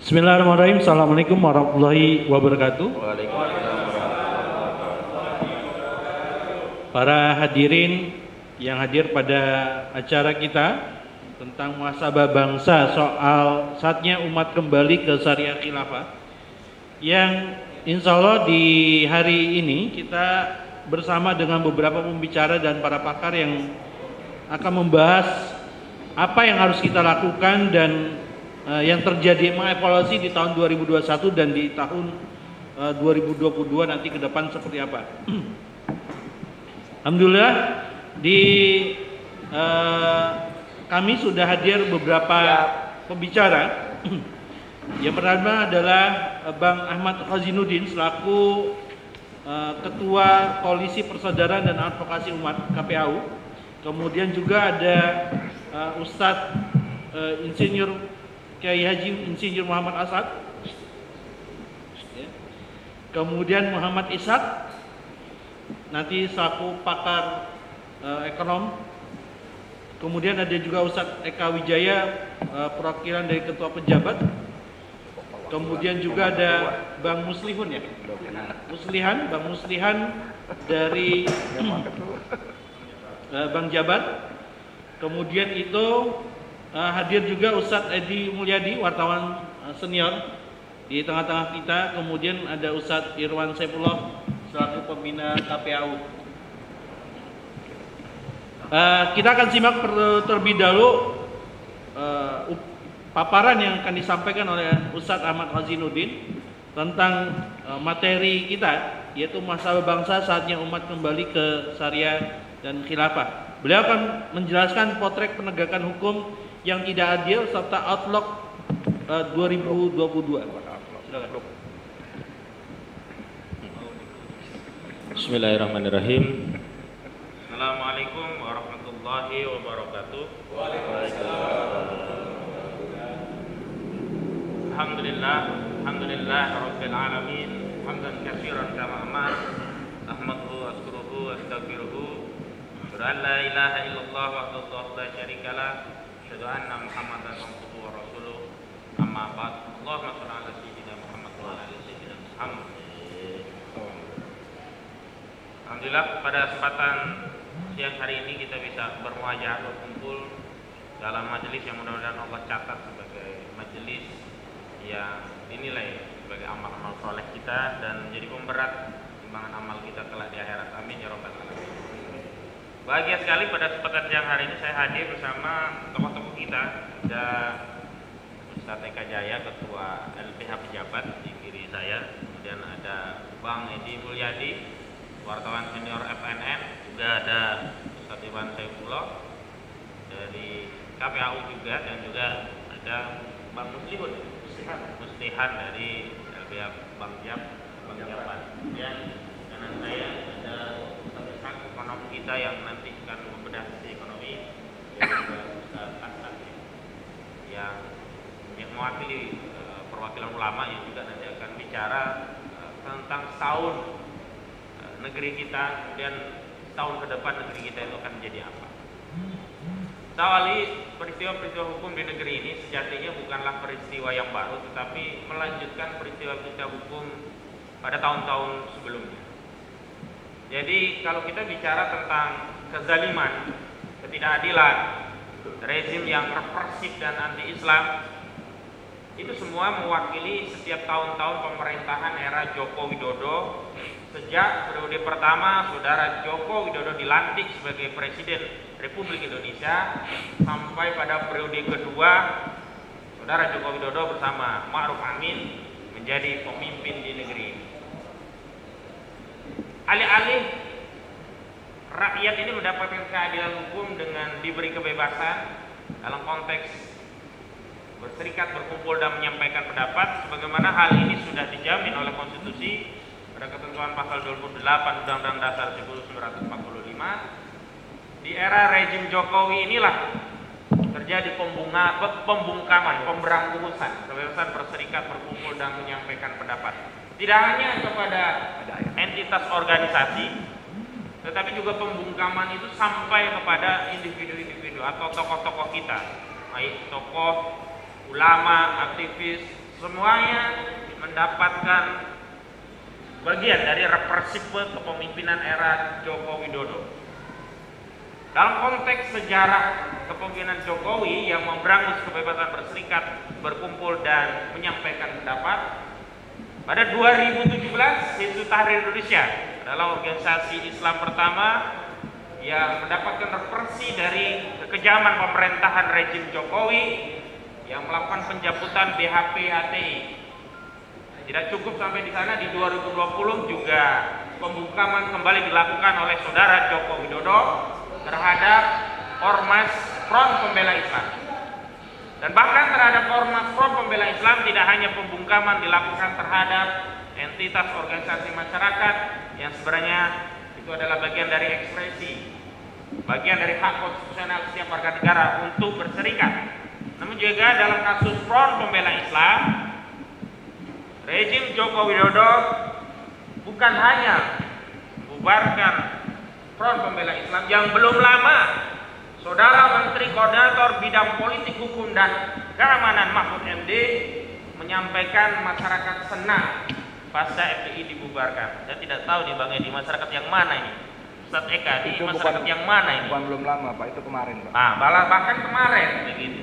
Bismillahirrahmanirrahim. Assalamualaikum warahmatullahi wabarakatuh. Para hadirin yang hadir pada acara kita tentang muhasabah bangsa soal saatnya umat kembali ke syariah khilafah, yang insya Allah di hari ini kita bersama dengan beberapa pembicara dan para pakar yang akan membahas apa yang harus kita lakukan dan yang terjadi, mengevaluasi di tahun 2021 dan di tahun 2022 nanti ke depan seperti apa. Alhamdulillah kami sudah hadir beberapa pembicara. Yang pertama adalah Bang Ahmad Khazinuddin selaku Ketua Koalisi Persaudaraan dan Advokasi Umat KPAU. Kemudian juga ada Ustadz Insinyur Kiai Haji Insinyur Muhammad Asad. Kemudian Muhammad Ishak nanti selaku pakar ekonom. Kemudian ada juga Ustadz Eka Wijaya, perwakilan dari Ketua Pejabat. Kemudian juga ada Bang Muslihun ya, Bang Muslihan dari Bang Jabat. Kemudian itu hadir juga Ustadz Edi Mulyadi, wartawan senior di tengah-tengah kita. Kemudian ada Ustadz Irwan Saifullah selaku pembina KPAU. Kita akan simak terlebih dahulu paparan yang akan disampaikan oleh Ustadz Ahmad Khazinuddin tentang materi kita, yaitu muhasabah bangsa saatnya umat kembali ke syariah dan khilafah. Beliau akan menjelaskan potret penegakan hukum yang tidak adil serta outlook 2022. Silakan. Bismillahirrahmanirrahim. Assalamualaikum warahmatullahi wabarakatuh. Alhamdulillah rabbil alamin. Hamdan katsiran kama amar. Ahmaduhu wa asykuruhu wa astaghfiruhu. Asyhadu an la ilaha illallah wahdahu la syarikalah. Asyhadu anna Muhammadan abduhu wa rasuluh. Amma ba'd. Allahumma shalli ala sayyidina Muhammad wa ala ali sayyidina Muhammad. Alhamdulillah pada kesempatan siang hari ini kita bisa bermuajah, berkumpul dalam majelis yang mudah-mudahan Allah catat sebagai majelis yang dinilai sebagai amal-amal soleh kita dan menjadi pemberat timbangan amal kita kelak di akhirat. Amin ya rabbal alamin. Bahagia sekali pada kesempatan siang hari ini saya hadir bersama tokoh-tokoh kita. Ada Ustadz Eka Jaya, Ketua LPH Pejabat di kiri saya. Kemudian ada Bang Edi Mulyadi, wartawan senior FNN. Juga ada Ustadz Irwan Saifullah dari KPAU juga, dan juga ada Bang Muslihan dari LPH Bang Jabat. Dan kanan saya ada Ustadz Ishak, ekonom kita yang nanti akan membedah sisi ekonomi, dan juga Ustadz Asad yang mewakili perwakilan ulama yang juga nanti akan bicara tentang tahun negeri kita, kemudian tahun ke depan negeri kita itu akan menjadi apa. Awali peristiwa-peristiwa hukum di negeri ini sejatinya bukanlah peristiwa yang baru, tetapi melanjutkan peristiwa-peristiwa hukum pada tahun-tahun sebelumnya. Jadi kalau kita bicara tentang kezaliman, ketidakadilan, rezim yang represif dan anti-Islam, itu semua mewakili setiap tahun-tahun pemerintahan era Joko Widodo. Sejak periode pertama Saudara Joko Widodo dilantik sebagai Presiden Republik Indonesia sampai pada periode kedua Saudara Joko Widodo bersama Ma'ruf Amin menjadi pemimpin di negeri ini. Alih-alih rakyat ini mendapatkan keadilan hukum dengan diberi kebebasan dalam konteks berserikat, berkumpul dan menyampaikan pendapat, sebagaimana hal ini sudah dijamin oleh konstitusi pada ketentuan pasal 28 Undang-Undang Dasar 1945. Di era rejim Jokowi inilah terjadi pembungkaman, pemberangusan kebebasan berserikat, berkumpul dan menyampaikan pendapat. Tidak hanya kepada entitas organisasi, tetapi juga pembungkaman itu sampai kepada individu-individu atau tokoh-tokoh kita, baik tokoh, ulama, aktivis, semuanya mendapatkan bagian dari represifme kepemimpinan era Joko Widodo. Dalam konteks sejarah kepemimpinan Jokowi yang memberangus kebebasan berserikat, berkumpul dan menyampaikan pendapat, pada 2017 Hizbut Tahrir Indonesia adalah organisasi Islam pertama yang mendapatkan represi dari kekejaman pemerintahan rejim Jokowi yang melakukan penjamputan BHP HTI. Tidak cukup sampai di sana, di 2020 juga pembungkaman kembali dilakukan oleh saudara Joko Widodo terhadap Ormas Front Pembela Islam. Dan bahkan terhadap Ormas Front Pembela Islam tidak hanya pembungkaman dilakukan terhadap entitas organisasi masyarakat yang sebenarnya itu adalah bagian dari ekspresi, bagian dari hak konstitusional setiap warga negara untuk berserikat. Namun juga dalam kasus Front Pembela Islam, rejim Joko Widodo bukan hanya membubarkan Front Pembela Islam yang belum lama Saudara Menteri Koordinator Bidang Politik Hukum dan Keamanan Mahfud MD menyampaikan masyarakat senang pasca FPI dibubarkan. Saya tidak tahu nih Bang Edi, masyarakat yang mana ini? Ustadz Eka, di masyarakat yang mana ini? Bukan belum lama Pak, itu kemarin Pak. Nah, bahkan kemarin begitu.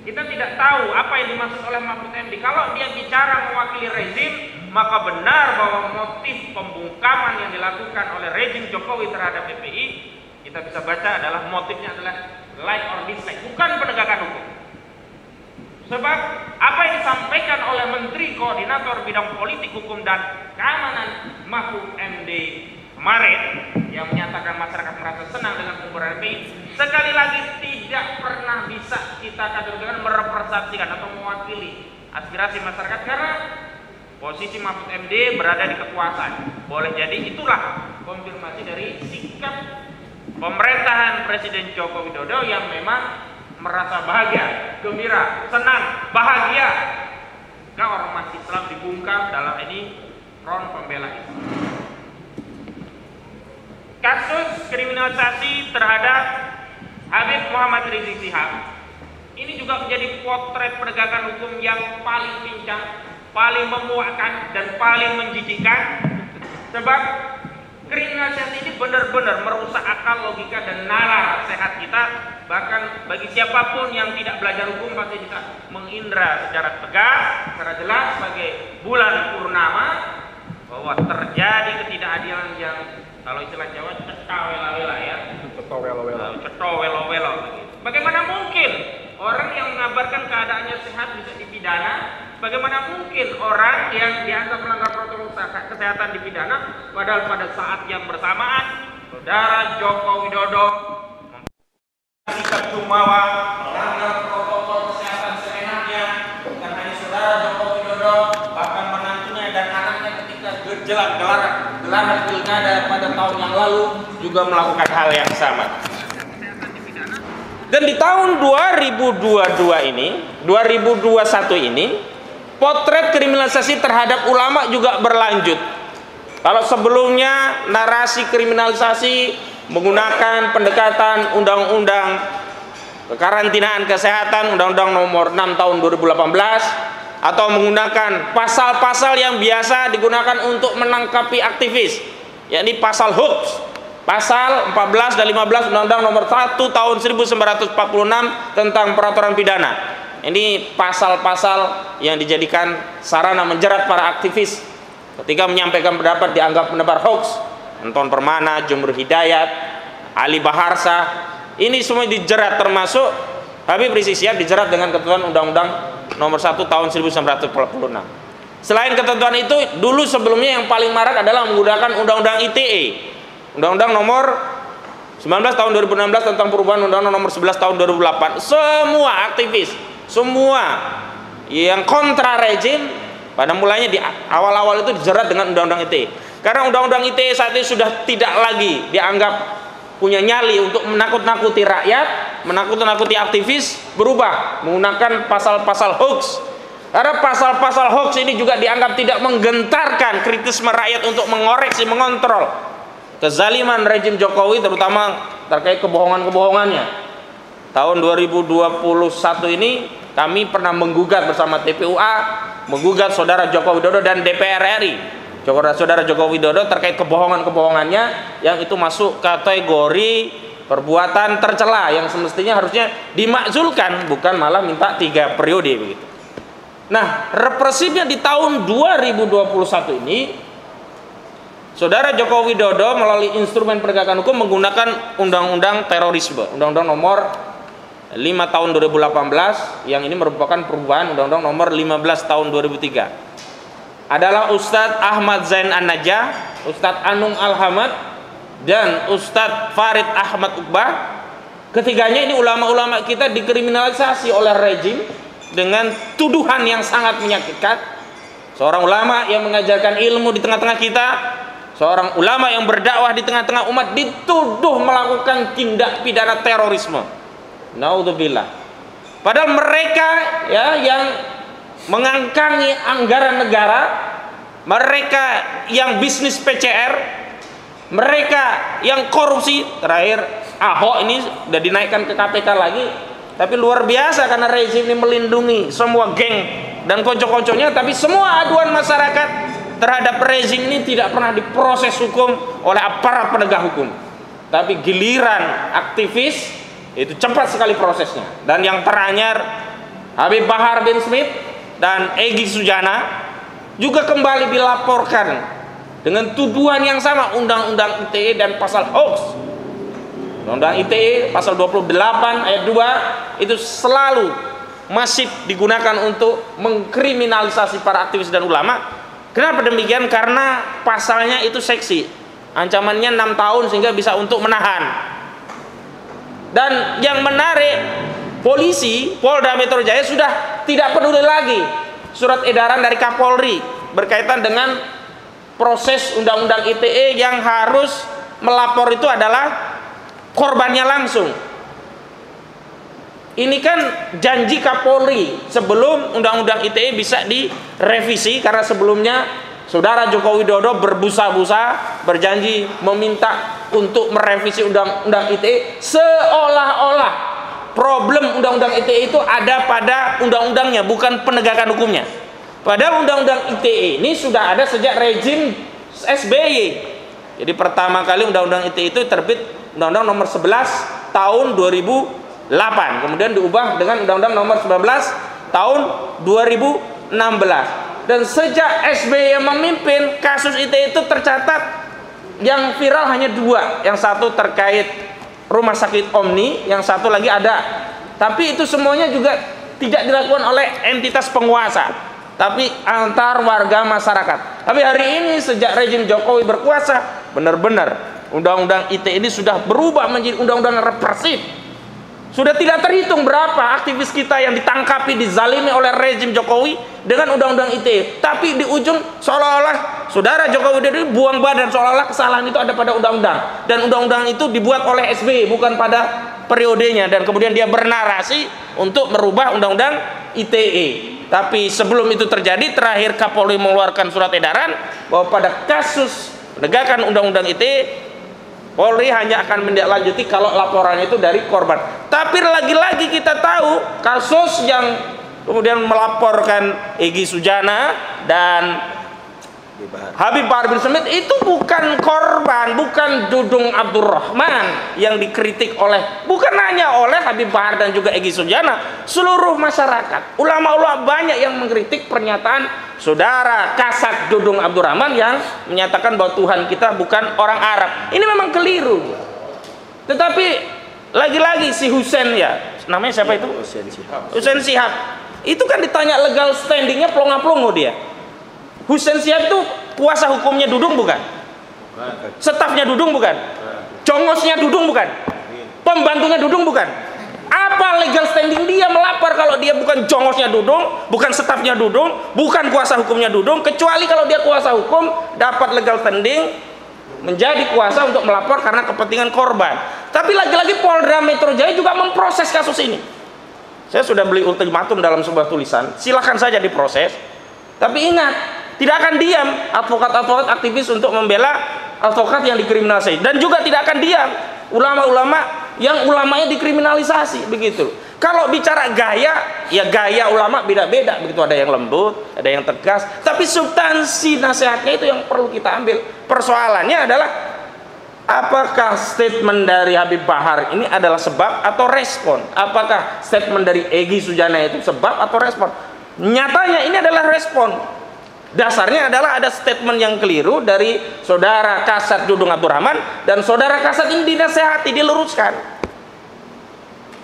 Kita tidak tahu apa yang dimaksud oleh Mahfud MD. Kalau dia bicara mewakili rezim, maka benar bahwa motif pembungkaman yang dilakukan oleh rezim Jokowi terhadap FPI, kita bisa baca adalah motifnya adalah like or dislike, bukan penegakan hukum. Sebab apa yang disampaikan oleh Menteri Koordinator Bidang Politik Hukum dan Keamanan Mahfud MD kemarin yang menyatakan masyarakat merasa senang dengan pembubaran FPI, sekali lagi tidak pernah bisa kita kategorikan merepresentasikan atau mewakili aspirasi masyarakat karena posisi Mahfud MD berada di kekuasaan. Boleh jadi itulah konfirmasi dari sikap pemerintahan Presiden Joko Widodo yang memang merasa bahagia, gembira, senang, bahagia jika ormas Islam dibungkam, dalam ini Front Pembela Islam. Kasus kriminalisasi terhadap Habib Muhammad Rizik Syihab ini juga menjadi potret penegakan hukum yang paling pincang, paling memuakkan dan paling menjijikkan. Sebab kriminalisasi ini benar-benar merusak akal, logika dan nalar sehat kita. Bahkan bagi siapapun yang tidak belajar hukum pasti bisa mengindra secara tegas, secara jelas sebagai bulan purnama bahwa terjadi ketidakadilan yang kalau istilah Jawa cetawela-wela ya. Cetawela-wela. Bagaimana mungkin orang yang mengabarkan keadaannya sehat bisa dipidana? Bagaimana mungkin orang yang dianggap melanggar protokol kesehatan dipidana, padahal pada saat yang bersamaan saudara Joko Widodo sikap jumawa melanggar protokol kesehatan seenaknya. Bukan hanya saudara Joko Widodo, bahkan menantunya dan anaknya ketika gelaran pilkada pada tahun yang lalu juga melakukan hal yang sama. Dan di tahun 2022 ini, 2021 ini, potret kriminalisasi terhadap ulama juga berlanjut. Kalau sebelumnya narasi kriminalisasi menggunakan pendekatan undang-undang kekarantinaan kesehatan, undang-undang nomor 6 tahun 2018, atau menggunakan pasal-pasal yang biasa digunakan untuk menangkapi aktivis, yakni pasal hoax, pasal 14 dan 15 undang-undang nomor 1 tahun 1946 tentang peraturan pidana. Ini pasal-pasal yang dijadikan sarana menjerat para aktivis ketika menyampaikan pendapat dianggap menebar hoax. Anton Permana, Jumhur Hidayat, Ali Baharsa, ini semua dijerat, termasuk Habib Rizik Syihab dijerat dengan ketentuan undang-undang nomor 1 tahun 1946. Selain ketentuan itu, dulu sebelumnya yang paling marak adalah menggunakan undang-undang ITE, undang-undang nomor 19 tahun 2016 tentang perubahan undang-undang nomor 11 tahun 2008. Semua aktivis, semua yang kontra rejim pada mulanya di awal-awal itu dijerat dengan undang-undang ITE. Karena undang-undang ITE saat ini sudah tidak lagi dianggap punya nyali untuk menakut-nakuti rakyat, menakut-nakuti aktivis, berubah menggunakan pasal-pasal hoax. Karena pasal-pasal hoax ini juga dianggap tidak menggentarkan kritisme rakyat untuk mengoreksi, mengontrol kezaliman rejim Jokowi, terutama terkait kebohongan-kebohongannya. Tahun 2021 ini kami pernah menggugat bersama TPUA, menggugat saudara Joko Widodo dan DPR RI, saudara Joko Widodo terkait kebohongan-kebohongannya yang itu masuk kategori perbuatan tercela yang semestinya harusnya dimakzulkan, bukan malah minta 3 periode begitu. Nah, represifnya di tahun 2021 ini, saudara Joko Widodo melalui instrumen penegakan hukum menggunakan undang-undang terorisme, undang-undang nomor 5 tahun 2018, yang ini merupakan perubahan undang-undang nomor 15 tahun 2003. Adalah Ustadz Ahmad Zain An-Najah, Ustadz Anung Al-Hamad, dan Ustadz Farid Ahmad Uqbah. Ketiganya ini ulama-ulama kita dikriminalisasi oleh rejim dengan tuduhan yang sangat menyakitkan. Seorang ulama yang mengajarkan ilmu di tengah-tengah kita, seorang ulama yang berdakwah di tengah-tengah umat, dituduh melakukan tindak pidana terorisme. Naudzubillah. Padahal mereka ya yang mengangkangi anggaran negara, mereka yang bisnis PCR, mereka yang korupsi. Terakhir Ahok ini sudah dinaikkan ke KPK lagi, tapi luar biasa karena rezim ini melindungi semua geng dan konco-konconya, tapi semua aduan masyarakat terhadap rezim ini tidak pernah diproses hukum oleh aparat penegak hukum. Tapi giliran aktivis itu cepat sekali prosesnya. Dan yang teranyar, Habib Bahar bin Smith dan Egy Sujana juga kembali dilaporkan dengan tuduhan yang sama, undang-undang ITE dan pasal hoax. Undang-undang ITE pasal 28 ayat 2 itu selalu masif digunakan untuk mengkriminalisasi para aktivis dan ulama. Kenapa demikian? Karena pasalnya itu seksi, ancamannya 6 tahun sehingga bisa untuk menahan. Dan yang menarik, polisi Polda Metro Jaya sudah tidak peduli lagi surat edaran dari Kapolri berkaitan dengan proses undang-undang ITE yang harus melapor itu adalah korbannya langsung. Ini kan janji Kapolri sebelum undang-undang ITE bisa direvisi, karena sebelumnya saudara Joko Widodo berbusa-busa berjanji meminta untuk merevisi undang-undang ITE, seolah-olah problem undang-undang ITE itu ada pada undang-undangnya, bukan penegakan hukumnya. Padahal undang-undang ITE ini sudah ada sejak rejim SBY. Jadi pertama kali undang-undang ITE itu terbit undang-undang nomor 11 tahun 2008, kemudian diubah dengan undang-undang nomor 19 tahun 2016. Dan sejak SBY yang memimpin, kasus ITE itu tercatat yang viral hanya 2. Yang satu terkait rumah sakit Omni, yang satu lagi ada. Tapi itu semuanya juga tidak dilakukan oleh entitas penguasa, tapi antar warga masyarakat. Tapi hari ini sejak rejim Jokowi berkuasa, benar-benar undang-undang ITE ini sudah berubah menjadi undang-undang represif. Sudah tidak terhitung berapa aktivis kita yang ditangkapi, dizalimi oleh rejim Jokowi dengan undang-undang ITE. Tapi di ujung seolah-olah saudara Joko Widodo buang badan, seolah-olah kesalahan itu ada pada undang-undang. Dan undang-undang itu dibuat oleh SBY, bukan pada periodenya. Dan kemudian dia bernarasi untuk merubah undang-undang ITE. Tapi sebelum itu terjadi, terakhir Kapolri mengeluarkan surat edaran bahwa pada kasus penegakan undang-undang ITE, Polri hanya akan menindaklanjuti kalau laporannya itu dari korban. Tapi lagi-lagi kita tahu kasus yang kemudian melaporkan Egy Sujana dan Habib Bahar bin Smith itu bukan korban, bukan Dudung Abdurrahman yang dikritik oleh, bukan hanya oleh Habib Bahar dan juga Egy Sujana, seluruh masyarakat. Ulama-ulama banyak yang mengkritik pernyataan saudara Kasat Dudung Abdurrahman yang menyatakan bahwa Tuhan kita bukan orang Arab. Ini memang keliru. Tetapi lagi-lagi si Husain, ya namanya siapa itu? Husain Shihab. Itu kan ditanya legal standingnya pelongo-pelongo dia. Husain Shihab itu kuasa hukumnya Dudung bukan? Stafnya Dudung bukan? Jongosnya Dudung bukan? Pembantunya Dudung bukan? Apa legal standing dia melapor kalau dia bukan jongosnya Dudung, bukan stafnya Dudung, bukan kuasa hukumnya Dudung? Kecuali kalau dia kuasa hukum, dapat legal standing menjadi kuasa untuk melapor karena kepentingan korban. Tapi lagi-lagi Polda Metro Jaya juga memproses kasus ini. Saya sudah beli ultimatum dalam sebuah tulisan, silakan saja diproses. Tapi ingat, tidak akan diam advokat-advokat aktivis untuk membela advokat yang dikriminalisasi, dan juga tidak akan diam ulama-ulama yang ulamanya dikriminalisasi, begitu. Kalau bicara gaya, ya gaya ulama beda-beda, begitu, ada yang lembut, ada yang tegas, tapi substansi nasihatnya itu yang perlu kita ambil. Persoalannya adalah apakah statement dari Habib Bahar ini adalah sebab atau respon? Apakah statement dari Egy Sujana itu sebab atau respon? Nyatanya ini adalah respon. Dasarnya adalah ada statement yang keliru dari saudara Kasat Dudung Abdurrahman, dan saudara Kasat ini dinasehati, diluruskan.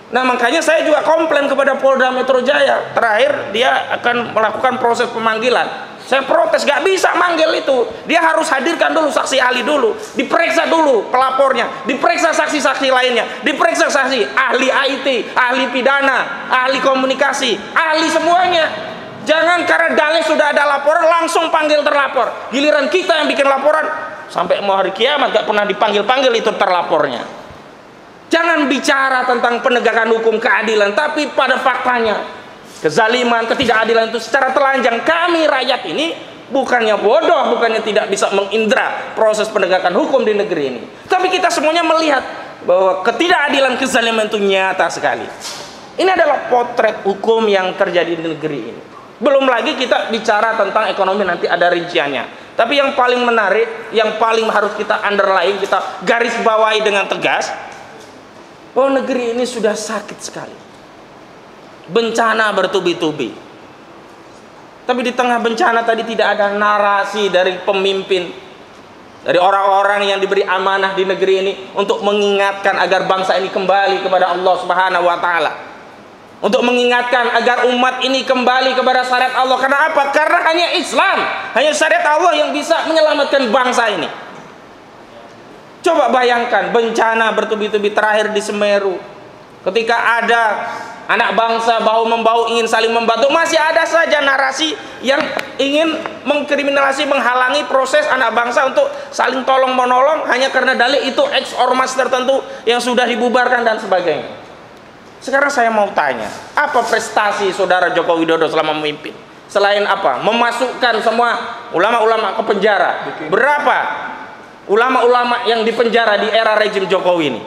Nah, makanya saya juga komplain kepada Polda Metro Jaya. Terakhir dia akan melakukan proses pemanggilan. Saya protes, gak bisa manggil itu. Dia harus hadirkan dulu saksi ahli dulu, diperiksa dulu pelapornya, diperiksa saksi-saksi lainnya, diperiksa saksi ahli IT, ahli pidana, ahli komunikasi, ahli semuanya. Jangan karena dalil sudah ada laporan langsung panggil terlapor. Giliran kita yang bikin laporan sampai mau hari kiamat gak pernah dipanggil-panggil itu terlapornya. Jangan bicara tentang penegakan hukum, keadilan, tapi pada faktanya kezaliman, ketidakadilan itu secara telanjang. Kami rakyat ini bukannya bodoh, bukannya tidak bisa mengindra proses penegakan hukum di negeri ini, tapi kita semuanya melihat bahwa ketidakadilan, kezaliman itu nyata sekali. Ini adalah potret hukum yang terjadi di negeri ini. Belum lagi kita bicara tentang ekonomi, nanti ada rinciannya. Tapi yang paling menarik, yang paling harus kita underline, kita garis bawahi dengan tegas, bahwa negeri ini sudah sakit sekali. Bencana bertubi-tubi. Tapi di tengah bencana tadi tidak ada narasi dari pemimpin, dari orang-orang yang diberi amanah di negeri ini untuk mengingatkan agar bangsa ini kembali kepada Allah Subhanahu wa taala. Untuk mengingatkan agar umat ini kembali kepada syariat Allah. Karena apa? Karena hanya Islam, hanya syariat Allah yang bisa menyelamatkan bangsa ini. Coba bayangkan bencana bertubi-tubi terakhir di Semeru. Ketika ada anak bangsa bahu-membahu ingin saling membantu, masih ada saja narasi yang ingin mengkriminalisasi, menghalangi proses anak bangsa untuk saling tolong-menolong hanya karena dalih itu ex ormas tertentu yang sudah dibubarkan dan sebagainya. Sekarang saya mau tanya, apa prestasi saudara Joko Widodo selama memimpin? Selain apa? Memasukkan semua ulama-ulama ke penjara. Berapa ulama-ulama yang dipenjara di era rejim Jokowi ini?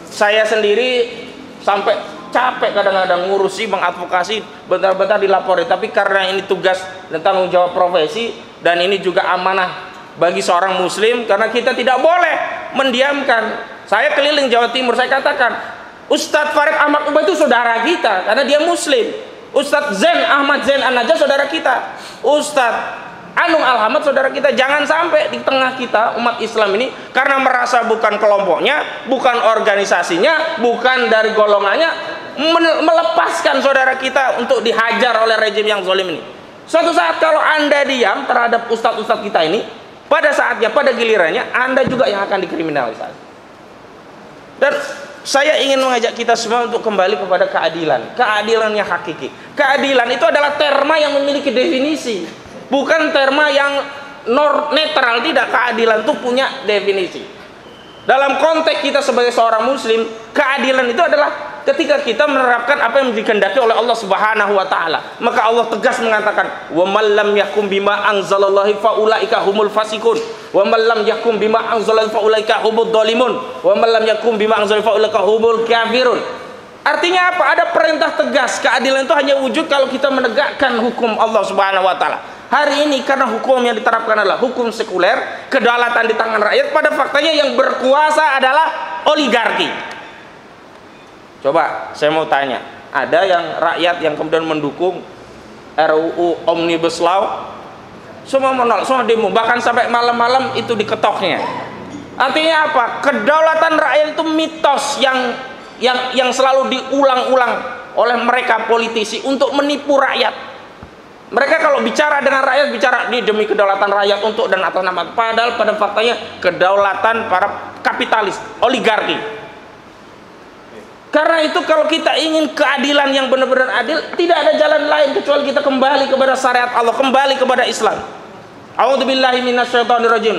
Saya sendiri sampai capek kadang-kadang ngurusi, mengadvokasi, bentar-bentar dilapori. Tapi karena ini tugas dan tanggung jawab profesi, dan ini juga amanah bagi seorang muslim, karena kita tidak boleh mendiamkan. Saya keliling Jawa Timur, saya katakan Ustadz Farid Ahmad Ubah itu saudara kita karena dia muslim. Ustadz Zain Ahmad Zain An-Najah saudara kita. Ustadz Anung Alhamad saudara kita. Jangan sampai di tengah kita umat Islam ini karena merasa bukan kelompoknya, bukan organisasinya, bukan dari golongannya, melepaskan saudara kita untuk dihajar oleh rejim yang zalim ini. Suatu saat kalau Anda diam terhadap ustadz-ustadz kita ini, pada saatnya, pada gilirannya Anda juga yang akan dikriminalisasi. Dan saya ingin mengajak kita semua untuk kembali kepada keadilan. Keadilan yang hakiki. Keadilan itu adalah terma yang memiliki definisi, bukan terma yang netral. Tidak, keadilan itu punya definisi. Dalam konteks kita sebagai seorang muslim, keadilan itu adalah ketika kita menerapkan apa yang dikehendaki oleh Allah Subhanahu wa taala. Maka Allah tegas mengatakan, "Wa man lam yakum bima anzalallahu fa ulaika humul fasiqun, wa man lam yakum bima anzalallahu fa ulaika humud dhalimun, wa man lam yakum bima anzalallahu fa ulaika humul kafirun." Artinya apa? Ada perintah tegas. Keadilan itu hanya wujud kalau kita menegakkan hukum Allah Subhanahu wa taala. Hari ini karena hukum yang diterapkan adalah hukum sekuler, kedaulatan di tangan rakyat, pada faktanya yang berkuasa adalah oligarki. Coba saya mau tanya, ada yang rakyat yang kemudian mendukung RUU Omnibus Law? Semua menolak, semua demo, bahkan sampai malam-malam itu diketoknya. Artinya apa? Kedaulatan rakyat itu mitos yang selalu diulang-ulang oleh mereka politisi untuk menipu rakyat. Mereka kalau bicara dengan rakyat, bicara ini demi kedaulatan rakyat untuk dan atas nama, padahal pada faktanya kedaulatan para kapitalis, oligarki. Karena itu kalau kita ingin keadilan yang benar-benar adil, tidak ada jalan lain kecuali kita kembali kepada syariat Allah, kembali kepada Islam. A'udzubillahi minasyaitonirrajim.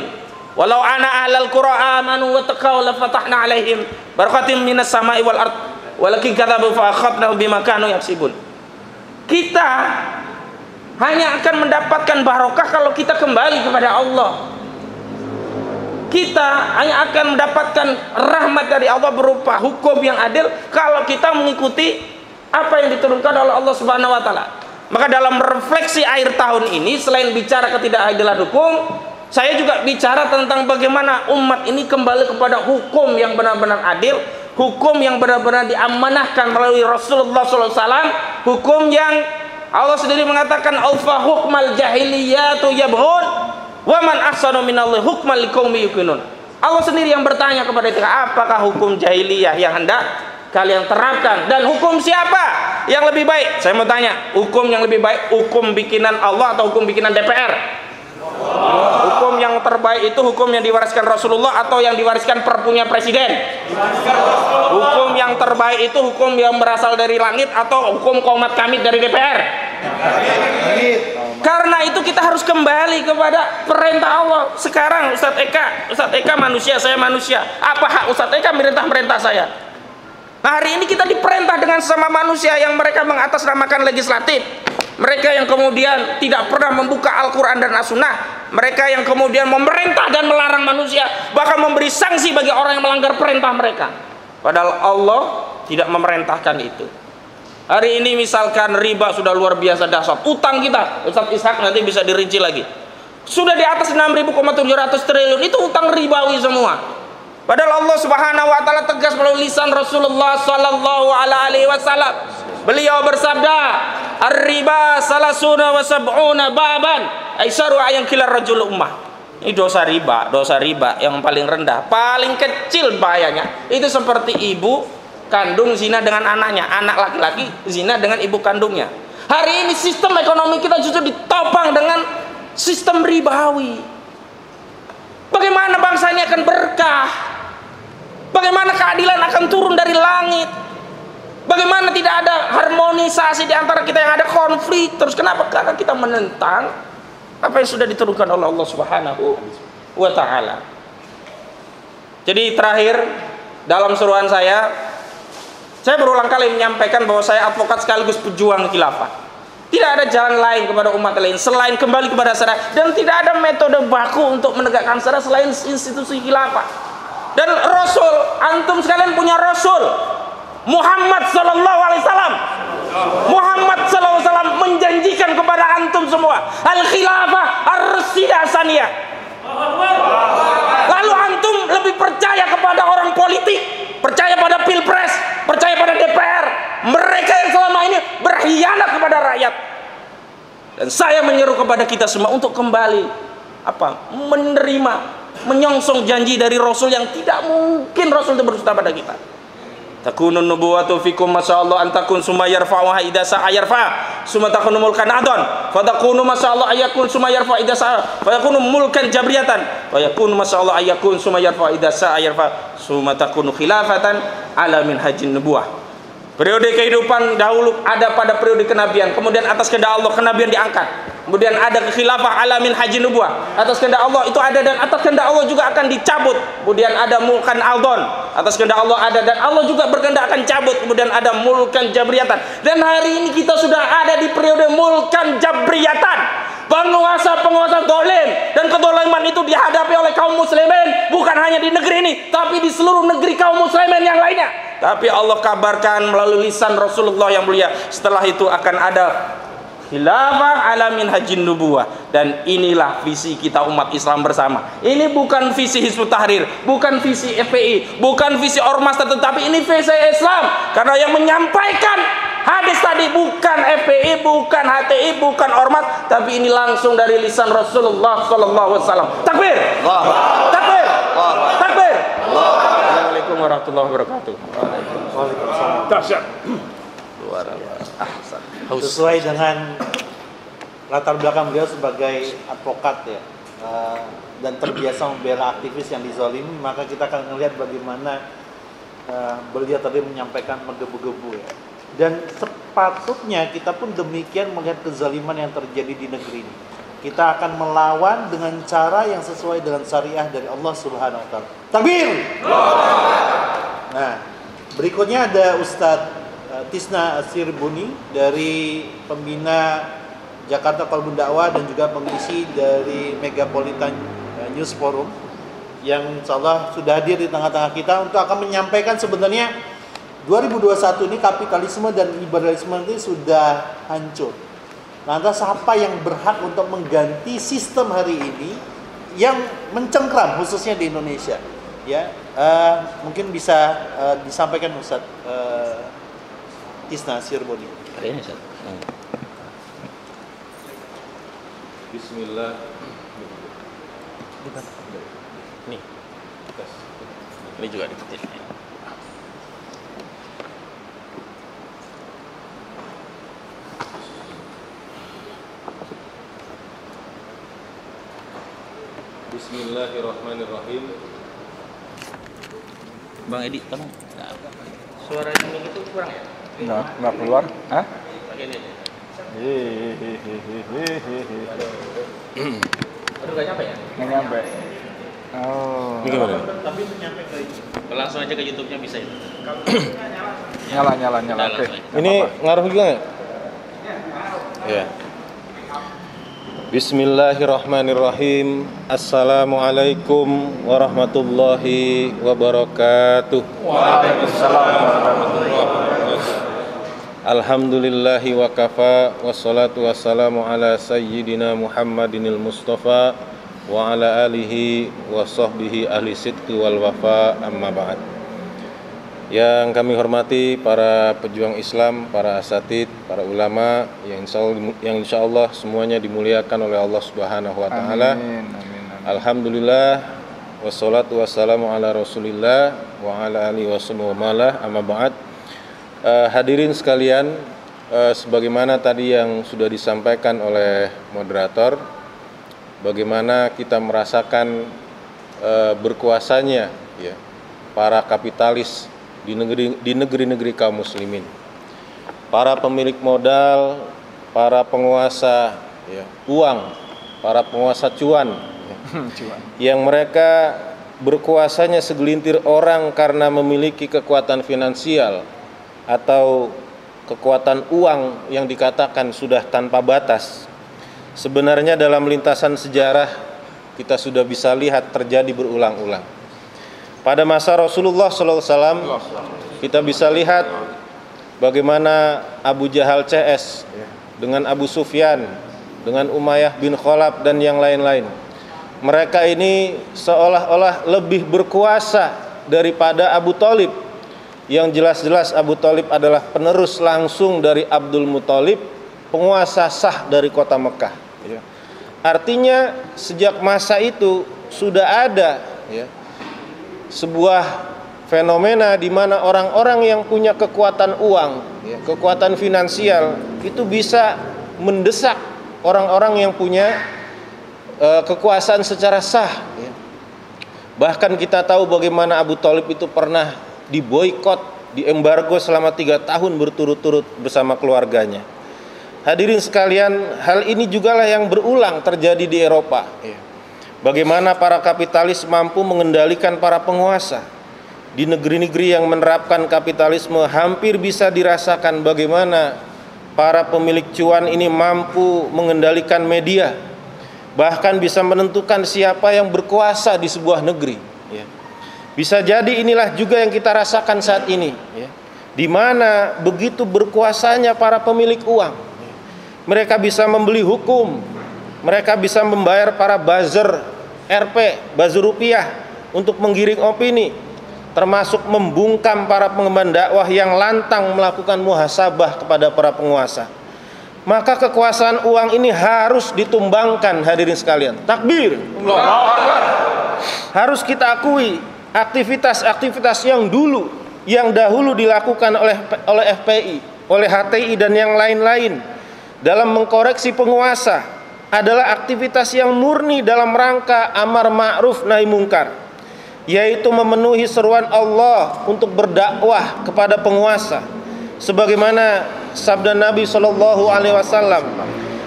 Walau ana ahlal qura amanu wa taqaw la fatahna alaihim barakatim minas sama'i wal ard walakin kadzabu fa akhadnahum bima kanu yaksibun. Kita hanya akan mendapatkan barokah kalau kita kembali kepada Allah. Kita hanya akan mendapatkan rahmat dari Allah berupa hukum yang adil kalau kita mengikuti apa yang diturunkan oleh Allah Subhanahu wa taala. Maka dalam refleksi akhir tahun ini, selain bicara ketidakadilan hukum, saya juga bicara tentang bagaimana umat ini kembali kepada hukum yang benar-benar adil, hukum yang benar-benar diamanahkan melalui Rasulullah SAW, hukum yang Allah sendiri mengatakan alfa hukmal jahiliyatu yabghun wa man ahsanu minallahi hukman liqaumin yuqinun. Allah sendiri yang bertanya kepada kita, apakah hukum jahiliyah yang hendak kalian terapkan, dan hukum siapa yang lebih baik? Saya mau tanya, hukum yang lebih baik, hukum bikinan Allah atau hukum bikinan DPR? Hukum yang terbaik itu hukum yang diwariskan Rasulullah atau yang diwariskan perpunya presiden? Hukum yang terbaik itu hukum yang berasal dari langit atau hukum qomat kamit dari DPR? Karena itu kita harus kembali kepada perintah Allah. Sekarang Ustadz Eka manusia, saya manusia. Apa hak Ustadz Eka merintah saya? Nah, hari ini kita diperintah dengan sesama manusia yang mereka mengatasnamakan legislatif. Mereka yang kemudian tidak pernah membuka Al-Quran dan As-Sunnah. Mereka yang kemudian memerintah dan melarang manusia, bahkan memberi sanksi bagi orang yang melanggar perintah mereka. Padahal Allah tidak memerintahkan itu. Hari ini misalkan riba sudah luar biasa dahsyat. Utang kita, Ustaz Ishak nanti bisa dirinci lagi, sudah di atas 6.700 triliun. Itu utang ribawi semua. Padahal Allah Subhanahu wa taala tegas melalui lisan Rasulullah sallallahu alaihi wasallam. Beliau bersabda, "Ar-riba salasuna wa sab'una baban, aisaru ayang kilar rajul ummah." Ini dosa riba yang paling rendah, paling kecil bahayanya. Itu seperti ibu kandung zina dengan anaknya, anak laki-laki zina dengan ibu kandungnya. Hari ini sistem ekonomi kita justru ditopang dengan sistem ribawi. Bagaimana bangsa ini akan berkah? Bagaimana keadilan akan turun dari langit? Bagaimana tidak ada harmonisasi di antara kita, yang ada konflik terus? Kenapa? Karena kita menentang apa yang sudah diturunkan oleh Allah Subhanahu wa taala. Jadi terakhir, dalam seruan saya berulang kali menyampaikan bahwa saya advokat sekaligus pejuang khilafah. Tidak ada jalan lain kepada umat lain selain kembali kepada syariat, dan tidak ada metode baku untuk menegakkan syariat selain institusi khilafah. Dan Rasul, antum sekalian punya Rasul Muhammad sallallahu alaihi wasallam. Muhammad sallallahu alaihi wasallam menjanjikan kepada antum semua al-khilafah ar-rasyidah saniyah. Lalu antum lebih percaya kepada orang politik, percaya pada pilpres, percaya pada DPR, mereka yang selama ini berkhianat kepada rakyat. Dan saya menyeru kepada kita semua untuk kembali menerima, menyongsong janji dari Rasul yang tidak mungkin Rasul itu berdusta pada kita. Takunun nubuwatu fikum masyaallah antakun summa yarfa'uha idza sa'a yarfa' summa takunu mulkan adon fa takunu masyaallah ayakun summa yarfa' idza sa'a fa yakunu mulkan jabriyatan fa yakunu masyaallah ayakun summa yarfa' idza sa'a yarfa' summa takunu khilafatan ala minhajin nubuwah. Periode kehidupan dahulu ada pada periode kenabian, kemudian atas kehendak Allah kenabian diangkat, kemudian ada khilafah ala minhajin nubuwah, atas kehendak Allah itu ada, dan atas kehendak Allah juga akan dicabut. Kemudian ada mulkan aldon, atas kehendak Allah ada, dan Allah juga berkehendak akan cabut. Kemudian ada mulkan jabriyatan, dan hari ini kita sudah ada di periode mulkan jabriyatan. Penguasa-penguasa dolim, dan kedoliman itu dihadapi oleh kaum muslimin, bukan hanya di negeri ini, tapi di seluruh negeri kaum muslimin yang lainnya. Tapi Allah kabarkan melalui lisan Rasulullah yang mulia, setelah itu akan ada khilafah ala minhajin nubuwah. Dan inilah visi kita umat Islam bersama. Ini bukan visi Hizbut Tahrir, bukan visi FPI, bukan visi ormas, tetapi ini visi Islam. Karena yang menyampaikan hadis tadi bukan FPI, bukan HTI, bukan ormas, tapi ini langsung dari lisan Rasulullah sallallahu alaihi wasallam. Takbir! Takbir! Takbir! Assalamualaikum warahmatullahi wabarakatuh. Waalaikumsalam. Dahsyat. Sesuai dengan latar belakang beliau sebagai advokat ya, dan terbiasa membela aktivis yang dizalimi, maka kita akan melihat bagaimana beliau tadi menyampaikan menggebu-gebu ya. Dan sepatutnya kita pun demikian melihat kezaliman yang terjadi di negeri ini. Kita akan melawan dengan cara yang sesuai dengan syariah dari Allah Subhanahu wa taala. Takbir! Nah, berikutnya ada Ustadz Tisna Asirbuni dari pembina Jakarta Qalbun Dakwah dan juga pengisi dari Megapolitan News Forum, yang insyaallah sudah hadir di tengah-tengah kita untuk akan menyampaikan sebenarnya 2021 ini kapitalisme dan liberalisme ini sudah hancur. Lantas siapa yang berhak untuk mengganti sistem hari ini yang mencengkram khususnya di Indonesia? Ya, mungkin bisa disampaikan Ustaz Tisna Sirboni. Ada ini, Ustaz. Bismillah. Nih. Ini juga diketik. Bismillahirrahmanirrahim. Bang Edi, tolong. Suara yang itu kurang ya? Nggak keluar. Hah? Pakai ini. Aduh, Aduh, gak nyampe ya? nggak nyampe. Oh. Ini gimana? Tapi nyampe ke Langsung aja ke YouTube-nya bisa ya? Nyala. Oke. Ini ngaruh juga nggak? Ya. Bismillahirrahmanirrahim. Assalamualaikum warahmatullahi wabarakatuh. Waalaikumsalam warahmatullahi wabarakatuh. Alhamdulillahi wa kafa. Wassalatu wassalamu ala sayyidina Muhammadinil Mustafa wa ala alihi wa sahbihi ahli sidqi wal wafa, amma ba'd. Yang kami hormati para pejuang Islam, para asatid, para ulama yang insya Allah semuanya dimuliakan oleh Allah Subhanahu wa taala. Amin. Alhamdulillah wassalatu wassalamu ala Rasulillah wa ala alihi wasallam, amma ba'd. Hadirin sekalian, sebagaimana tadi yang sudah disampaikan oleh moderator, bagaimana kita merasakan berkuasanya ya para kapitalis di negeri-negeri kaum muslimin, para pemilik modal, para penguasa ya, uang, para penguasa cuan ya, yang mereka berkuasanya segelintir orang karena memiliki kekuatan finansial atau kekuatan uang yang dikatakan sudah tanpa batas. Sebenarnya dalam lintasan sejarah kita sudah bisa lihat terjadi berulang-ulang. Pada masa Rasulullah SAW kita bisa lihat bagaimana Abu Jahal CS dengan Abu Sufyan, dengan Umayyah bin Khalaf dan yang lain-lain. Mereka ini seolah-olah lebih berkuasa daripada Abu Thalib, yang jelas-jelas Abu Thalib adalah penerus langsung dari Abdul Muthalib, penguasa sah dari kota Mekah. Artinya sejak masa itu sudah ada ya, sebuah fenomena di mana orang-orang yang punya kekuatan uang, ya, kekuatan finansial itu bisa mendesak orang-orang yang punya kekuasaan secara sah. Ya. Bahkan kita tahu bagaimana Abu Thalib itu pernah diboikot, diembargo selama 3 tahun berturut-turut bersama keluarganya. Hadirin sekalian, hal ini jugalah yang berulang terjadi di Eropa. Bagaimana para kapitalis mampu mengendalikan para penguasa. Di negeri-negeri yang menerapkan kapitalisme hampir bisa dirasakan bagaimana para pemilik cuan ini mampu mengendalikan media. Bahkan bisa menentukan siapa yang berkuasa di sebuah negeri. Bisa jadi inilah juga yang kita rasakan saat ini. Di mana begitu berkuasanya para pemilik uang. Mereka bisa membeli hukum, mereka bisa membayar para buzzer RP, buzzer rupiah untuk menggiring opini, termasuk membungkam para pengemban dakwah yang lantang melakukan muhasabah kepada para penguasa. Maka kekuasaan uang ini harus ditumbangkan, hadirin sekalian. Takbir. Harus kita akui aktivitas-aktivitas yang dahulu dilakukan oleh FPI, oleh HTI dan yang lain-lain dalam mengkoreksi penguasa adalah aktivitas yang murni dalam rangka amar ma'ruf nahi mungkar, yaitu memenuhi seruan Allah untuk berdakwah kepada penguasa, sebagaimana sabda Nabi SAW,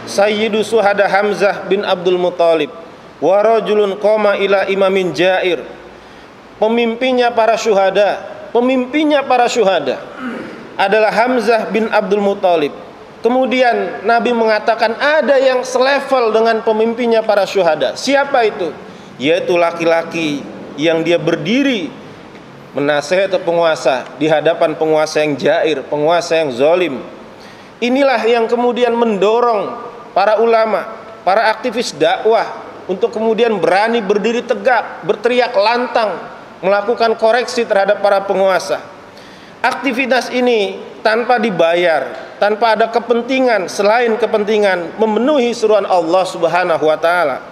Sayyidu Suhada Hamzah bin Abdul Muthalib wa rajulun qama ila imamin jair. Pemimpinnya para syuhada adalah Hamzah bin Abdul Muthalib. Kemudian Nabi mengatakan ada yang selevel dengan pemimpinnya para syuhada. Siapa itu? Yaitu laki-laki yang dia berdiri menasehati penguasa di hadapan penguasa yang jair, penguasa yang zalim. Inilah yang kemudian mendorong para ulama, para aktivis dakwah untuk kemudian berani berdiri tegak, berteriak lantang, melakukan koreksi terhadap para penguasa. Aktivitas ini tanpa dibayar, tanpa ada kepentingan selain kepentingan memenuhi seruan Allah Subhanahu wa taala.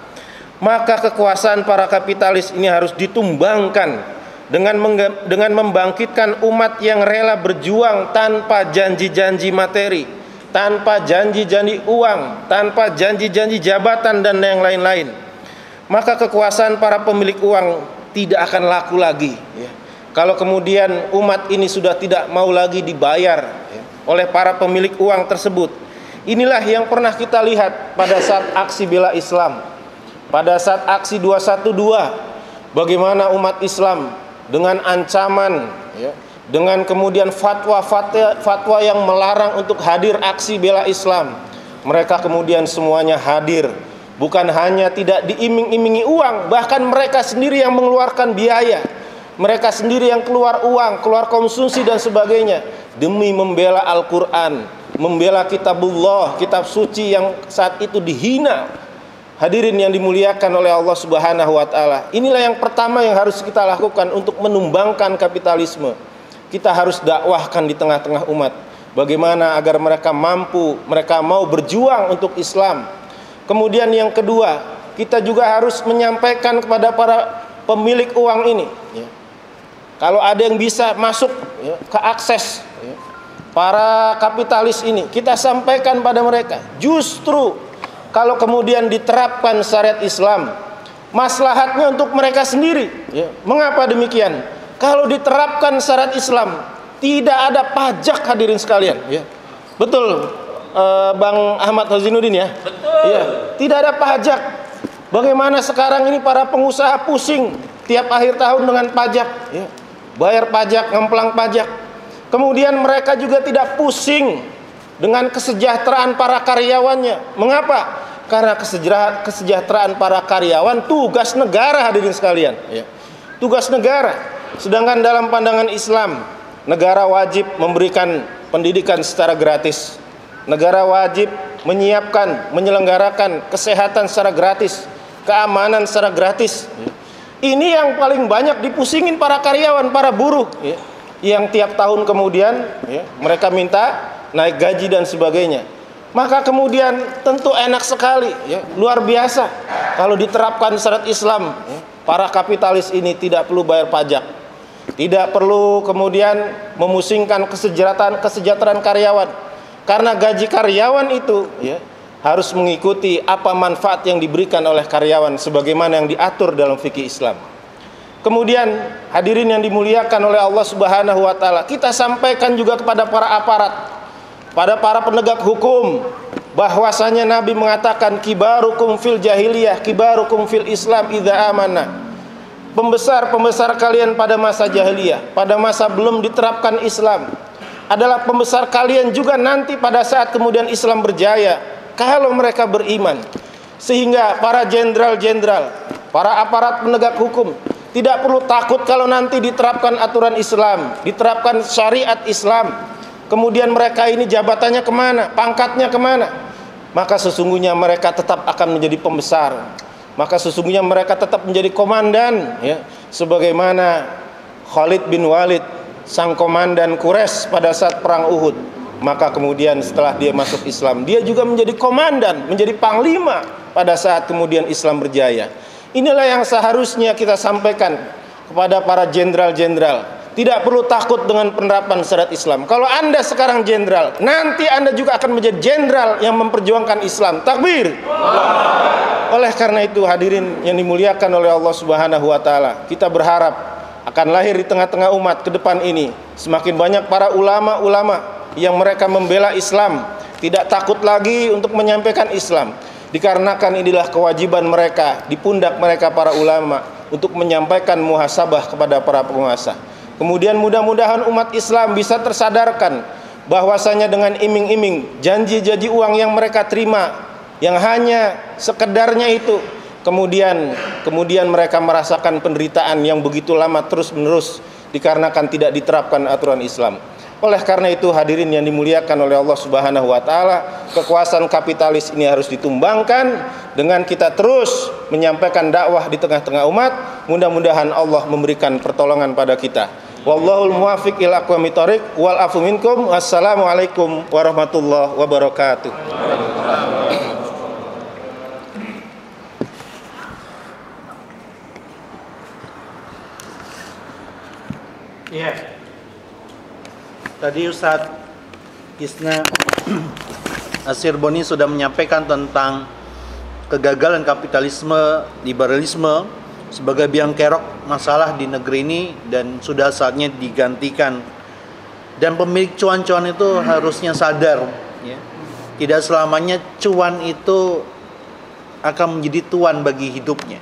Maka kekuasaan para kapitalis ini harus ditumbangkan dengan membangkitkan umat yang rela berjuang tanpa janji-janji materi, tanpa janji-janji uang, tanpa janji-janji jabatan dan yang lain-lain. Maka kekuasaan para pemilik uang tidak akan laku lagi, ya. Kalau kemudian umat ini sudah tidak mau lagi dibayar, ya, oleh para pemilik uang tersebut. Inilah yang pernah kita lihat pada saat aksi bela Islam, pada saat aksi 212, bagaimana umat Islam dengan ancaman, ya, dengan kemudian fatwa yang melarang untuk hadir aksi bela Islam, mereka kemudian semuanya hadir. Bukan hanya tidak diiming-imingi uang, bahkan mereka sendiri yang mengeluarkan biaya, mereka sendiri yang keluar uang, keluar konsumsi dan sebagainya, demi membela Al-Quran, membela kitabullah, kitab suci yang saat itu dihina. Hadirin yang dimuliakan oleh Allah Subhanahu wa taala. Inilah yang pertama yang harus kita lakukan untuk menumbangkan kapitalisme. Kita harus dakwahkan di tengah-tengah umat. Bagaimana agar mereka mampu, mereka mau berjuang untuk Islam. Kemudian yang kedua, kita juga harus menyampaikan kepada para pemilik uang ini, ya. Kalau ada yang bisa masuk, ya, ke akses, ya, para kapitalis ini, kita sampaikan pada mereka. Justru kalau kemudian diterapkan syariat Islam, maslahatnya untuk mereka sendiri, ya. Mengapa demikian? Kalau diterapkan syariat Islam, tidak ada pajak, hadirin sekalian, ya. Betul, Bang Ahmad Hazinuddin, ya. Betul. Ya, tidak ada pajak. Bagaimana sekarang ini para pengusaha pusing tiap akhir tahun dengan pajak, ya. Bayar pajak, ngemplang pajak. Kemudian mereka juga tidak pusing dengan kesejahteraan para karyawannya. Mengapa? Karena kesejahteraan para karyawan tugas negara, hadirin sekalian, ya. Tugas negara. Sedangkan dalam pandangan Islam, negara wajib memberikan pendidikan secara gratis. Negara wajib menyiapkan, menyelenggarakan kesehatan secara gratis, keamanan secara gratis. Ini yang paling banyak dipusingin para karyawan, para buruh, ya. Yang tiap tahun kemudian, ya, mereka minta naik gaji dan sebagainya. Maka kemudian tentu enak sekali, ya, luar biasa kalau diterapkan syariat Islam, ya. Para kapitalis ini tidak perlu bayar pajak, tidak perlu kemudian memusingkan kesejahteraan karyawan, karena gaji karyawan itu, ya, harus mengikuti apa manfaat yang diberikan oleh karyawan sebagaimana yang diatur dalam fikih Islam. Kemudian hadirin yang dimuliakan oleh Allah Subhanahu wa taala, kita sampaikan juga kepada para aparat, pada para penegak hukum, bahwasanya Nabi mengatakan kibarukum fil jahiliyah kibarukum fil Islam idza amana. Pembesar-pembesar kalian pada masa jahiliyah, pada masa belum diterapkan Islam, adalah pembesar kalian juga nanti pada saat kemudian Islam berjaya, kalau mereka beriman. Sehingga para jenderal-jenderal, para aparat penegak hukum tidak perlu takut kalau nanti diterapkan aturan Islam, diterapkan syariat Islam, kemudian mereka ini jabatannya kemana, pangkatnya kemana. Maka sesungguhnya mereka tetap akan menjadi pembesar, maka sesungguhnya mereka tetap menjadi komandan, ya. Sebagaimana Khalid bin Walid, sang komandan Quraisy pada saat perang Uhud. Maka kemudian setelah dia masuk Islam, dia juga menjadi komandan, menjadi panglima pada saat kemudian Islam berjaya. Inilah yang seharusnya kita sampaikan kepada para jenderal-jenderal. Tidak perlu takut dengan penerapan syariat Islam. Kalau Anda sekarang jenderal, nanti Anda juga akan menjadi jenderal yang memperjuangkan Islam. Takbir. Oleh karena itu hadirin yang dimuliakan oleh Allah Subhanahu wa taala, kita berharap akan lahir di tengah-tengah umat ke depan ini semakin banyak para ulama-ulama yang mereka membela Islam, tidak takut lagi untuk menyampaikan Islam. Dikarenakan inilah kewajiban mereka, di pundak mereka para ulama, untuk menyampaikan muhasabah kepada para penguasa. Kemudian mudah-mudahan umat Islam bisa tersadarkan bahwasanya dengan iming-iming, janji-janji uang yang mereka terima, yang hanya sekedarnya itu, kemudian mereka merasakan penderitaan yang begitu lama terus-menerus, dikarenakan tidak diterapkan aturan Islam. Oleh karena itu hadirin yang dimuliakan oleh Allah Subhanahu wa taala, kekuasaan kapitalis ini harus ditumbangkan dengan kita terus menyampaikan dakwah di tengah-tengah umat. Mudah-mudahan Allah memberikan pertolongan pada kita. Wallahul muwaffiq ila aqwamit thoriq wal afu minkum. Wassalamualaikum warahmatullahi wabarakatuh. Iya. Tadi Ustadz Kisna Asyirboni sudah menyampaikan tentang kegagalan kapitalisme, liberalisme sebagai biang kerok masalah di negeri ini dan sudah saatnya digantikan. Dan pemilik cuan-cuan itu harusnya sadar, ya, tidak selamanya cuan itu akan menjadi tuan bagi hidupnya.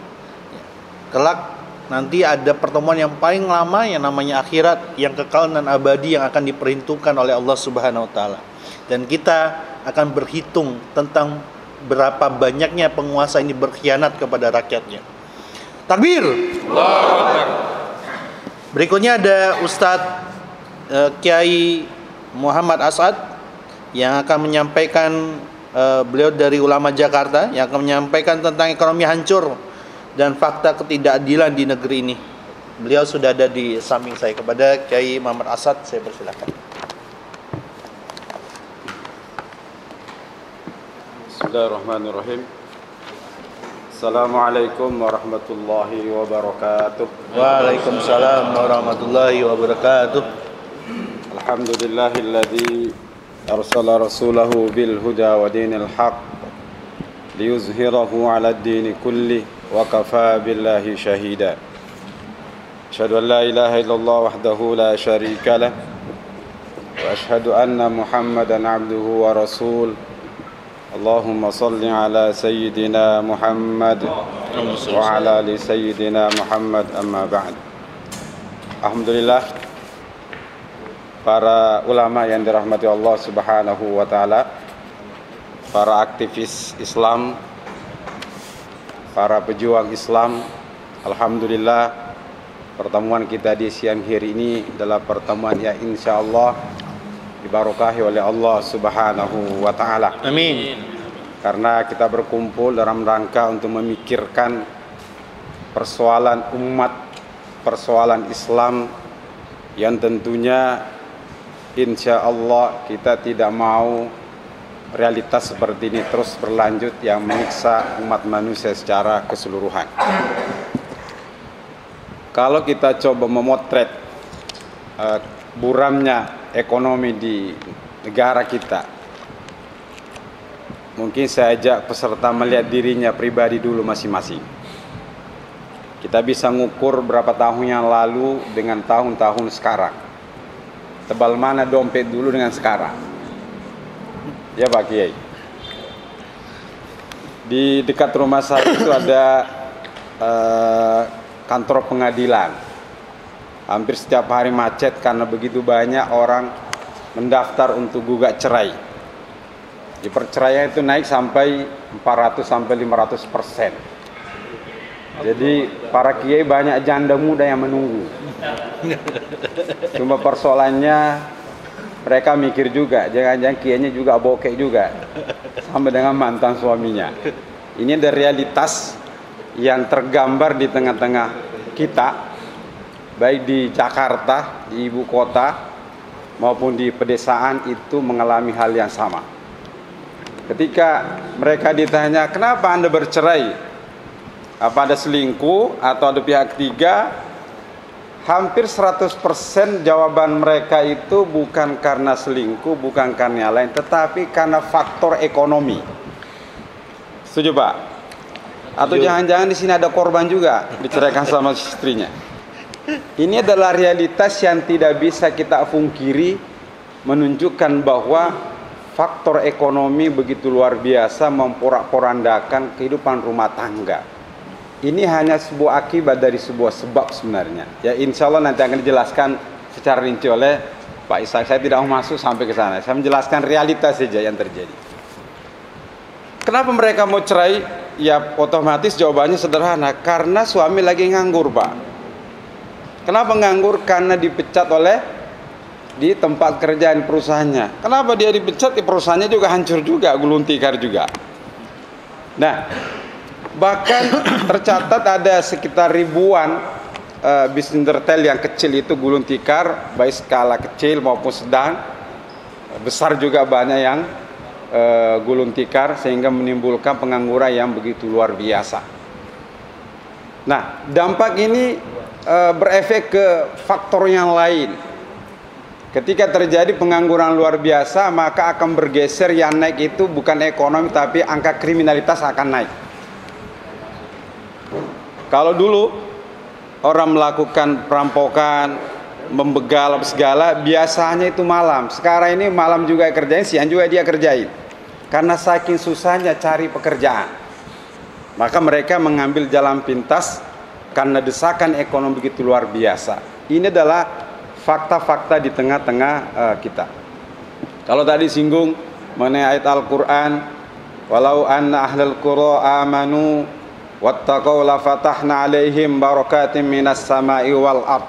Kelak nanti ada pertemuan yang paling lama yang namanya akhirat, yang kekal dan abadi, yang akan diperhitungkan oleh Allah Subhanahu wa taala. Dan kita akan berhitung tentang berapa banyaknya penguasa ini berkhianat kepada rakyatnya. Takbir. Allahu Akbar. Berikutnya ada Ustadz Kiai Muhammad As'ad yang akan menyampaikan, beliau dari ulama Jakarta, yang akan menyampaikan tentang ekonomi hancur dan fakta ketidakadilan di negeri ini. Beliau sudah ada di samping saya. Kepada Kiai Muhammad As'ad saya persilakan. Bismillahirrahmanirrahim. Assalamualaikum warahmatullahi wabarakatuh. Waalaikumsalam warahmatullahi wabarakatuh. Alhamdulillahilladzi arsala rasulahu bil huda wa dinil haq liyuzhirahu 'ala ad-dini kulli wa kafa billahi shahida. Asyhadu an la ilaha illallah wahdahu la syarika lah wa asyhadu anna Muhammadan 'abduhu wa rasul. Allahumma salli ala sayyidina Muhammad wa ala ali sayyidina Muhammad, amma ba'd. Alhamdulillah, para ulama yang dirahmati Allah Subhanahu wa taala, para aktivis Islam, para pejuang Islam, alhamdulillah pertemuan kita di siang hari ini adalah pertemuan yang insyaallah dibarokahi oleh Allah Subhanahu wa taala. Amin. Karena kita berkumpul dalam rangka untuk memikirkan persoalan umat, persoalan Islam yang tentunya insyaallah kita tidak mau realitas seperti ini terus berlanjut yang menyiksa umat manusia secara keseluruhan. Kalau kita coba memotret buramnya ekonomi di negara kita, mungkin saya ajak peserta melihat dirinya pribadi dulu masing-masing. Kita bisa ngukur berapa tahun yang lalu dengan tahun-tahun sekarang. Tebal mana dompet dulu dengan sekarang. Ya Pak Kiai. Di dekat rumah saya itu ada kantor pengadilan. Hampir setiap hari macet karena begitu banyak orang mendaftar untuk gugat cerai. Di perceraian itu naik sampai 400 sampai 500%. Jadi para kiai banyak janda muda yang menunggu. Cuma persoalannya mereka mikir juga, jangan-jangan kiainya juga bokeh juga, sama dengan mantan suaminya. Ini ada realitas yang tergambar di tengah-tengah kita, baik di Jakarta, di ibu kota, maupun di pedesaan itu mengalami hal yang sama. Ketika mereka ditanya, kenapa Anda bercerai? Apa ada selingkuh atau ada pihak ketiga? Hampir 100% jawaban mereka itu bukan karena selingkuh, bukan karena yang lain, tetapi karena faktor ekonomi. Setuju Pak? Atau jangan-jangan di sini ada korban juga diceraikan sama istrinya. Ini adalah realitas yang tidak bisa kita pungkiri, menunjukkan bahwa faktor ekonomi begitu luar biasa memporak-porandakan kehidupan rumah tangga. Ini hanya sebuah akibat dari sebuah sebab sebenarnya. Ya insya Allah nanti akan dijelaskan secara rinci oleh Pak Ishak. Saya tidak mau masuk sampai ke sana. Saya menjelaskan realitas saja yang terjadi. Kenapa mereka mau cerai? Ya otomatis jawabannya sederhana. Karena suami lagi nganggur Pak. Kenapa nganggur? Karena dipecat oleh di tempat kerjaan perusahaannya. Kenapa dia dipecat? Perusahaannya juga hancur juga, gulung tikar juga. Nah, bahkan tercatat ada sekitar ribuan bisnis retail yang kecil itu gulung tikar, baik skala kecil maupun sedang, besar juga banyak yang gulung tikar, sehingga menimbulkan pengangguran yang begitu luar biasa. Nah, dampak ini berefek ke faktor yang lain. Ketika terjadi pengangguran luar biasa, maka akan bergeser, yang naik itu bukan ekonomi tapi angka kriminalitas akan naik. Kalau dulu orang melakukan perampokan, membegal segala, biasanya itu malam. Sekarang ini malam juga kerjain, siang juga dia kerjain. Karena saking susahnya cari pekerjaan, maka mereka mengambil jalan pintas karena desakan ekonomi begitu luar biasa. Ini adalah fakta-fakta di tengah-tengah kita. Kalau tadi singgung mengenai ayat Al-Quran, walau anna ahlal qura amanu wattaqau la fatahna alaihim barakatim minas sama'i wal ard.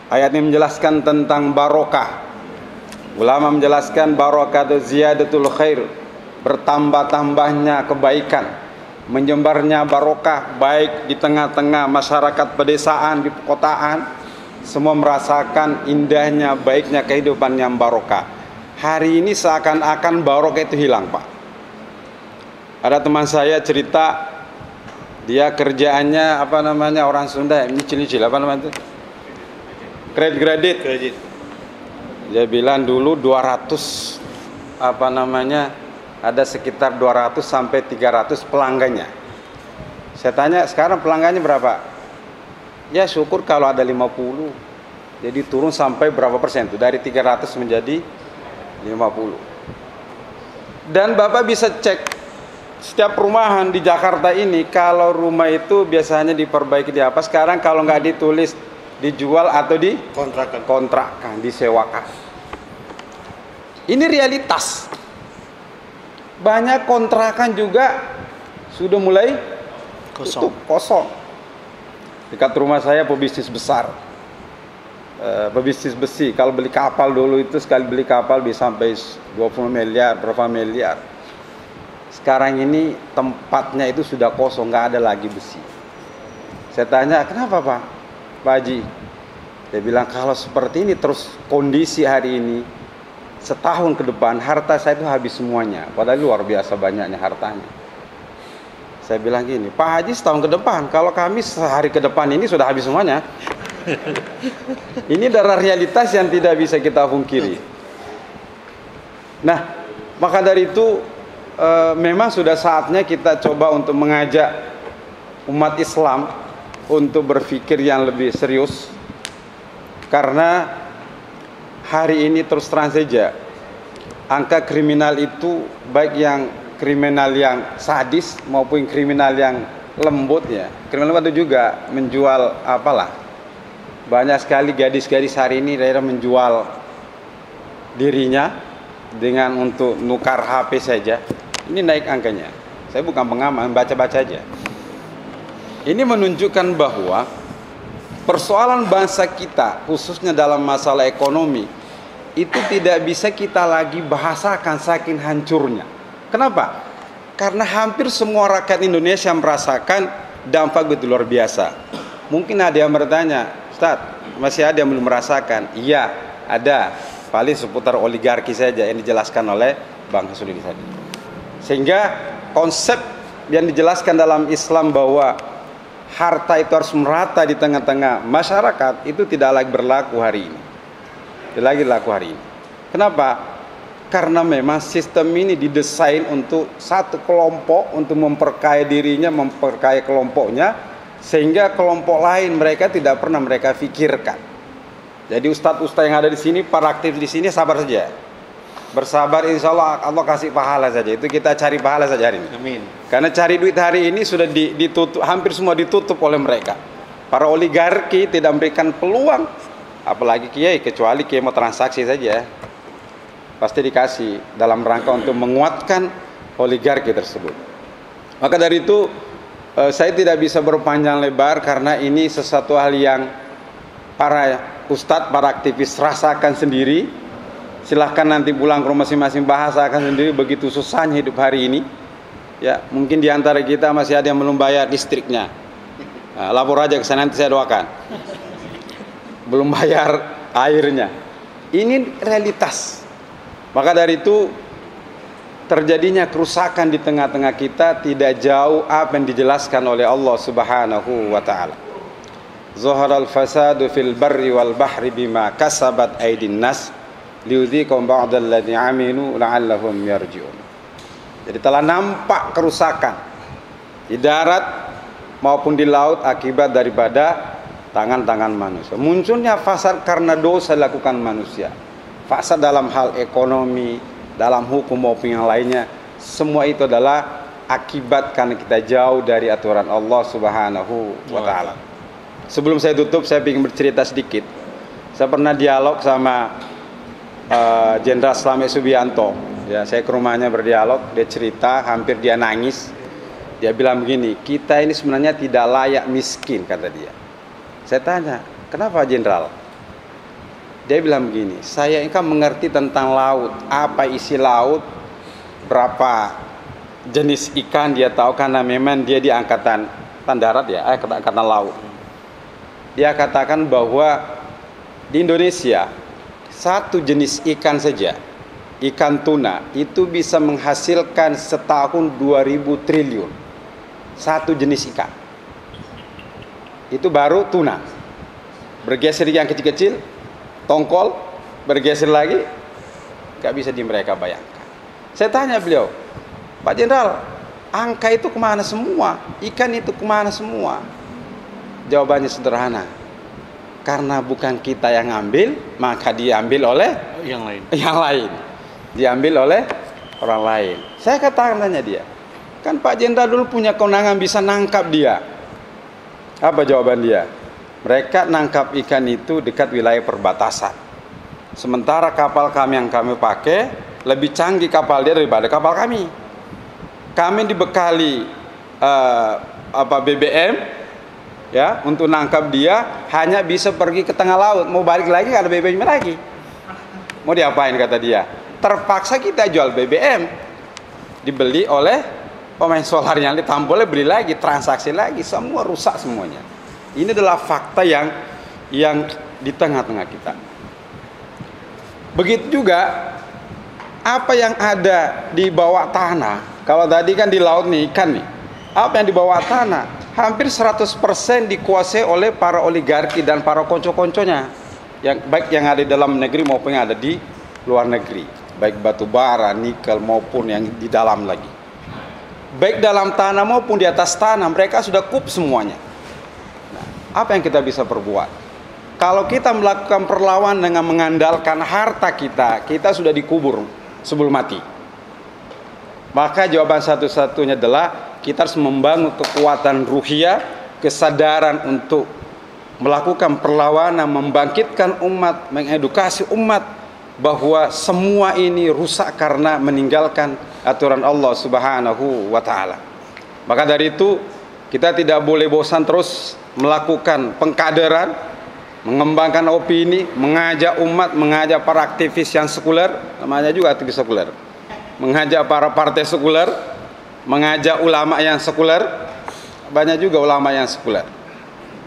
Ayat ini menjelaskan tentang barokah. Ulama menjelaskan barokah itu ziyadatul khair, bertambah-tambahnya kebaikan, menyebarnya barokah, baik di tengah-tengah masyarakat pedesaan, di perkotaan, semua merasakan indahnya, baiknya kehidupan yang barokah. Hari ini seakan-akan barokah itu hilang, Pak. Ada teman saya cerita, dia kerjaannya orang Sunda, nyicil-nyicil, kredit. Dia bilang dulu 200 ada sekitar 200 sampai 300 pelanggannya. Saya tanya, sekarang pelanggannya berapa? Ya syukur kalau ada 50. Jadi turun sampai berapa persen? Dari 300 menjadi 50. Dan Bapak bisa cek setiap perumahan di Jakarta ini, kalau rumah itu biasanya diperbaiki di apa? Sekarang kalau nggak ditulis dijual atau kontrakkan, disewakan. Ini realitas. Banyak kontrakan juga sudah mulai kosong. Dekat rumah saya pebisnis besar, pebisnis besi. Kalau beli kapal dulu itu sekali beli kapal bisa sampai 20 miliar, berapa miliar. Sekarang ini tempatnya itu sudah kosong, nggak ada lagi besi. Saya tanya, kenapa Pak Haji? Dia bilang, kalau seperti ini terus kondisi hari ini, setahun ke depan harta saya itu habis semuanya. Padahal luar biasa banyaknya hartanya. Saya bilang gini, Pak Haji setahun ke depan, kalau kami sehari ke depan ini sudah habis semuanya. Ini adalah realitas yang tidak bisa kita pungkiri. Nah, maka dari itu memang sudah saatnya kita coba untuk mengajak umat Islam untuk berpikir yang lebih serius. Karena hari ini terus terang saja, angka kriminal itu baik yang kriminal yang sadis maupun kriminal yang lembut ya. Kriminal itu juga menjual banyak sekali gadis-gadis hari ini daerah menjual dirinya dengan untuk nukar HP saja. Ini naik angkanya. Saya bukan pengamat, baca-baca aja. Ini menunjukkan bahwa persoalan bangsa kita, khususnya dalam masalah ekonomi, itu tidak bisa kita lagi bahasakan saking hancurnya. Kenapa? Karena hampir semua rakyat Indonesia merasakan dampak begitu luar biasa. Mungkin ada yang bertanya, Ustaz, masih ada yang belum merasakan? Iya, ada. Paling seputar oligarki saja yang dijelaskan oleh Bang Hasudin tadi. Sehingga konsep yang dijelaskan dalam Islam bahwa harta itu harus merata di tengah-tengah masyarakat itu tidak lagi berlaku hari ini. Tidak lagi berlaku hari ini. Kenapa? Karena memang sistem ini didesain untuk satu kelompok untuk memperkaya dirinya, memperkaya kelompoknya, sehingga kelompok lain mereka tidak pernah mereka pikirkan. Jadi ustadz-ustadz yang ada di sini, para aktif di sini sabar saja. Bersabar, insya Allah Allah kasih pahala saja. Itu kita cari pahala saja hari ini. Amin. Karena cari duit hari ini sudah ditutup, hampir semua ditutup oleh mereka. Para oligarki tidak memberikan peluang, apalagi kiai, kecuali kiai mau transaksi saja, pasti dikasih dalam rangka untuk menguatkan oligarki tersebut. Maka dari itu saya tidak bisa berpanjang lebar karena ini sesuatu hal yang para ustadz, para aktivis rasakan sendiri. Silahkan nanti pulang ke rumah masing-masing bahasakan sendiri begitu susahnya hidup hari ini. Ya, mungkin di antara kita masih ada yang belum bayar listriknya. Nah, lapor aja ke sana, nanti saya doakan. Belum bayar airnya. Ini realitas. Maka dari itu terjadinya kerusakan di tengah-tengah kita tidak jauh apa yang dijelaskan oleh Allah Subhanahu wa taala. Zaharal fasadu fil barri wal bahri bima kasabat aydin nas liyudhiqahum ba'dal ladzi 'amilu la'allahum yarji'un. Jadi telah nampak kerusakan di darat maupun di laut akibat daripada tangan-tangan manusia. Munculnya fasad karena dosa dilakukan manusia. Fasad dalam hal ekonomi, dalam hukum maupun yang lainnya, semua itu adalah akibat karena kita jauh dari aturan Allah Subhanahu wa taala. Sebelum saya tutup, saya ingin bercerita sedikit. Saya pernah dialog sama Jenderal Slamet Subianto. Ya, saya ke rumahnya berdialog, dia cerita, hampir dia nangis. Dia bilang begini, kita ini sebenarnya tidak layak miskin, kata dia. Saya tanya, kenapa Jenderal? Dia bilang begini, saya ini kan mengerti tentang laut, apa isi laut, berapa jenis ikan dia tahu karena memang dia di angkatan darat ya, angkatan laut. Dia katakan bahwa di Indonesia satu jenis ikan saja, ikan tuna itu bisa menghasilkan setahun 2000 triliun. Satu jenis ikan. Itu baru tuna. Bergeser yang kecil-kecil, tongkol, bergeser lagi, gak bisa mereka bayangkan. Saya tanya beliau, Pak Jenderal, angka itu kemana semua? Ikan itu kemana semua? Jawabannya sederhana, karena bukan kita yang ambil, maka diambil oleh yang lain. Diambil oleh orang lain. Saya katakan tanya dia, kan Pak Jenderal dulu punya kewenangan bisa nangkap dia. Apa jawaban dia? Mereka nangkap ikan itu dekat wilayah perbatasan. Sementara kapal kami yang kami pakai lebih canggih kapal dia daripada kapal kami. Kami dibekali BBM ya untuk nangkap dia, hanya bisa pergi ke tengah laut. Mau balik lagi nggak ada BBM lagi. Mau diapain kata dia? Terpaksa kita jual BBM. Dibeli oleh pemain solar yang ditambah, beli lagi, transaksi lagi, semua rusak semuanya. Ini adalah fakta yang di tengah-tengah kita. Begitu juga apa yang ada di bawah tanah. Kalau tadi kan di laut nih ikan nih. Apa yang di bawah tanah hampir 100% dikuasai oleh para oligarki dan para konco-konconya. Baik yang ada di dalam negeri maupun yang ada di luar negeri. Baik batu bara, nikel maupun yang di dalam lagi. Baik dalam tanah maupun di atas tanah, mereka sudah kup semuanya. Apa yang kita bisa perbuat? Kalau kita melakukan perlawanan dengan mengandalkan harta kita, kita sudah dikubur sebelum mati. Maka jawaban satu-satunya adalah kita harus membangun kekuatan ruhiyah, kesadaran untuk melakukan perlawanan, membangkitkan umat, mengedukasi umat bahwa semua ini rusak karena meninggalkan aturan Allah Subhanahu wa taala. Maka dari itu kita tidak boleh bosan terus melakukan pengkaderan, mengembangkan opini, mengajak umat, mengajak para aktivis yang sekuler, namanya juga aktivis sekuler, mengajak para partai sekuler, mengajak ulama yang sekuler, banyak juga ulama yang sekuler.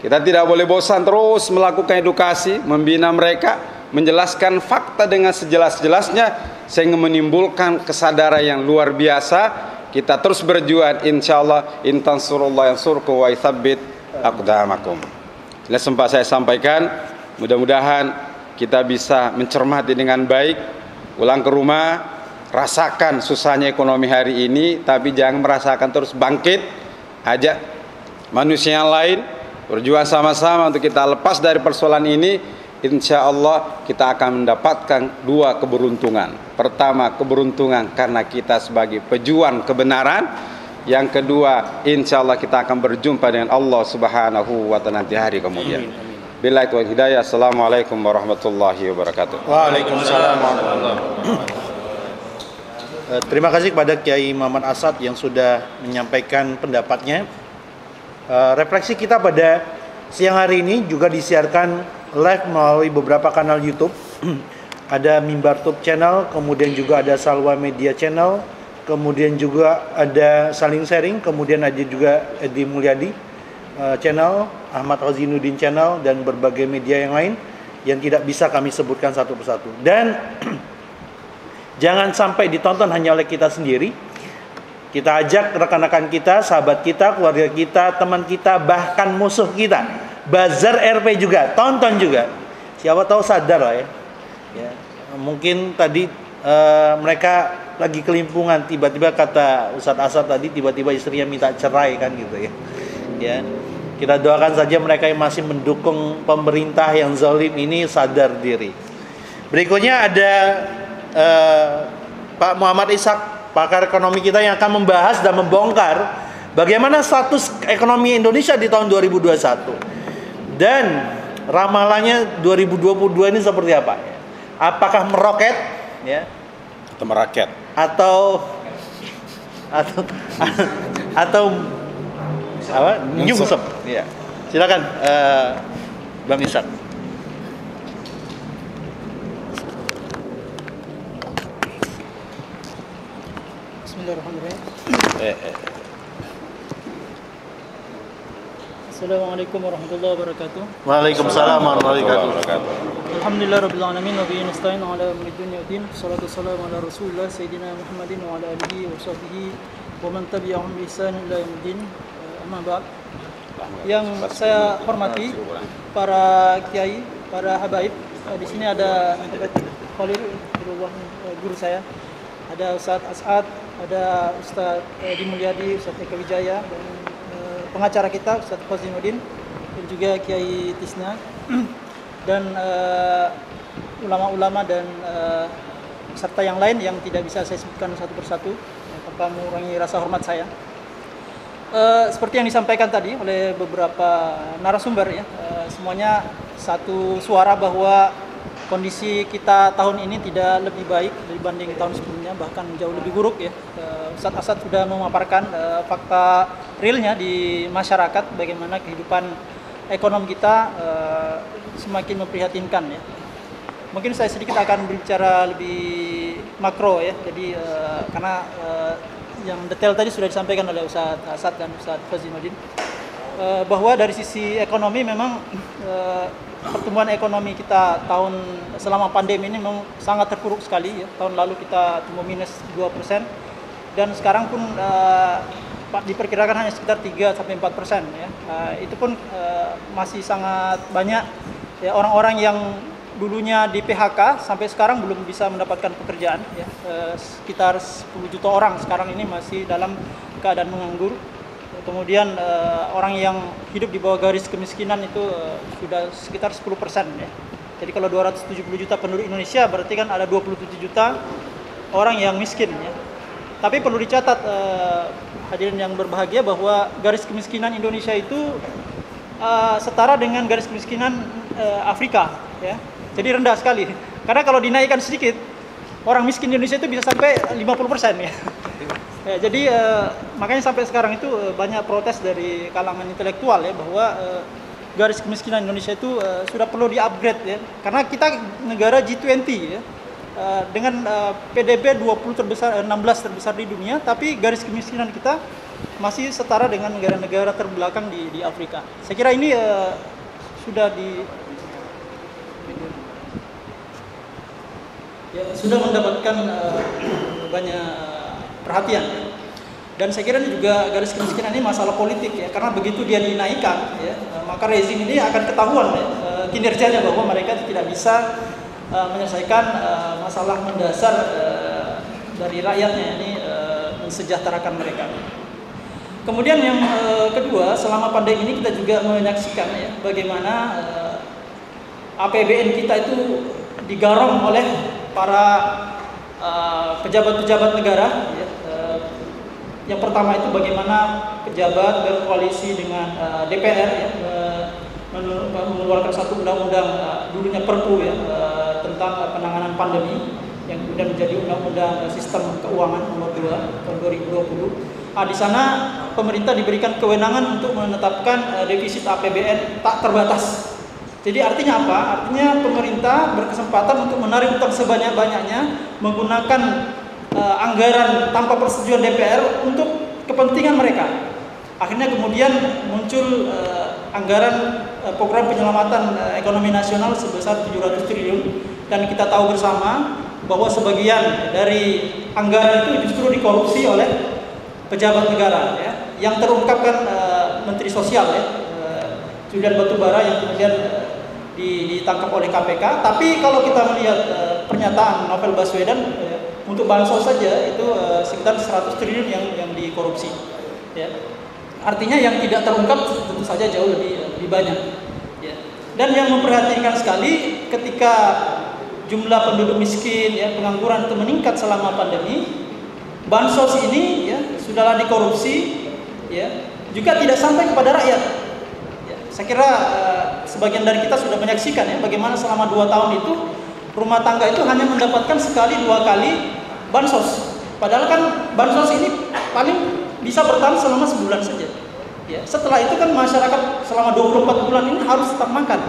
Kita tidak boleh bosan terus melakukan edukasi, membina mereka, menjelaskan fakta dengan sejelas-jelasnya sehingga menimbulkan kesadaran yang luar biasa. Kita terus berjuang, insyaallah in tansurullah yansurkum wa yutsabbit aqdamakum. Sempat saya sampaikan, mudah-mudahan kita bisa mencermati dengan baik, pulang ke rumah, rasakan susahnya ekonomi hari ini, tapi jangan merasakan terus, bangkit, ajak manusia yang lain, berjuang sama-sama untuk kita lepas dari persoalan ini. Insya Allah kita akan mendapatkan dua keberuntungan. Pertama, keberuntungan karena kita sebagai pejuang kebenaran. Yang kedua, insya Allah kita akan berjumpa dengan Allah Subhanahu wa ta'ala di hari kemudian. Billahi taufiq hidayah. Assalamualaikum warahmatullahi wabarakatuh. Waalaikumsalam warahmatullahi wabarakatuh. Terima kasih kepada Kiai Muhammad Asad yang sudah menyampaikan pendapatnya. Refleksi kita pada siang hari ini juga disiarkan live melalui beberapa kanal YouTube. Ada Mimbar Tube Channel, kemudian juga ada Salwa Media Channel, kemudian juga ada Saling Sharing, kemudian ada juga Edi Mulyadi Channel, Ahmad Hazinuddin Channel, dan berbagai media yang lain yang tidak bisa kami sebutkan satu persatu. Dan jangan sampai ditonton hanya oleh kita sendiri. Kita ajak rekan-rekan kita, sahabat kita, keluarga kita, teman kita, bahkan musuh kita. Bazar RP juga, tonton juga. Siapa tahu sadar lah ya. Mungkin tadi mereka lagi kelimpungan, tiba-tiba kata Ustadz Asad tadi, tiba-tiba istrinya minta cerai kan gitu ya. Kita doakan saja mereka yang masih mendukung pemerintah yang zalim ini sadar diri. Berikutnya ada Pak Muhammad Ishak, pakar ekonomi kita, yang akan membahas dan membongkar bagaimana status ekonomi Indonesia di tahun 2021 dan ramalannya 2022 ini seperti apa. Apakah meroket ya, Atau meraket. atau apa? Nyungsep. Ya. Silakan Bang Ishak. Bismillahirrahmanirrahim. Assalamualaikum warahmatullahi wabarakatuh. Waalaikumsalam warahmatullahi wabarakatuh. Alhamdulillah rabbil alamin wa bihi nasta'in ala umuri dunya waddin. Shalatu wassalamu ala Rasulillah sayyidina Muhammadin wa ala alihi wa sahbihi wa man tabi'ahum bi ihsan ila yaumiddin. Amma ba'd. Yang saya hormati para kiai, para habaib. Di sini ada Khalil guru saya. Ada Ustadz As'ad, ada Ustadz Edi Mulyadi, Ustadz Eka Wijaya, dan pengacara kita Ustadz Hazinuddin, dan juga Kiai Tisna, dan ulama-ulama dan serta yang lain yang tidak bisa saya sebutkan satu persatu tanpa mengurangi rasa hormat saya. Seperti yang disampaikan tadi oleh beberapa narasumber ya, semuanya satu suara bahwa kondisi kita tahun ini tidak lebih baik dibanding tahun sebelumnya, bahkan jauh lebih buruk ya. Ustadz Asad sudah memaparkan fakta realnya di masyarakat, bagaimana kehidupan ekonomi kita semakin memprihatinkan ya. Mungkin saya sedikit akan berbicara lebih makro ya. Jadi karena yang detail tadi sudah disampaikan oleh Ustadz Asad dan Ustadz Hazinuddin, bahwa dari sisi ekonomi memang pertumbuhan ekonomi kita selama pandemi ini memang sangat terpuruk sekali ya. Tahun lalu kita tumbuh minus 2% dan sekarang pun diperkirakan hanya sekitar 3-4% ya. Itu pun masih sangat banyak ya, orang-orang yang dulunya di PHK sampai sekarang belum bisa mendapatkan pekerjaan ya. Sekitar 10 juta orang sekarang ini masih dalam keadaan menganggur. Kemudian orang yang hidup di bawah garis kemiskinan itu sudah sekitar 10% ya. Jadi kalau 270 juta penduduk Indonesia berarti kan ada 27 juta orang yang miskin ya. Tapi perlu dicatat hadirin yang berbahagia bahwa garis kemiskinan Indonesia itu setara dengan garis kemiskinan Afrika ya. Jadi rendah sekali. Karena kalau dinaikkan sedikit, orang miskin di Indonesia itu bisa sampai 50% ya. Ya, jadi makanya sampai sekarang itu banyak protes dari kalangan intelektual ya, bahwa garis kemiskinan Indonesia itu sudah perlu di-upgrade ya. Karena kita negara G20 ya. Dengan PDB 16 terbesar di dunia, tapi garis kemiskinan kita masih setara dengan negara-negara terbelakang di Afrika. Saya kira ini sudah mendapatkan banyak perhatian. Dan saya kira ini juga garis kemiskinan ini masalah politik ya, karena begitu dia dinaikkan ya, maka rezim ini akan ketahuan ya, kinerjanya bahwa mereka tidak bisa menyelesaikan masalah mendasar dari rakyatnya, ini mensejahterakan mereka. Kemudian yang kedua, selama pandemi ini kita juga menyaksikan ya, bagaimana APBN kita itu digarong oleh para pejabat-pejabat negara ya. Yang pertama itu bagaimana pejabat berkoalisi dengan DPR ya, mengeluarkan satu undang-undang, dulunya Perpu ya, tentang penanganan pandemi, yang kemudian menjadi undang-undang sistem keuangan nomor 2 tahun 2020. Di sana pemerintah diberikan kewenangan untuk menetapkan defisit APBN tak terbatas Jadi artinya apa? Artinya pemerintah berkesempatan untuk menarik utang sebanyak-banyaknya menggunakan anggaran tanpa persetujuan DPR untuk kepentingan mereka. Akhirnya kemudian muncul anggaran program penyelamatan ekonomi nasional sebesar 700 triliun, dan kita tahu bersama bahwa sebagian dari anggaran itu justru dikorupsi oleh pejabat negara, ya. Yang terungkapkan Menteri Sosial, ya, Julian Batubara, yang kemudian ditangkap oleh KPK. Tapi kalau kita melihat pernyataan Novel Baswedan, untuk bansos saja itu sekitar 100 triliun yang dikorupsi, ya. Artinya yang tidak terungkap tentu saja jauh lebih banyak, ya. Dan yang memprihatinkan sekali ketika jumlah penduduk miskin, ya, pengangguran itu meningkat selama pandemi, bansos ini, ya, sudahlah dikorupsi, ya, juga tidak sampai kepada rakyat. Ya, saya kira sebagian dari kita sudah menyaksikan, ya, bagaimana selama 2 tahun itu rumah tangga itu hanya mendapatkan sekali 2 kali bansos. Padahal kan bansos ini paling bisa bertahan selama sebulan saja. Ya, setelah itu kan masyarakat selama 24 bulan ini harus tetap makan.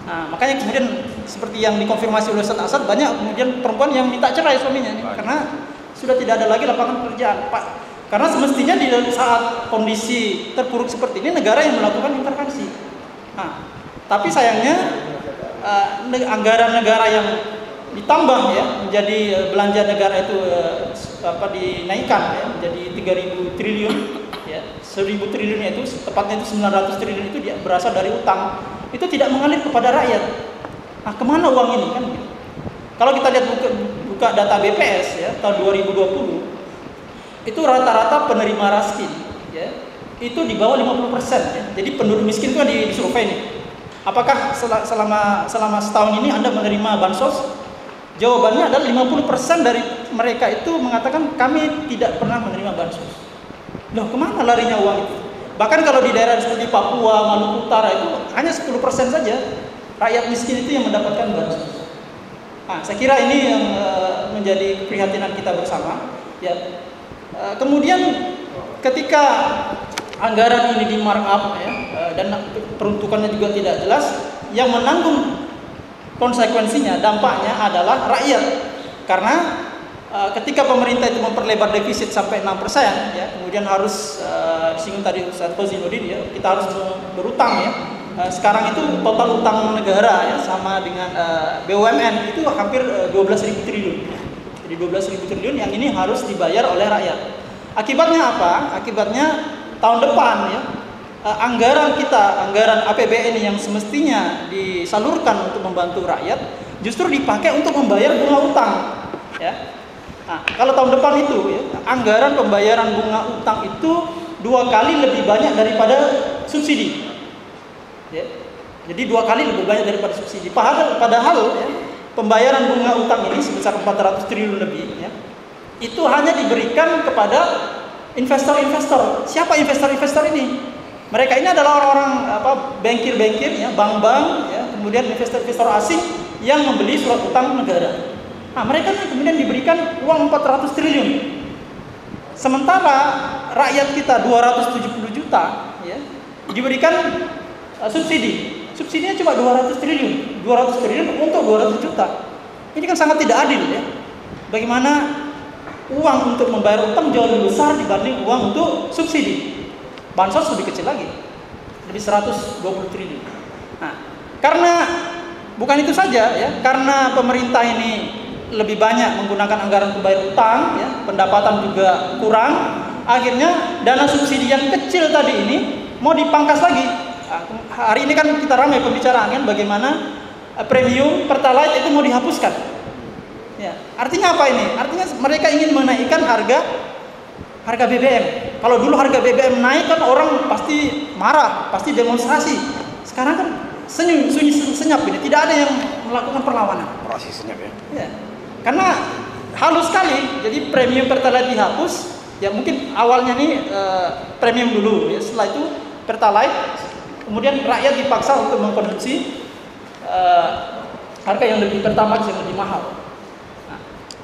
Nah, makanya kemudian seperti yang dikonfirmasi oleh Ustaz Asad, banyak kemudian perempuan yang minta cerai suaminya, karena sudah tidak ada lagi lapangan pekerjaan, Pak. Karena semestinya di saat kondisi terpuruk seperti ini negara yang melakukan intervensi. Nah, tapi sayangnya anggaran negara yang ditambah, ya, menjadi belanja negara itu dinaikkan, ya, menjadi 3.000 triliun, ya. 1.000 triliunnya itu tepatnya itu 900 triliun itu berasal dari utang. Itu tidak mengalir kepada rakyat. Nah, kemana uang ini, kan? Kalau kita lihat buka data BPS, ya, tahun 2020 itu rata-rata penerima raskin, ya, itu di bawah 50%, ya. Jadi penduduk miskin itu kan disurvei nih. Apakah selama setahun ini Anda menerima bansos? Jawabannya adalah 50% dari mereka itu mengatakan kami tidak pernah menerima bansos. Loh, kemana larinya uang itu? Bahkan kalau di daerah seperti Papua, Maluku Utara itu hanya 10% saja rakyat miskin itu yang mendapatkan bansos. Nah, saya kira ini yang menjadi keprihatinan kita bersama, ya. Kemudian ketika anggaran ini di markup, ya, dan peruntukannya juga tidak jelas, yang menanggung konsekuensinya, dampaknya adalah rakyat. Karena ketika pemerintah itu memperlebar defisit sampai 6%, ya, kemudian harus singgung tadi Ustaz Fazinuddin, ya, kita harus berutang, ya. Sekarang itu total utang negara, ya, sama dengan BUMN itu hampir 12.000 triliun. Jadi 12.000 triliun yang ini harus dibayar oleh rakyat. Akibatnya apa? Akibatnya tahun depan, ya, anggaran APBN yang semestinya disalurkan untuk membantu rakyat justru dipakai untuk membayar bunga utang, ya. Nah, kalau tahun depan itu, ya, anggaran pembayaran bunga utang itu 2 kali lebih banyak daripada subsidi, ya. Jadi 2 kali lebih banyak daripada subsidi. Padahal, ya, pembayaran bunga utang ini sebesar 400 triliun lebih, ya, itu hanya diberikan kepada investor-investor. Siapa investor-investor ini? Mereka ini adalah orang-orang bankir-bankir, ya, bank-bank, ya, kemudian investor-investor asing yang membeli surat utang negara. Nah, mereka kemudian diberikan uang 400 triliun. Sementara rakyat kita 270 juta, ya, diberikan subsidi. Subsidinya cuma 200 triliun. 200 triliun untuk 200 juta. Ini kan sangat tidak adil, ya. Bagaimana uang untuk membayar utang jauh lebih besar dibanding uang untuk subsidi. Bansos lebih kecil lagi, lebih 120 triliun. Nah, karena bukan itu saja, ya, karena pemerintah ini lebih banyak menggunakan anggaran untuk bayar utang, ya, pendapatan juga kurang, akhirnya dana subsidi yang kecil tadi ini mau dipangkas lagi. Nah, hari ini kan kita ramai pembicaraan, kan, bagaimana premium Pertalite itu mau dihapuskan. Ya, artinya apa ini? Artinya mereka ingin menaikkan harga BBM. Kalau dulu harga BBM naik kan orang pasti marah, pasti demonstrasi. Sekarang kan sunyi senyap ini, tidak ada yang melakukan perlawanan. Operasi senyap, ya. Ya. Karena halus sekali. Jadi premium Pertalite dihapus, ya, mungkin awalnya nih premium dulu, ya, setelah itu Pertalite, kemudian rakyat dipaksa untuk mengkonsumsi harga yang lebih Pertamax yang lebih mahal. Nah,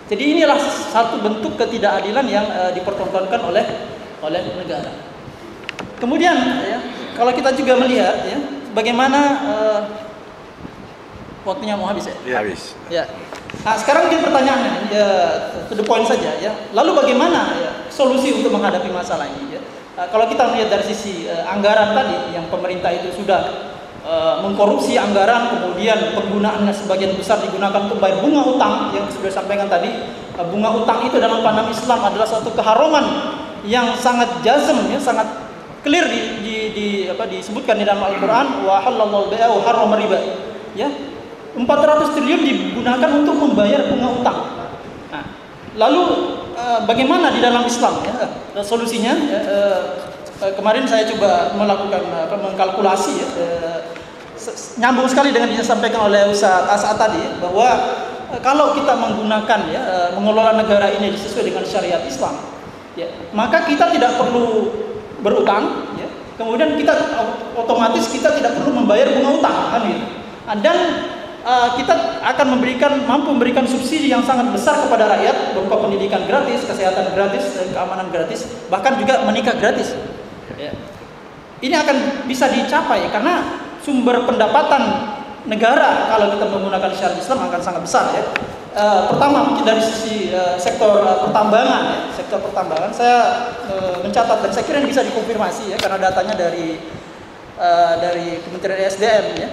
jadi inilah satu bentuk ketidakadilan yang dipertontonkan oleh negara. Kemudian, ya, kalau kita juga melihat, ya, bagaimana Waktunya mau habis ya? Habis. Ya. Nah, sekarang mungkin pertanyaannya ya, to the point saja ya. Lalu bagaimana ya, solusi untuk menghadapi masalah ini ya? Kalau kita melihat dari sisi anggaran tadi yang pemerintah itu sudah mengkorupsi anggaran, kemudian penggunaannya sebagian besar digunakan untuk bayar bunga utang yang sudah sampaikan tadi. Bunga utang itu dalam pandangan Islam adalah suatu keharuman yang sangat jazm ya, sangat clear disebutkan di dalam Al-Qur'an, wa halallahu bai'a wa harrama riba. Ya. 400 triliun digunakan untuk membayar bunga utang. Nah, lalu bagaimana di dalam Islam ya, solusinya? Kemarin saya coba melakukan mengkalkulasi ya, nyambung sekali dengan yang disampaikan oleh Ustaz As'ad tadi bahwa kalau kita menggunakan ya, mengelola negara ini sesuai dengan syariat Islam, ya, maka kita tidak perlu berutang, ya, kemudian kita otomatis kita tidak perlu membayar bunga utang, kan gitu. Dan kita akan mampu memberikan subsidi yang sangat besar kepada rakyat berupa pendidikan gratis, kesehatan gratis, dan keamanan gratis, bahkan juga menikah gratis. Ya. Ini akan bisa dicapai karena sumber pendapatan negara kalau kita menggunakan syariat Islam akan sangat besar ya. Pertama mungkin dari sisi sektor pertambangan ya. Sektor pertambangan saya mencatat dan saya kira ini bisa dikonfirmasi ya karena datanya dari Kementerian SDM ya.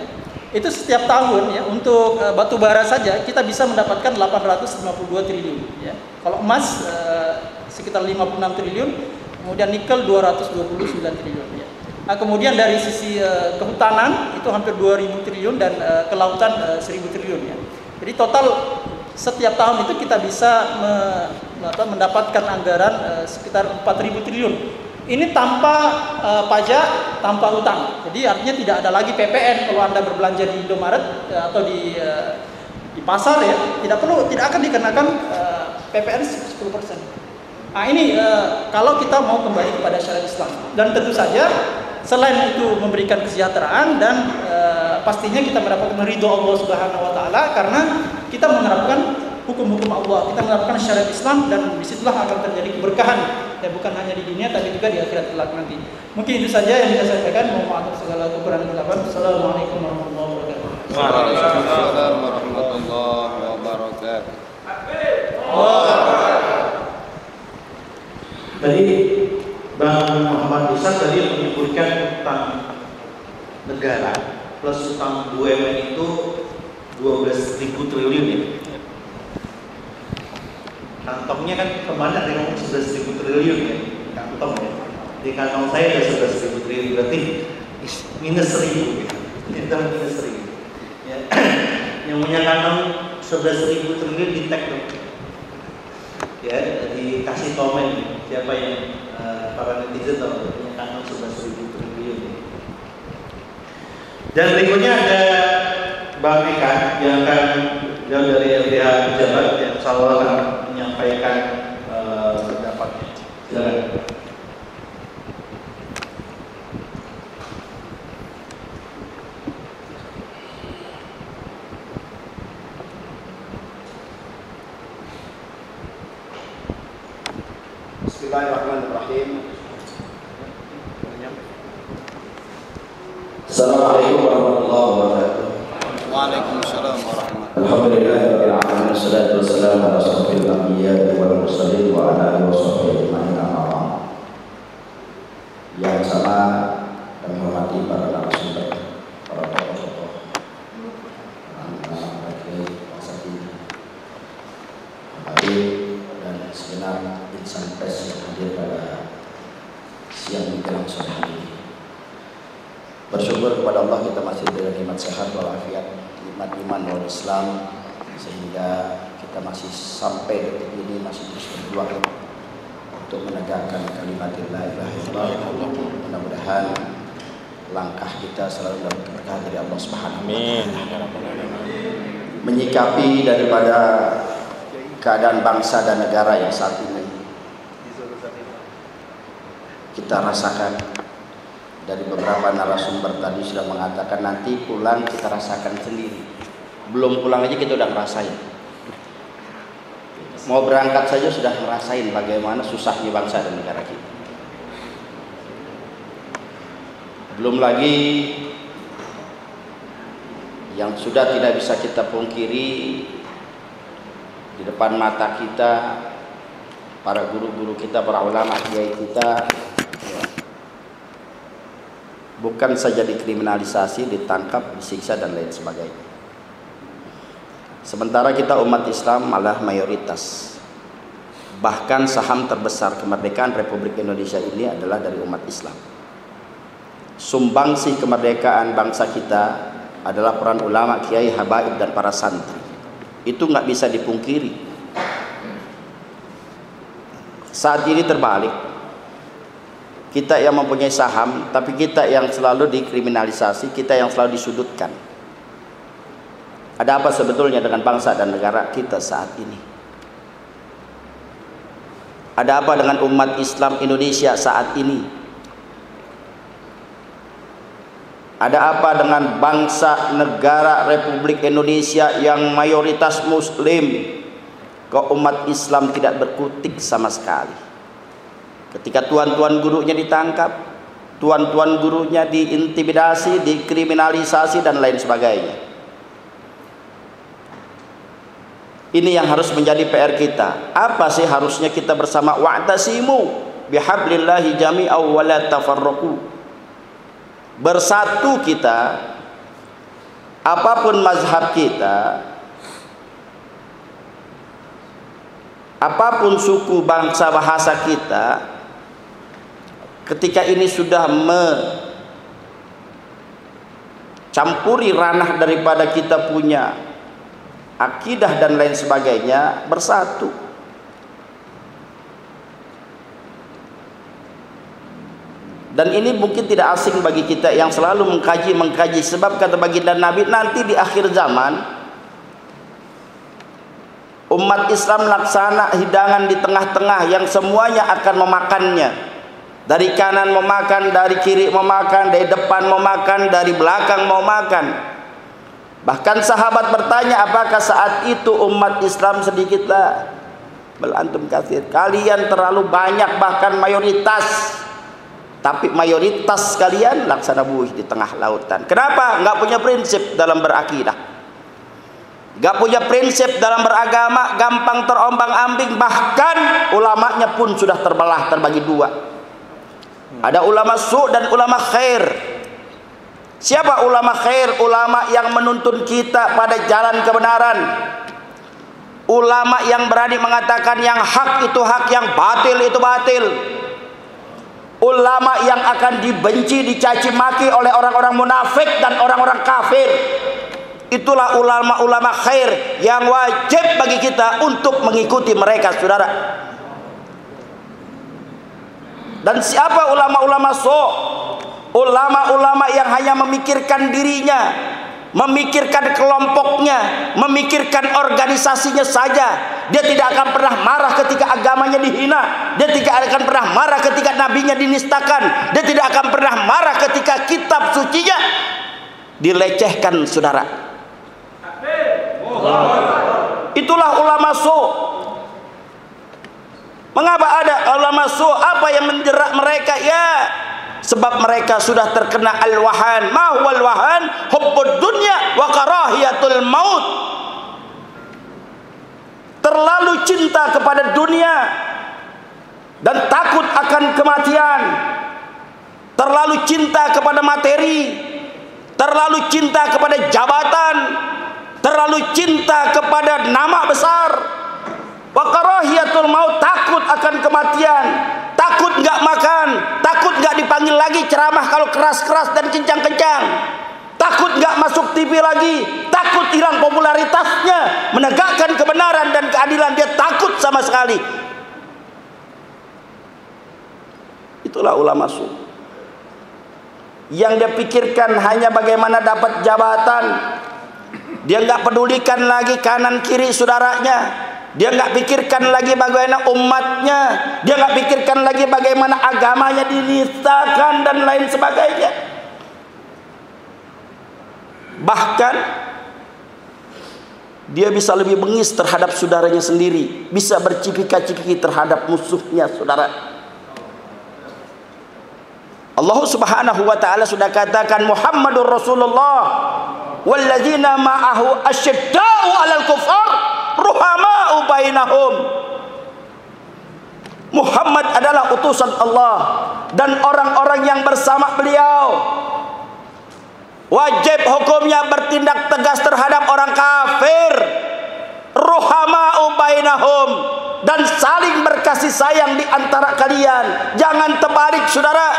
Itu setiap tahun ya untuk batu bara saja kita bisa mendapatkan 852 triliun ya. Kalau emas sekitar 56 triliun, kemudian nikel 229 triliun ya. Nah, kemudian dari sisi kehutanan itu hampir 2000 triliun dan kelautan 1000 triliun ya. Jadi total setiap tahun itu kita bisa mendapatkan anggaran sekitar 4000 triliun. Ini tanpa pajak, tanpa hutang. Jadi artinya tidak ada lagi PPN kalau Anda berbelanja di Indomaret atau di pasar ya, tidak akan dikenakan PPN 10%. Nah, ini kalau kita mau kembali kepada syariat Islam. Dan tentu saja selain itu memberikan kesejahteraan dan pastinya kita mendapatkan ridho Allah Subhanahu wa taala karena kita menerapkan hukum-hukum Allah, kita menerapkan syariat Islam dan disitulah akan terjadi keberkahan ya, bukan hanya di dunia tapi juga di akhirat kelak nanti. Mungkin itu saja yang bisa saya sampaikan. Mohon maaf atas segala kekurangan ucapan. Assalamualaikum warahmatullahi wabarakatuh. Waalaikumsalam warahmatullahi wabarakatuh. Tadi Bang Muhammad Ishaq tadi menyebutkan utang negara plus utang BUMN itu 12.000 triliun ya. Kantongnya kan kemana ada ngomong 11.000 triliun ya, kantong ya. Di kantong saya ada 11.000 triliun, berarti minus 1.000 gitu. Kita minus 1.000 ya. Yang punya kantong 11.000 triliun di tag dong ya, dikasih komen siapa yang para netizen tahu punya kantong 11.000 triliun ya. Dan berikutnya ada Bang Eka yang akan jauh dari LBH Pejabat yang selalu akan menyampaikan pendapatnya. Silakan. Bismillahirrahmanirrahim. Assalamualaikum warahmatullahi wabarakatuh. Waalaikumsalam warahmatullahi wabarakatuh. Alhamdulillahirabbil alamin, wassalatu wassalamu ala asyrofil anbiya'i wal mursalin wa ala alihi washabbihi ajma'in, amma ba'd. Yang sama kami hormati para narasumber, para tokoh-tokoh, anak-anak bangsa ini, dan segenap insan pers yang hadir pada siang menjelang sore hari ini. Bersyukur kepada Allah kita masih diberi nikmat sehat walafiat, nikmat iman wal Islam, sehingga kita masih sampai detik ini masih terus berjuang untuk menegakkan kalimat la ilaha illallah. Mudah-mudahan langkah kita selalu dapat berkah dari Allah Subhanahu wa taala. Menyikapi daripada keadaan bangsa dan negara yang saat ini kita rasakan, dari beberapa narasumber tadi sudah mengatakan nanti pulang kita rasakan sendiri. Belum pulang aja kita udah ngerasain. Mau berangkat saja sudah ngerasain bagaimana susahnya bangsa dan negara kita. Belum lagi yang sudah tidak bisa kita pungkiri di depan mata kita, para guru-guru kita, para ulama kiai kita, ya, bukan saja dikriminalisasi, ditangkap, disiksa dan lain sebagainya. Sementara kita umat Islam malah mayoritas. Bahkan saham terbesar kemerdekaan Republik Indonesia ini adalah dari umat Islam. Sumbangsih kemerdekaan bangsa kita adalah peran ulama, kiai, habaib dan para santri. Itu nggak bisa dipungkiri. Saat ini terbalik. Kita yang mempunyai saham, tapi kita yang selalu dikriminalisasi, kita yang selalu disudutkan. Ada apa sebetulnya dengan bangsa dan negara kita saat ini? Ada apa dengan umat Islam Indonesia saat ini? Ada apa dengan bangsa negara Republik Indonesia yang mayoritas Muslim, kok umat Islam tidak berkutik sama sekali? Ketika tuan-tuan gurunya ditangkap, tuan-tuan gurunya diintimidasi, dikriminalisasi dan lain sebagainya. Ini yang harus menjadi PR kita. Apa sih harusnya kita bersama? Wa'tasimu bihablillahi jami'aw wa la tafarraqu. Bersatu kita, apapun mazhab kita, apapun suku, bangsa, bahasa kita, ketika ini sudah mencampuri ranah daripada kita punya akidah dan lain sebagainya, bersatu. Dan ini mungkin tidak asing bagi kita yang selalu mengkaji, sebab kata baginda Nabi, nanti di akhir zaman umat Islam laksana hidangan di tengah-tengah yang semuanya akan memakannya. Dari kanan memakan, dari kiri memakan, dari depan memakan, dari belakang memakan. Bahkan sahabat bertanya, apakah saat itu umat Islam sedikitlah? Bal antum katsir, kalian terlalu banyak, bahkan mayoritas. Tapi mayoritas kalian laksana buih di tengah lautan. Kenapa? Nggak punya prinsip dalam berakidah, nggak punya prinsip dalam beragama, gampang terombang-ambing. Bahkan ulamanya pun sudah terbelah, terbagi dua. Ada ulama su' dan ulama khair. Siapa ulama khair? Ulama yang menuntun kita pada jalan kebenaran. Ulama yang berani mengatakan yang hak itu hak, yang batil itu batil. Ulama yang akan dibenci, dicaci maki oleh orang-orang munafik dan orang-orang kafir. Itulah ulama-ulama khair yang wajib bagi kita untuk mengikuti mereka, saudara. Dan siapa ulama-ulama su'? Ulama-ulama yang hanya memikirkan dirinya, memikirkan kelompoknya, memikirkan organisasinya saja. Dia tidak akan pernah marah ketika agamanya dihina. Dia tidak akan pernah marah ketika nabinya dinistakan. Dia tidak akan pernah marah ketika kitab sucinya dilecehkan, saudara. Itulah ulama su'. Mengapa ada ulama su'? Apa yang menjerat mereka? Ya, sebab mereka sudah terkena al-wahan. Ma huwal wahan? Hubbud dunya wa karahiyatul maut. Terlalu cinta kepada dunia dan takut akan kematian. Terlalu cinta kepada materi, terlalu cinta kepada jabatan, terlalu cinta kepada nama besar. Wa karahiyatul maut, takut akan kematian. Takut nggak makan, takut nggak dipanggil lagi ceramah kalau keras-keras dan kencang-kencang, takut nggak masuk TV lagi, takut hilang popularitasnya, menegakkan kebenaran dan keadilan dia takut sama sekali. Itulah ulama su'. Yang dia pikirkan hanya bagaimana dapat jabatan. Dia nggak pedulikan lagi kanan kiri saudaranya. Dia nggak pikirkan lagi bagaimana umatnya. Dia nggak pikirkan lagi bagaimana agamanya dinistakan dan lain sebagainya. Bahkan dia bisa lebih bengis terhadap saudaranya sendiri, bisa bercipika-cipiki terhadap musuhnya, saudara. Allah Subhanahu wa taala sudah katakan Muhammadur Rasulullah walladzina ma'ahu asyidda'u 'alal kufar ruhama'u bainahum. Muhammad adalah utusan Allah dan orang-orang yang bersama beliau wajib hukumnya bertindak tegas terhadap orang kafir, ruhama'u bainahum, dan saling berkasih sayang di antara kalian. Jangan terbalik, saudara.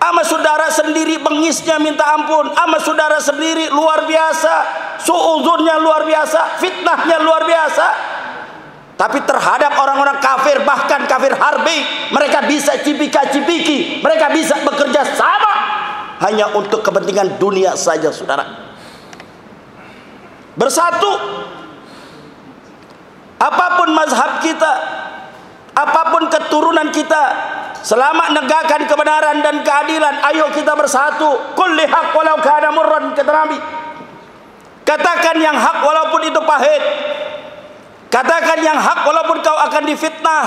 Ama saudara sendiri bengisnya minta ampun, ama saudara sendiri luar biasa, suuzunnya luar biasa, fitnahnya luar biasa. Tapi terhadap orang-orang kafir, bahkan kafir harbi, mereka bisa cipika-cipiki, mereka bisa bekerja sama hanya untuk kepentingan dunia saja, saudara. Bersatu. Apapun mazhab kita, apapun keturunan kita, selama negakkan kebenaran dan keadilan, ayo kita bersatu. Kulli haq walau kana murran, kata Nabi. Katakan yang hak walaupun itu pahit. Katakan yang hak walaupun kau akan difitnah.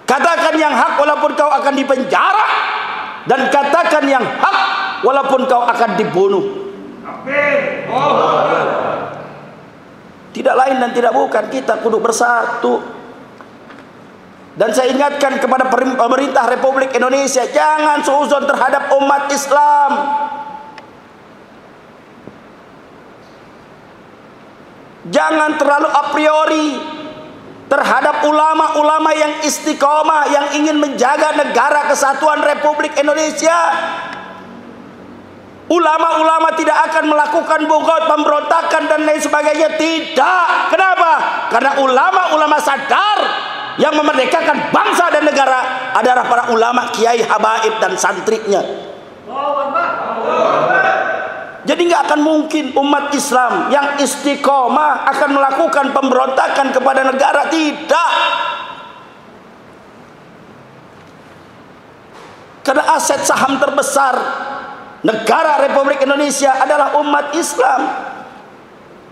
Katakan yang hak walaupun kau akan dipenjara. Dan katakan yang hak walaupun kau akan dibunuh. Tidak lain dan tidak bukan, kita kudu bersatu. Dan saya ingatkan kepada pemerintah Republik Indonesia, jangan suuzon terhadap umat Islam. Jangan terlalu a priori terhadap ulama-ulama yang istiqomah, yang ingin menjaga negara kesatuan Republik Indonesia. Ulama-ulama tidak akan melakukan bugot, pemberontakan dan lain sebagainya. Tidak. Kenapa? Karena ulama-ulama sadar yang memerdekakan bangsa dan negara adalah para ulama, kiai, habaib dan santrinya. Jadi nggak akan mungkin umat Islam yang istiqomah akan melakukan pemberontakan kepada negara. Tidak. Karena aset saham terbesar negara Republik Indonesia adalah umat Islam.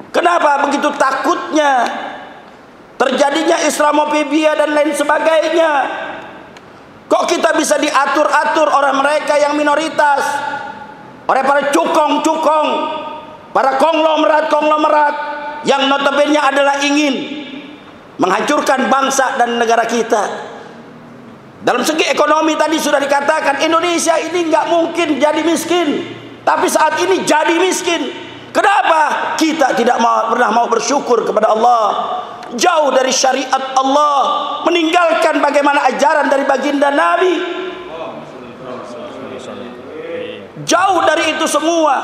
Kenapa begitu takutnya terjadinya Islamofobia dan lain sebagainya? Kok kita bisa diatur-atur orang mereka yang minoritas, oleh para cukong-cukong, para konglomerat-konglomerat yang notabene adalah ingin menghancurkan bangsa dan negara kita. Dalam segi ekonomi tadi sudah dikatakan, Indonesia ini nggak mungkin jadi miskin, tapi saat ini jadi miskin. Kenapa? Kita tidak pernah mau bersyukur kepada Allah, jauh dari syariat Allah, meninggalkan bagaimana ajaran dari baginda Nabi. Jauh dari itu semua.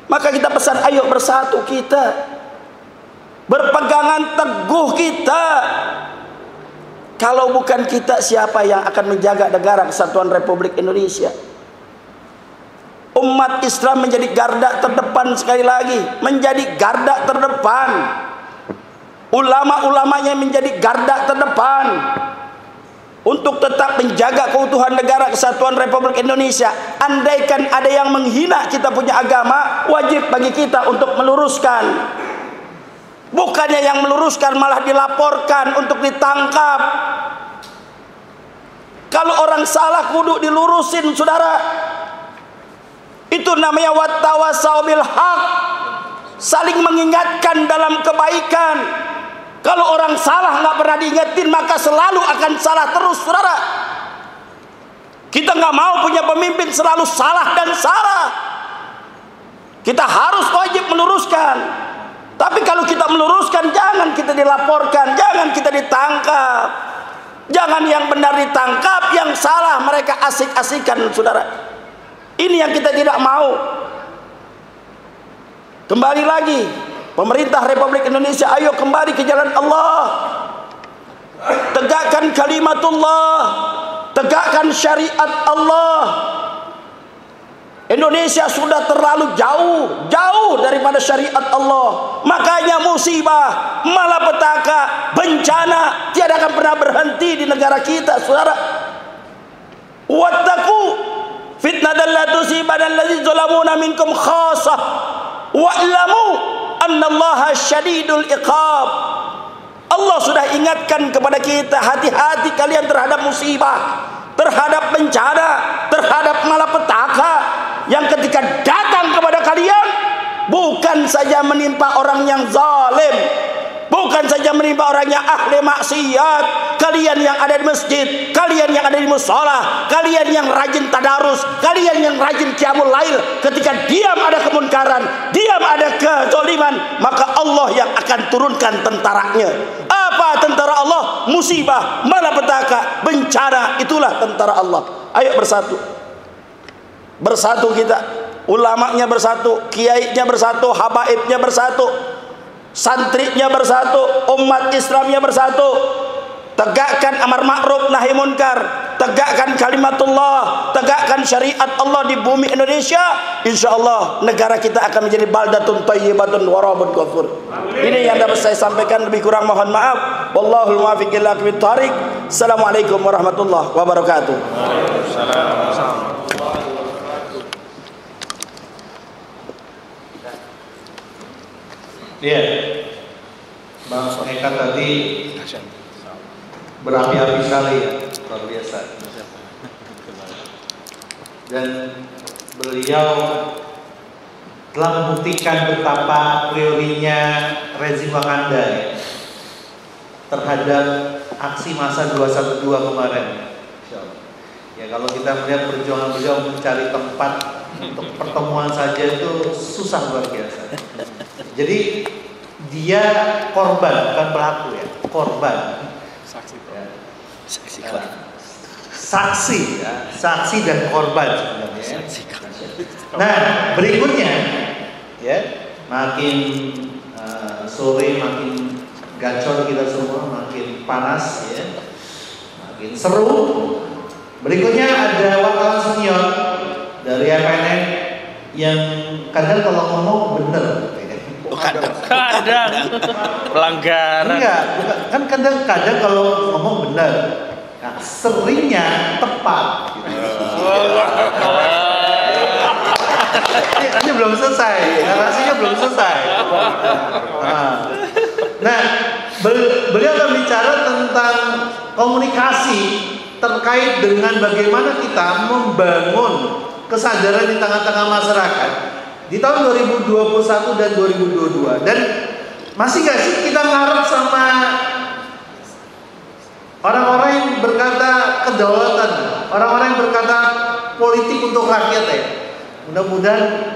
Maka kita pesan, ayo bersatu kita, berpegangan teguh kita. Kalau bukan kita, siapa yang akan menjaga negara kesatuan Republik Indonesia? Umat Islam menjadi garda terdepan, sekali lagi menjadi garda terdepan. Ulama-ulamanya menjadi garda terdepan untuk tetap menjaga keutuhan negara kesatuan Republik Indonesia. Andaikan ada yang menghina kita punya agama, wajib bagi kita untuk meluruskan. Bukannya yang meluruskan malah dilaporkan untuk ditangkap. Kalau orang salah kudu dilurusin, saudara. Itu namanya wattawasau bil haq, saling mengingatkan dalam kebaikan. Kalau orang salah nggak pernah diingetin, maka selalu akan salah terus, saudara. Kita nggak mau punya pemimpin selalu salah dan salah. Kita harus wajib meluruskan. Tapi kalau kita meluruskan, jangan kita dilaporkan, jangan kita ditangkap. Jangan yang benar ditangkap, yang salah mereka asik-asikan, saudara. Ini yang kita tidak mau. Kembali lagi, pemerintah Republik Indonesia, ayo kembali ke jalan Allah. Tegakkan kalimatullah, tegakkan syariat Allah. Indonesia sudah terlalu jauh daripada syariat Allah. Makanya musibah, malapetaka, bencana tiada akan pernah berhenti di negara kita, saudara. Wattaqu fitnatan la tusibanna alladziina zalamuna minkum khassah wa'lamu annallaha syadidul iqab. Allah sudah ingatkan kepada kita, hati-hati kalian terhadap musibah, terhadap bencana, terhadap malapetaka yang ketika datang kepada kalian bukan saja menimpa orang yang zalim, bukan saja menimpa orang yang ahli maksiat, kalian yang ada di masjid, kalian yang ada di mushola, kalian yang rajin tadarus, kalian yang rajin qiyamul lail, ketika diam ada kemunkaran, diam ada kezaliman, maka Allah yang akan turunkan tentaranya. Apa tentara Allah? Musibah, malapetaka, bencana, itulah tentara Allah. Ayo bersatu. Bersatu kita, ulamanya bersatu, kiainya bersatu, habaibnya bersatu, santrinya bersatu, umat Islamnya bersatu. Tegakkan amar ma'ruf nahi munkar, tegakkan kalimatullah, tegakkan syariat Allah di bumi Indonesia. Insyaallah negara kita akan menjadi baldatun thayyibatun wa rabbun ghafur. Ini yang dapat saya sampaikan, lebih kurang mohon maaf. Wallahul muwaffiq ila aqwamit thariq. Assalamualaikum warahmatullahi wabarakatuh. Waalaikumsalam. Iya, Bang Eka tadi berapi-api sekali ya, luar biasa. Dan beliau telah membuktikan betapa priorinya rezim Wakanda ya, terhadap aksi massa 212 kemarin. Ya kalau kita melihat perjuangan beliau mencari tempat untuk pertemuan saja itu susah luar biasa. Jadi dia korban, bukan pelaku ya, korban. Saksi dan korban sebenarnya. Nah berikutnya ya, makin sore makin gacor kita semua, makin panas ya, makin seru. Berikutnya ada wartawan senior dari FNN yang kadang kalau ngomong bener. Kadang pelanggaran. Enggak, kan kadang kalau ngomong benar. Nah, seringnya tepat gitu. Ini belum selesai, narasinya belum selesai. Nah, beliau akan bicara tentang komunikasi terkait dengan bagaimana kita membangun kesadaran di tengah-tengah masyarakat di tahun 2021 dan 2022. Dan masih gak sih kita ngarep sama orang-orang yang berkata kedaulatan, orang-orang yang berkata politik untuk rakyat ya. Mudah-mudahan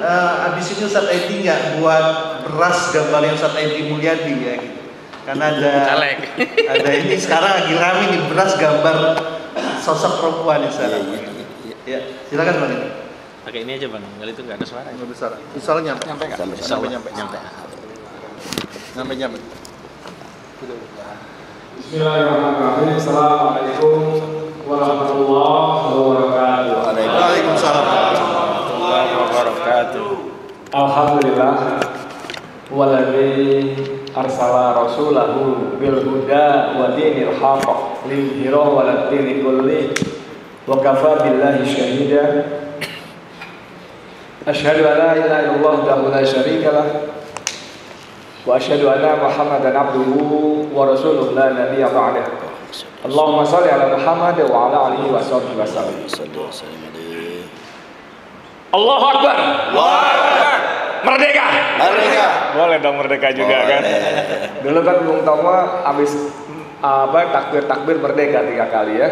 abis ini Ustadz Edi nggak buat beras gambar yang Ustadz Edi Mulyadi ya gitu. Karena ada ini sekarang lagi rame nih beras gambar sosok perempuan yang sekarang. Ya, silakan Bang. Pakai ini aja Bang, kali itu nggak ada suara. Nggak ada suara. Suara nyampe. Nyampe. Bismillahirrahmanirrahim. Assalamualaikum warahmatullahi wabarakatuh. Waalaikumsalam warahmatullahi wabarakatuh. Alhamdulillah waladzi arsala rasulahu bil huda wa dinil haqq lil hira wal dini kulli wa kafa billahi syahida. Asyhadu an la ilaha illallah wahdahu la syarika lah wa asyhadu anna Muhammadan abduhu wa rasuluhu la nabiyya ba'dah. Allahumma shalli ala Muhammad wa ala alihi wa sahbihi wasallam. Allahu akbar. Allahu akbar. Merdeka. Merdeka. Boleh dong merdeka juga kan. Dulu kan Bung Tomo habis takbir merdeka 3 kali ya.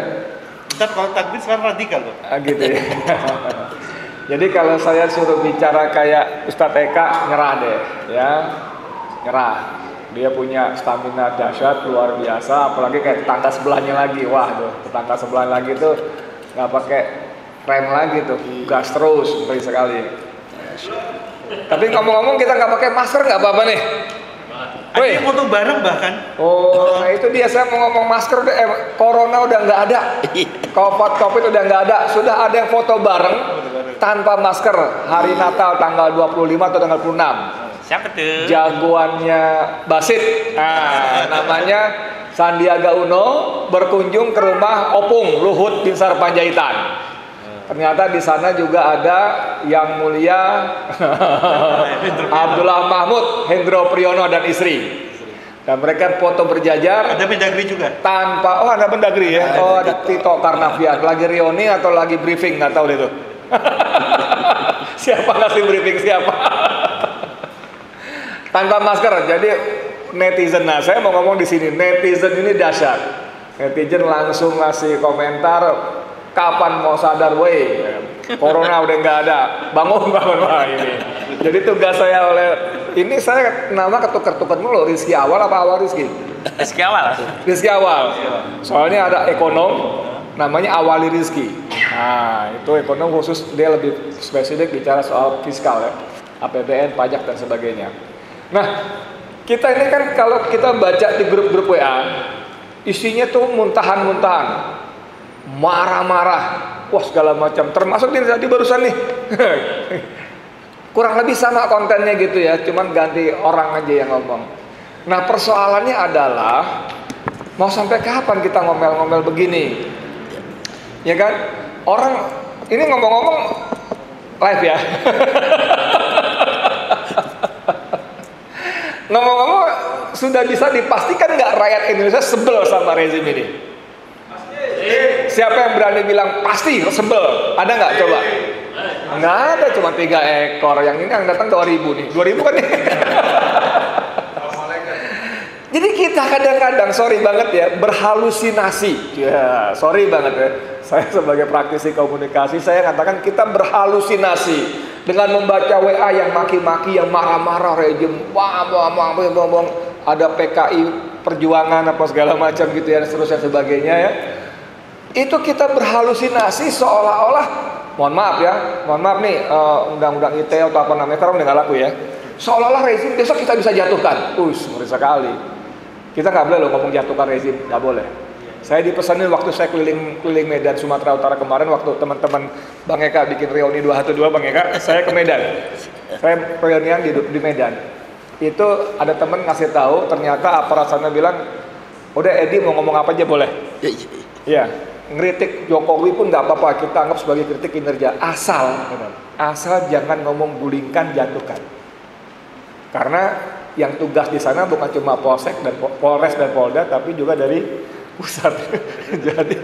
Ntar kalau takbir sekarang radikal loh. Gitu ya. Jadi kalau saya suruh bicara kayak Ustadz Eka, nyerah deh, ya, nyerah. Dia punya stamina dahsyat luar biasa, apalagi kayak tetangga sebelahnya lagi, wah tuh, tetangga sebelah lagi tuh nggak pakai rem lagi tuh, gas terus, ngeri sekali. Tapi ngomong-ngomong kita nggak pakai masker nggak apa-apa nih. Ada yang foto bareng bahkan. Oh, nah itu dia, saya mau ngomong masker, corona udah nggak ada, covid udah nggak ada, sudah ada yang foto bareng tanpa masker hari Natal tanggal 25 atau tanggal 26. Siapa tuh? Jagoannya Basit, namanya Sandiaga Uno berkunjung ke rumah Opung Luhut Binsar Panjaitan. Ternyata di sana juga ada yang mulia Abdullah Mahmud, Hendro Priyono dan istri. Dan mereka foto berjajar. Ada Mendagri juga. Tanpa, ada Mendagri ya. Oh ada Tito Karnavian. Lagi reuni atau lagi briefing nggak tahu deh tuh. Siapa ngasih briefing siapa? Tanpa masker. Jadi netizen, nah saya mau ngomong di sini, netizen ini dahsyat. Netizen langsung ngasih komentar, kapan mau sadar, weh, corona udah nggak ada, bangun wah ini. Jadi tugas saya ini saya nama ketukar-tukar mulu, Rizky awal apa awal Rizky? Rizky awal. Rizky awal. Soalnya ada ekonom namanya Awali Rizky. Nah, itu ekonom khusus, dia lebih spesifik bicara soal fiskal ya, APBN, pajak dan sebagainya. Nah, kita ini kan kalau kita baca di grup-grup WA, isinya tuh muntahan-muntahan, marah-marah, wah segala macam. Termasuk ini tadi barusan nih, kurang lebih sama kontennya gitu ya, cuman ganti orang aja yang ngomong. Nah persoalannya adalah mau sampai kapan kita ngomel-ngomel begini, ya kan? Orang ini ngomong-ngomong live ya. Ngomong-ngomong sudah bisa dipastikan nggak rakyat Indonesia sebel sama rezim ini? Siapa yang berani bilang pasti sebel? Ada nggak coba? Nggak ada, cuma 3 ekor. Yang ini yang datang 2000 nih. 2000 kan nih. Jadi kita kadang-kadang, sorry banget ya, berhalusinasi. Ya, sorry banget ya. Saya sebagai praktisi komunikasi, saya katakan kita berhalusinasi dengan membaca WA yang maki-maki, yang marah-marah rejim, ada PKI perjuangan apa segala macam gitu ya, seterusnya sebagainya ya. Itu kita berhalusinasi seolah-olah, mohon maaf nih, undang-undang ITE atau apa namanya sekarang udah nggak laku ya. Seolah-olah rezim besok kita bisa jatuhkan. Ngeri sekali. Kita nggak boleh loh ngomong jatuhkan rezim, nggak boleh. Saya dipesanin waktu saya keliling Medan Sumatera Utara kemarin, waktu teman-teman Bang Eka bikin reuni 212 Bang Eka, saya ke Medan. Saya reunian di Medan. Itu ada teman ngasih tahu, ternyata aparat sana bilang, udah Edi mau ngomong apa aja boleh. Iya, ngeritik Jokowi pun nggak apa-apa, kita anggap sebagai kritik kinerja, asal jangan ngomong gulingkan, jatuhkan. Karena yang tugas di sana bukan cuma Polsek dan Polres dan Polda, tapi juga dari pusat. Jadi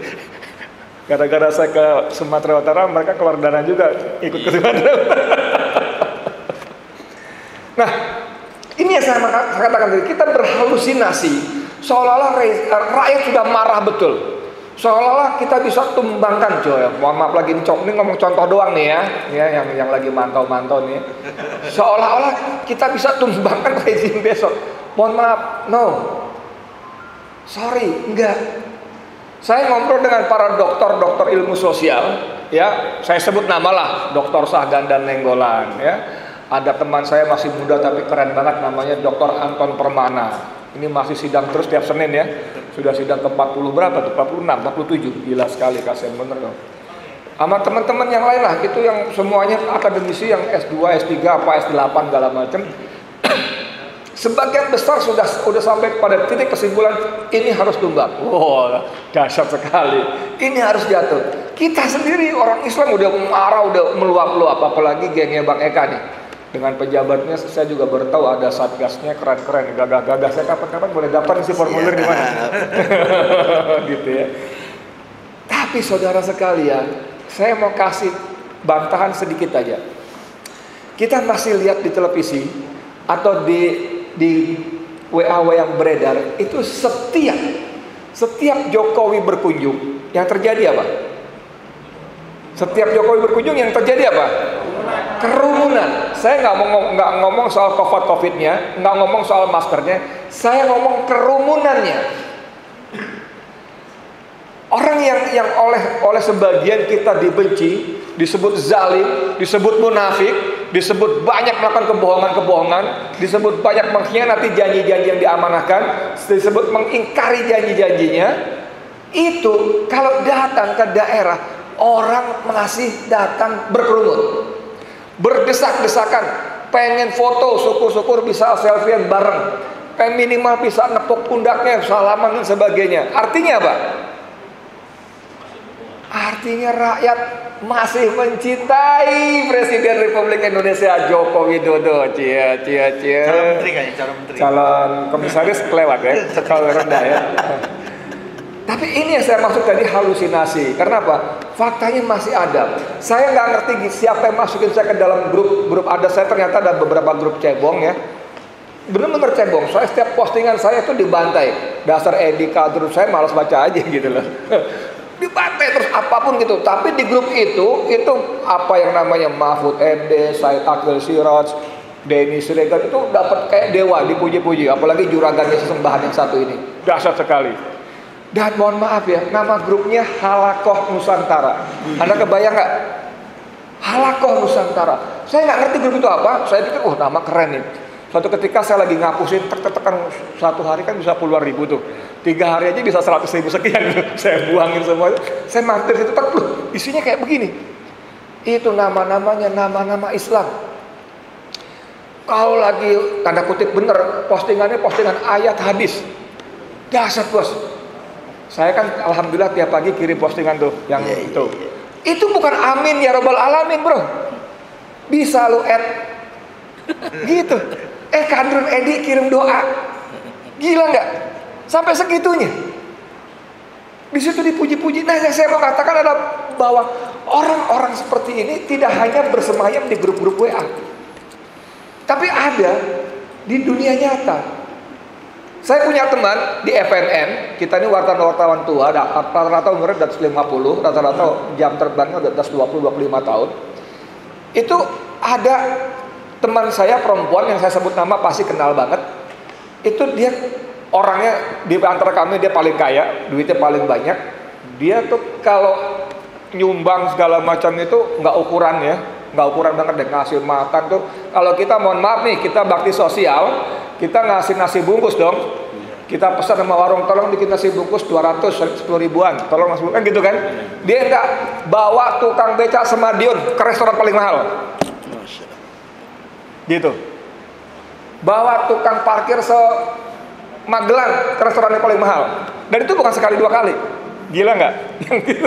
gara-gara saya ke Sumatera Utara, mereka keluar dana juga ikut ke Sumatera Utara. Nah, ini yang saya katakan tadi, kita berhalusinasi seolah-olah rakyat sudah marah betul. Seolah-olah kita bisa tumbangkan, coy. Mohon maaf lagi ini ngomong contoh doang nih ya, yang lagi mantau-mantau nih. Seolah-olah kita bisa tumbangkan rezim besok. Mohon maaf, no. Sorry, enggak. Saya ngobrol dengan para dokter ilmu sosial, ya. Saya sebut nama lah, Dr. Sahgan dan Nenggolan, ya. Ada teman saya masih muda tapi keren banget, namanya Dr. Anton Permana. Ini masih sidang terus tiap Senin ya. Sudah sidang ke 40 berapa tuh? 46, 47. Gila sekali, kasihan bener dong. Sama teman-teman yang lain lah, itu yang semuanya akademisi yang S2, S3, apa S8 segala macam. Sebagian besar sudah sampai pada titik kesimpulan ini harus tumbang. Wow, dahsyat sekali. Ini harus jatuh. Kita sendiri orang Islam udah marah, udah meluap-luap, apalagi gengnya Bang Eka nih. Dengan pejabatnya, saya juga baru tahu ada satgasnya keren-keren, gagah-gagah. Saya kapan-kapan boleh dapat isi formulir di mana? Gitu ya. Tapi saudara sekalian, saya mau kasih bantahan sedikit aja. Kita masih lihat di televisi atau di WA yang beredar, itu setiap Jokowi berkunjung, yang terjadi apa? Setiap Jokowi berkunjung yang terjadi apa? Kerumunan. Saya nggak ngomong soal COVID-nya, nggak ngomong soal maskernya, saya ngomong kerumunannya. Orang yang oleh sebagian kita dibenci, disebut zalim, disebut munafik, disebut banyak melakukan kebohongan-kebohongan, disebut banyak mengkhianati janji-janji yang diamanahkan, disebut mengingkari janji-janjinya. Itu kalau datang ke daerah, orang masih datang berkerumun, berdesak-desakan, pengen foto, syukur-syukur bisa selfie bareng, pengen minimal bisa nepuk pundaknya, salaman dan sebagainya. Artinya apa? Artinya rakyat masih mencintai Presiden Republik Indonesia Joko Widodo. Cia. Calon menteri kayaknya, calon menteri. Calon komisaris kelewat ya, kalau rendah ya. Tapi ini yang saya maksud tadi halusinasi. Karena apa? Faktanya masih ada. Saya nggak ngerti siapa yang masukin saya ke dalam grup ada. Saya ternyata ada beberapa grup cebong ya. Bener-bener cebong. Saya setiap postingan saya itu dibantai. Dasar Edi Kadru, saya malas baca aja gitu loh. Dibantai terus apapun gitu. Tapi di grup itu apa yang namanya Mahfud MD, Said Akhil Siraj, Denny Siregar itu dapat kayak dewa, dipuji-puji. Apalagi juragannya sesembahan yang satu ini, dahsyat sekali. Dan mohon maaf ya, nama grupnya Halakoh Nusantara. Anda kebayang nggak? Halakoh Nusantara. Saya nggak ngerti grup itu apa. Saya pikir, nama keren nih. Suatu ketika saya lagi ngapusin, tekan satu hari kan bisa puluhan ribu tuh. 3 hari aja bisa 100.000 sekian. Saya buangin semua. Saya mampir situ, isinya kayak begini. Itu nama-namanya nama-nama Islam. Kalau lagi tanda kutip bener, postingannya postingan ayat hadis. Dahsyat bos. Saya kan alhamdulillah tiap pagi kirim postingan tuh yang itu. Itu bukan amin ya rabbal alamin bro. Bisa lu add gitu. Kadrun Edi kirim doa. Gila nggak? Sampai segitunya. Di situ dipuji-puji. Nah yang saya mau katakan adalah bahwa orang-orang seperti ini tidak hanya bersemayam di grup-grup WA, tapi ada di dunia nyata. Saya punya teman di FNN, kita ini wartawan tua, rata-rata umurnya di atas 50, rata-rata jam terbangnya di atas 20-25 tahun. Itu ada teman saya perempuan yang saya sebut nama pasti kenal banget. Itu dia orangnya di antara kami dia paling kaya, duitnya paling banyak. Dia tuh kalau nyumbang segala macam itu nggak ukuran ya, nggak ukuran banget deh, ngasih makan tuh. Kalau kita mohon maaf nih, kita bakti sosial, kita ngasih nasi bungkus dong. Kita pesan sama warung, tolong bikin nasi bungkus 200, 10 ribuan, tolong nasi bungkus, gitu kan. Dia enggak bawa tukang becak Semadiun ke restoran paling mahal. Gitu. Bawa tukang parkir Magelang ke restoran yang paling mahal. Dan itu bukan sekali 2 kali. Gila nggak? Yang gitu,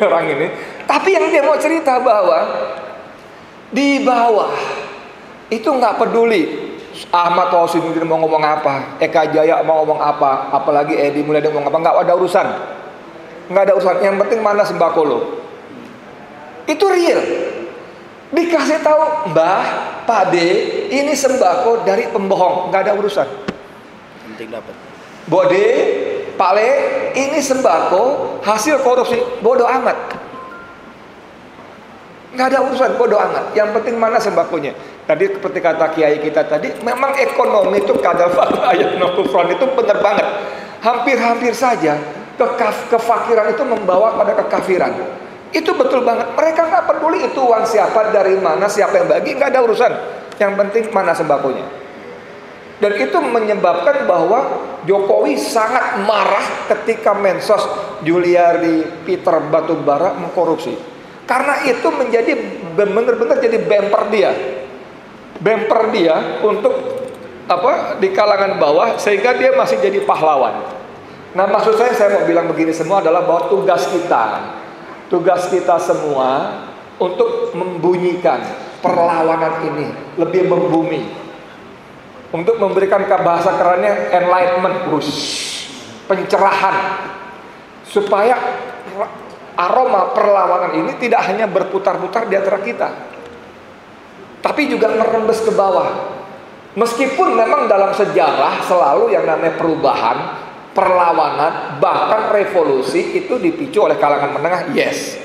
orang ini. Tapi yang dia mau cerita bahwa di bawah itu nggak peduli Ahmad Tauhidin mau ngomong apa, Eka Jaya mau ngomong apa, apalagi Edi Mulyadi mau ngomong apa, nggak ada urusan. Nggak ada urusan. Yang penting mana sembako lo. Itu real. Dikasih tahu, Mbah, Pak D, ini sembako dari pembohong, nggak ada urusan. Penting dapat. Bode, Pak Le, ini sembako hasil korupsi, bodoh amat. Nggak ada urusan, bodoh amat. Yang penting mana sembakonya. Tadi seperti kata kiai kita tadi, memang ekonomi itu kadal ayat nokufron itu benar banget. Hampir-hampir saja kefakiran itu membawa pada kekafiran. Itu betul banget. Mereka nggak peduli itu uang siapa, dari mana, siapa yang bagi, nggak ada urusan. Yang penting mana sembakonya. Dan itu menyebabkan bahwa Jokowi sangat marah ketika Mensos Juliari Peter Batubara mengkorupsi. Karena itu menjadi benar-benar jadi bumper dia untuk di kalangan bawah, sehingga dia masih jadi pahlawan. Nah maksud saya mau bilang begini semua adalah bahwa tugas kita semua untuk membunyikan perlawanan ini, lebih membumi, untuk memberikan bahasa kerennya enlightenment, pencerahan, supaya aroma perlawanan ini tidak hanya berputar-putar di antara kita, tapi juga merembes ke bawah. Meskipun memang dalam sejarah selalu yang namanya perubahan, perlawanan, bahkan revolusi itu dipicu oleh kalangan menengah, yes.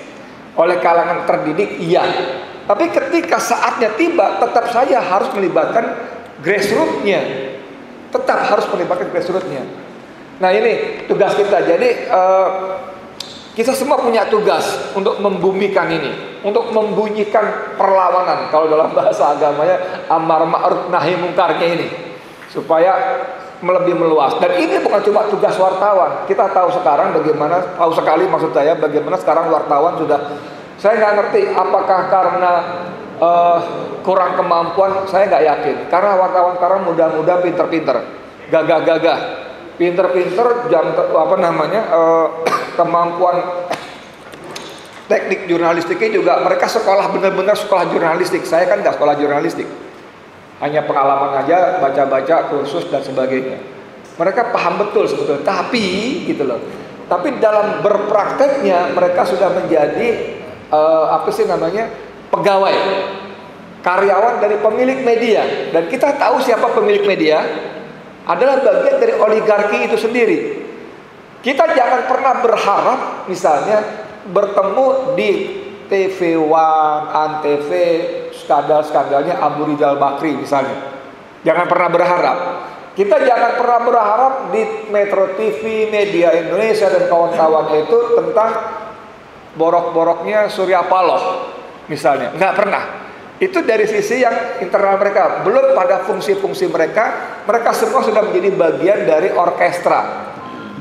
Oleh kalangan terdidik, iya. Tapi ketika saatnya tiba, tetap saja harus melibatkan grassroots-nya. Tetap harus melibatkan grassroots-nya. Nah ini tugas kita. Jadi kita semua punya tugas untuk membumikan ini, untuk membunyikan perlawanan. Kalau dalam bahasa agamanya amar ma'ruf nahi mungkarnya ini, supaya lebih meluas. Dan ini bukan cuma tugas wartawan. Kita tahu sekarang bagaimana, tahu sekali maksud saya, bagaimana sekarang wartawan sudah, saya nggak ngerti apakah karena kurang kemampuan, saya nggak yakin. Karena wartawan sekarang muda-muda, pinter-pinter, gagah-gagah, pinter-pinter, kemampuan teknik jurnalistiknya juga, mereka sekolah benar-benar sekolah jurnalistik. Saya kan nggak sekolah jurnalistik, hanya pengalaman aja, baca-baca kursus dan sebagainya. Mereka paham betul sebetulnya, tapi gitu loh, Tapi dalam berprakteknya mereka sudah menjadi pegawai, karyawan dari pemilik media. Dan kita tahu siapa pemilik media adalah bagian dari oligarki itu sendiri. Kita jangan pernah berharap misalnya bertemu di TV One, Antv, skandal-skandalnya Abu Rizal Bakri misalnya. Jangan pernah berharap. Kita jangan pernah berharap di Metro TV, Media Indonesia dan kawan-kawan itu tentang borok-boroknya Surya Paloh misalnya. Nggak pernah. Itu dari sisi yang internal mereka. Belum pada fungsi-fungsi mereka. Mereka semua sudah menjadi bagian dari orkestra.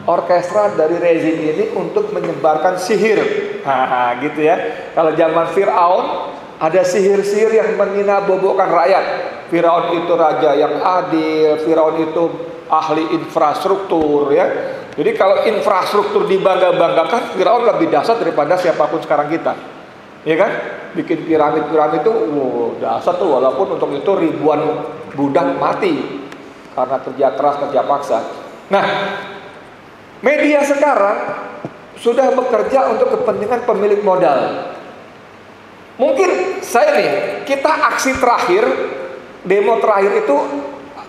Orkestra dari rezim ini untuk menyebarkan sihir. Gitu ya. Kalau zaman Fir'aun ada sihir-sihir yang meninabobokan rakyat. Firaun itu raja yang adil, Firaun itu ahli infrastruktur ya. Jadi kalau infrastruktur dibangga-banggakan, Firaun lebih dahsyat daripada siapapun sekarang kita. Ya kan? Bikin piramid-piramid itu dahsyat tuh, walaupun untuk itu ribuan budak mati karena kerja keras, kerja paksa. Nah, media sekarang sudah bekerja untuk kepentingan pemilik modal. Mungkin kita aksi terakhir, demo terakhir itu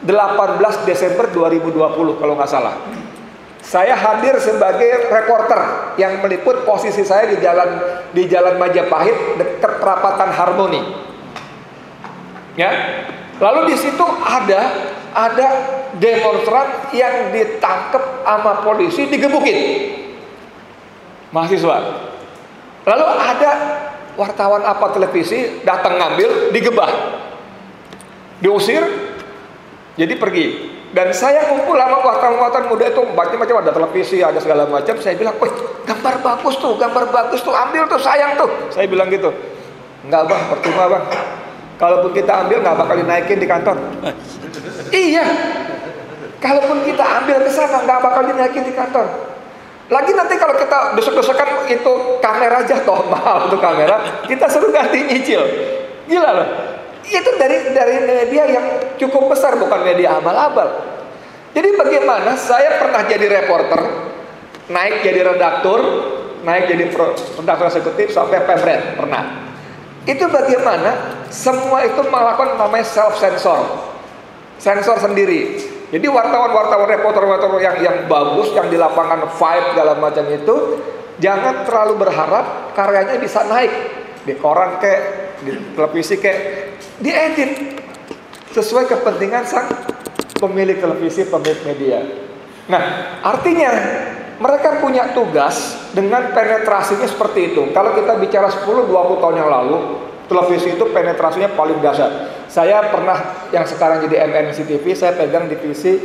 18 Desember 2020 kalau nggak salah. Saya hadir sebagai reporter yang meliput, posisi saya di jalan Majapahit dekat perapatan Harmoni. Ya. Lalu di situ ada demonstran yang ditangkap sama polisi, digebukin mahasiswa. Lalu ada wartawan apa televisi datang ngambil, digebah, diusir, jadi pergi. Dan saya ngumpul sama wartawan muda itu, macam-macam, ada televisi, ada segala macam. Saya bilang, wih, gambar bagus tuh, ambil tuh, sayang tuh. Saya bilang gitu. Enggak bang, percuma bang. Kalaupun kita ambil nggak bakal dinaikin di kantor. Iya. Kalaupun kita ambil ke sana nggak bakal dinaikin di kantor. Lagi nanti kalau kita desek-desekan itu kamera jatuh, mahal tuh kamera, kita suruh ganti nyicil. Gila loh. Itu dari media yang cukup besar, bukan media abal-abal. Jadi bagaimana saya pernah jadi reporter, naik jadi redaktur, naik jadi redaktur eksekutif sampai pemret pernah. Itu bagaimana semua itu melakukan namanya self-sensor, sensor sendiri. Jadi wartawan-wartawan, reporter-reporter yang bagus, yang di lapangan fight segala macam itu, jangan terlalu berharap karyanya bisa naik di koran kek, di televisi kek, diedit sesuai kepentingan sang pemilik televisi, pemilik media. Nah, artinya mereka punya tugas dengan penetrasinya seperti itu. Kalau kita bicara 10-20 tahun yang lalu, televisi itu penetrasinya paling dahsyat. Saya pernah, yang sekarang jadi MNC TV, saya pegang divisi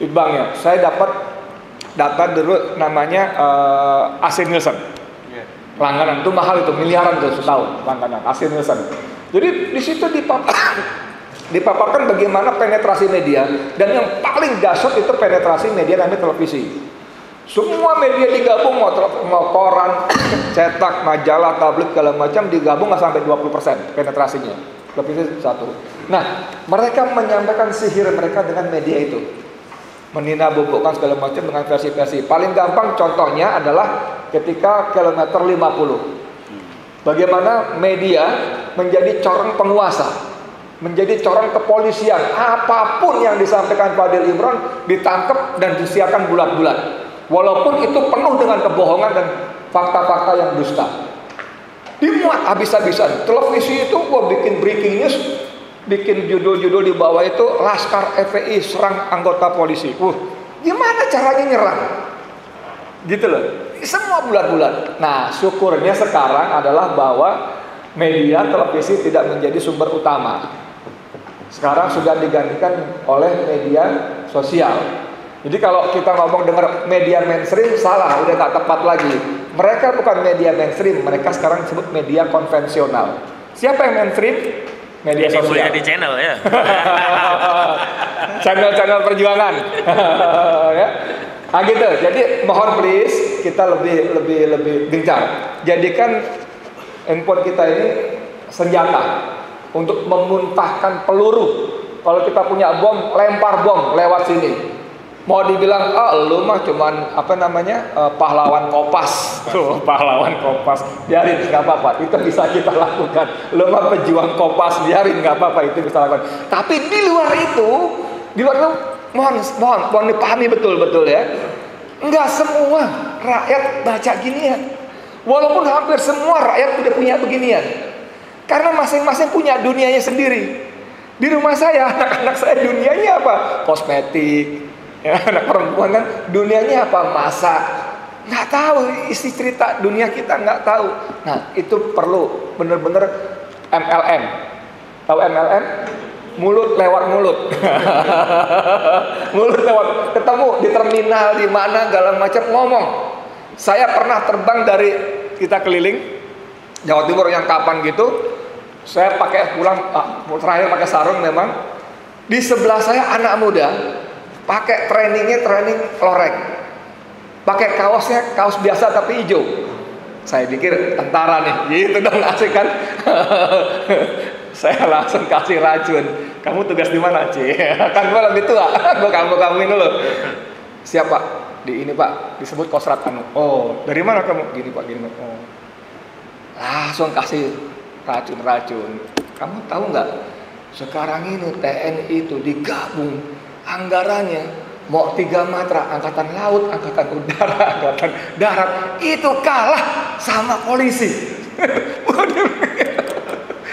Litbangnya. Saya dapat data dulu namanya AC Nielsen. Langganan itu mahal, itu miliaran tuh setahun langganan AC Nielsen. Jadi di situ dipaparkan bagaimana penetrasi media, dan yang paling dahsyat itu penetrasi media namanya televisi. Semua media digabung, mau koran, cetak, majalah, tablet, segala macam digabung nggak sampai 20% penetrasinya. Televisi satu. Nah, mereka menyampaikan sihir mereka dengan media itu, meninabobokan segala macam dengan versi-versi. Paling gampang contohnya adalah ketika kilometer 50. Bagaimana media menjadi corong penguasa, menjadi corong kepolisian. Apapun yang disampaikan Fadil Imran ditangkap dan disiarkan bulat-bulat. Walaupun itu penuh dengan kebohongan dan fakta-fakta yang dusta. Dimuat habis-habisan. Televisi itu bikin breaking news, bikin judul-judul di bawah itu Laskar FPI serang anggota polisi. Gimana caranya nyerang? Gitu loh. Semua bulat-bulat. Nah, syukurnya sekarang adalah bahwa media televisi tidak menjadi sumber utama. Sekarang sudah digantikan oleh media sosial. Jadi kalau kita ngomong dengar media mainstream, salah, udah nggak tepat lagi. Mereka bukan media mainstream, mereka sekarang disebut media konvensional. Siapa yang mainstream? Media sosial. Di channel ya. Channel-channel perjuangan. Ya. Nah gitu. Jadi mohon please kita lebih gencar. Jadikan handphone kita ini senjata untuk memuntahkan peluru. Kalau kita punya bom, lempar bom lewat sini. Mau dibilang, lu mah cuman pahlawan Kopas. Tuh, pahlawan Kopas. Biarin, nggak apa-apa. Itu bisa kita lakukan. Lu mah pejuang Kopas, biarin, nggak apa-apa. Itu bisa lakukan. Tapi di luar itu, mohon dipahami betul-betul ya. Enggak semua rakyat baca ginian. Walaupun hampir semua rakyat udah punya beginian. Karena masing-masing punya dunianya sendiri. Di rumah saya, anak-anak saya dunianya apa? Kosmetik. Ya, anak perempuan kan dunianya apa? Masak. Nggak tahu isi cerita dunia kita, nggak tahu. Nah, itu perlu bener-bener MLM. Tahu MLM? Mulut lewat mulut. Mulut lewat, ketemu di terminal di mana segala macam ngomong. Saya pernah terbang dari, kita keliling Jawa Timur yang kapan gitu. Saya pakai pulang terakhir pakai sarung memang. Di sebelah saya anak muda pakai training loreng. Pakai kaos biasa tapi hijau. Saya pikir tentara nih, gitu dong, asik kan? Saya langsung kasih racun. Kamu tugas di mana, Ci? Kan gue lebih tua. Gue kamu dulu. Siapa? Di ini, Pak. Disebut Kosrat anu. Oh, dari mana kamu? Gini, Pak, gini. Oh. Langsung kasih racun. Kamu tahu nggak? Sekarang ini TNI itu digabung anggarannya mau 3 matra, angkatan laut, angkatan udara, angkatan darat, itu kalah sama polisi.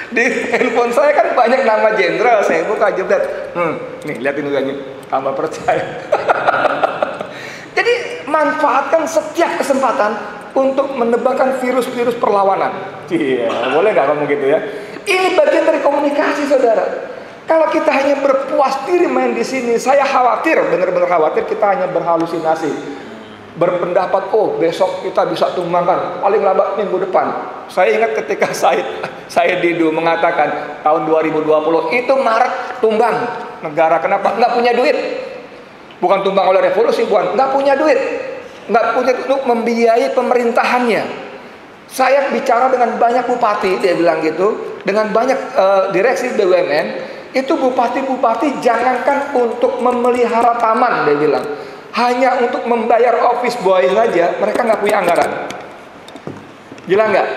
Di handphone saya kan banyak nama jenderal, saya buka jebret. Nih lihatin juga nih, tambah percaya. Jadi manfaatkan setiap kesempatan untuk menebakkan virus-virus perlawanan. Iya, boleh nggak kamu gitu ya? Ini bagian dari komunikasi, saudara. Kalau kita hanya berpuas diri main di sini, saya khawatir, benar-benar khawatir kita hanya berhalusinasi. Berpendapat, oh besok kita bisa tumbangkan, paling lambat minggu depan. Saya ingat ketika Said Didu mengatakan tahun 2020 itu Maret tumbang negara. Kenapa? Nggak punya duit. Bukan tumbang oleh revolusi, bukan. Nggak punya duit. Nggak punya untuk membiayai pemerintahannya. Saya bicara dengan banyak bupati, dia bilang gitu, dengan banyak direksi BUMN. Itu bupati-bupati jangankan untuk memelihara taman, dia bilang, hanya untuk membayar office boy saja mereka nggak punya anggaran. Gila nggak?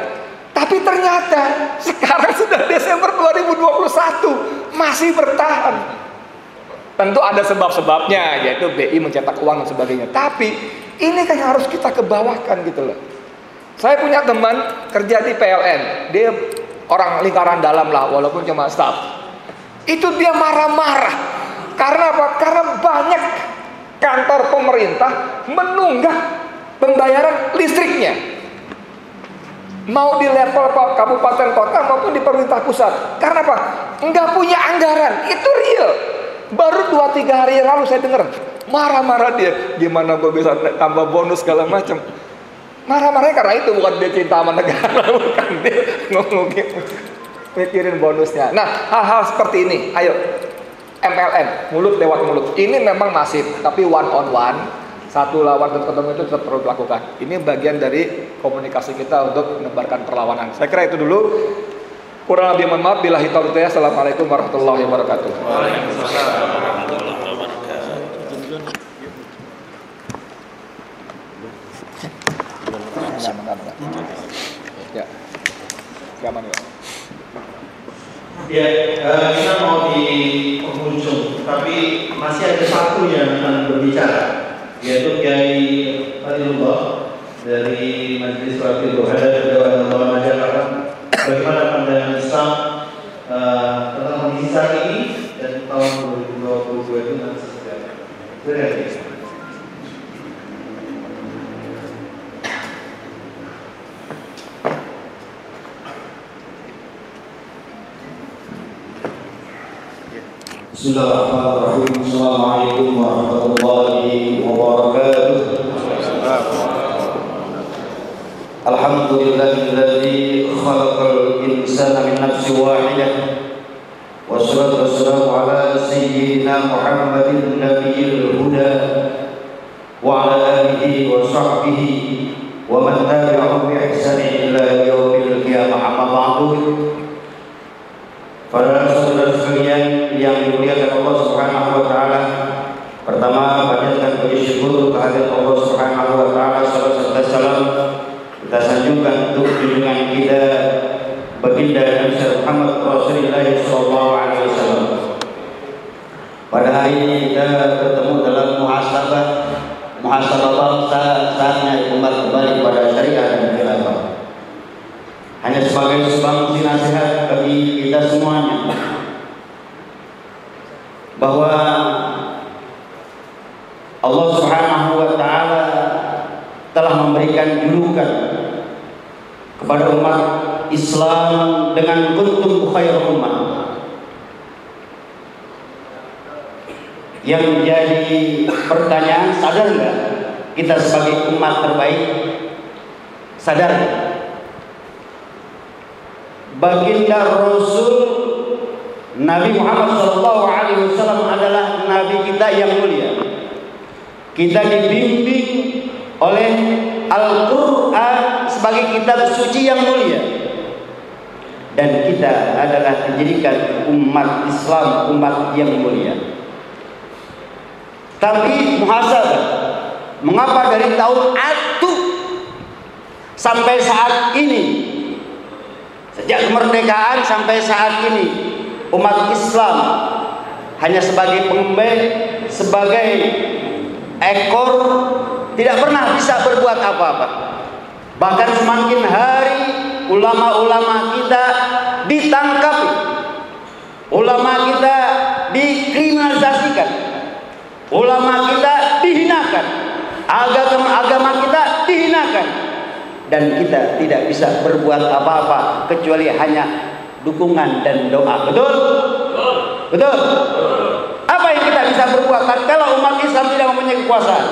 Tapi ternyata sekarang sudah Desember 2021 masih bertahan. Tentu ada sebab-sebabnya, yaitu BI mencetak uang dan sebagainya. Tapi ini kan harus kita kebawakan gitu loh. Saya punya teman kerja di PLN, dia orang lingkaran dalam lah, walaupun cuma staff. Itu dia marah-marah. Karena apa? Karena banyak kantor pemerintah menunggak pembayaran listriknya. Mau di level kabupaten kota maupun di pemerintah pusat. Karena apa? Enggak punya anggaran. Itu real. Baru 2-3 hari yang lalu saya dengar marah-marah dia. Gimana gue bisa tambah bonus segala macam. Marah-marahnya karena itu, bukan dia cinta sama negara, bukan dia ngomongin mikirin bonusnya. Nah, hal-hal seperti ini, ayo MLM, mulut lewat mulut. Ini memang masif, tapi one on one, satu lawan dan ketemu itu tetap perlu dilakukan. Ini bagian dari komunikasi kita untuk menebarkan perlawanan. Saya kira itu dulu. Kurang lebih mohon maaf. Billahi taufiq. Assalamualaikum warahmatullahi wabarakatuh. Waalaikumsalam warahmatullahi wabarakatuh. Ya, siapa nih? Ya, kita mau di penghujung, tapi masih ada satu yang akan berbicara, yaitu Kiai Fadilullah dari Majelis Wakil Rohada dan Dewan Masyarakat. Bagaimana pandangan Islam tentang kondisi saat ini dan tahun 2022 itu nanti seperti apa? Silakan. Bismillahirrahmanirrahim. Assalamualaikum warahmatullahi wabarakatuh. Alhamdulillahilladzi khalaqal insana min nafsin wahidah. Wassalatu wassalamu ala sayyidina Muhammadin nabiyil huda wa ala alihi wa sahbihi wa man tabi'ahum bi ihsanin ila yaumil qiyamah. Amma ba'du. Para saudara sekalian yang dimuliakan Allah Subhanahu wa taala, pertama panjatkan kita sanjungkan untuk junjungan kita baginda Nabi Muhammad Rasulullah sallallahu alaihi wasallam. Pada hari ini kita bertemu dalam muhasabah bangsa, saatnya umat kembali kepada syariat dan khilafah. Hanya sebagai sumbangsi nasihat bagi kita semuanya bahwa Allah Subhanahu wa taala telah memberikan julukan kepada umat Islam dengan kuntum khairum ummah. Yang menjadi pertanyaan, sadar nggak kita sebagai umat terbaik? Sadar? Baginda Rasul Nabi Muhammad SAW adalah Nabi kita yang mulia. Kita dibimbing oleh Al-Quran sebagai kitab suci yang mulia, dan kita adalah dijadikan umat Islam, umat yang mulia. Tapi muhasabah, mengapa dari tahun Atuk sampai saat ini, sejak kemerdekaan sampai saat ini, umat Islam hanya sebagai pengembang, sebagai ekor, tidak pernah bisa berbuat apa-apa. Bahkan semakin hari ulama-ulama kita ditangkap, ulama kita dikriminalisasikan, ulama kita dihinakan, agama kita dihinakan, dan kita tidak bisa berbuat apa-apa kecuali hanya dukungan dan doa. Betul? Betul? Apa yang kita bisa berbuat kalau umat Islam tidak mempunyai kekuasaan?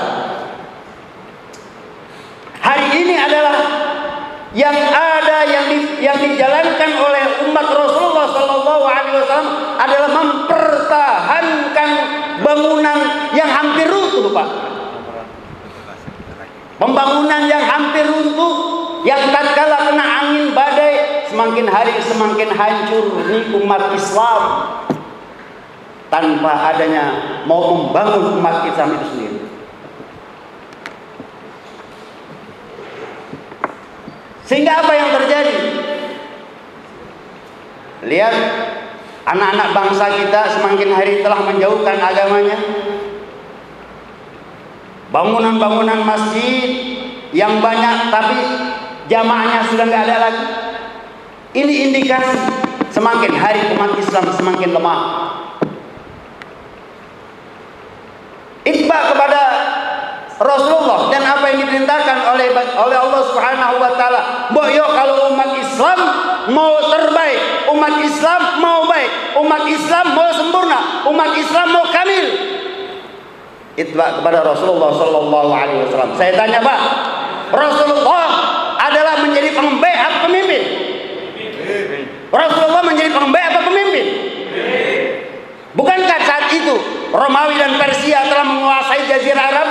Hari ini adalah yang ada yang dijalankan oleh umat Rasulullah Sallallahu Alaihi Wasallam adalah mempertahankan bangunan yang hampir runtuh, Pak. Pembangunan yang hampir runtuh, yang tatkala kena angin badai semakin hari semakin hancur ini umat Islam, tanpa adanya mau membangun umat Islam itu sendiri. Sehingga apa yang terjadi? Lihat, anak-anak bangsa kita semakin hari telah menjauhkan agamanya. Bangunan-bangunan masjid yang banyak tapi jamaahnya sudah nggak ada lagi. Ini indikasi semakin hari umat Islam semakin lemah. Itba kepada Rasulullah dan apa yang diperintahkan oleh Allah Subhanahu wa taala. Boyo kalau umat Islam mau terbaik, umat Islam mau baik, umat Islam mau sempurna, umat Islam mau kamil, itba kepada Rasulullah sallallahu alaihi wasallam. Saya tanya, Pak, Rasulullah adalah menjadi pengemban apa pemimpin? Rasulullah menjadi pengemban apa pemimpin? Bukankah saat itu Romawi dan Persia telah menguasai Jazirah Arab?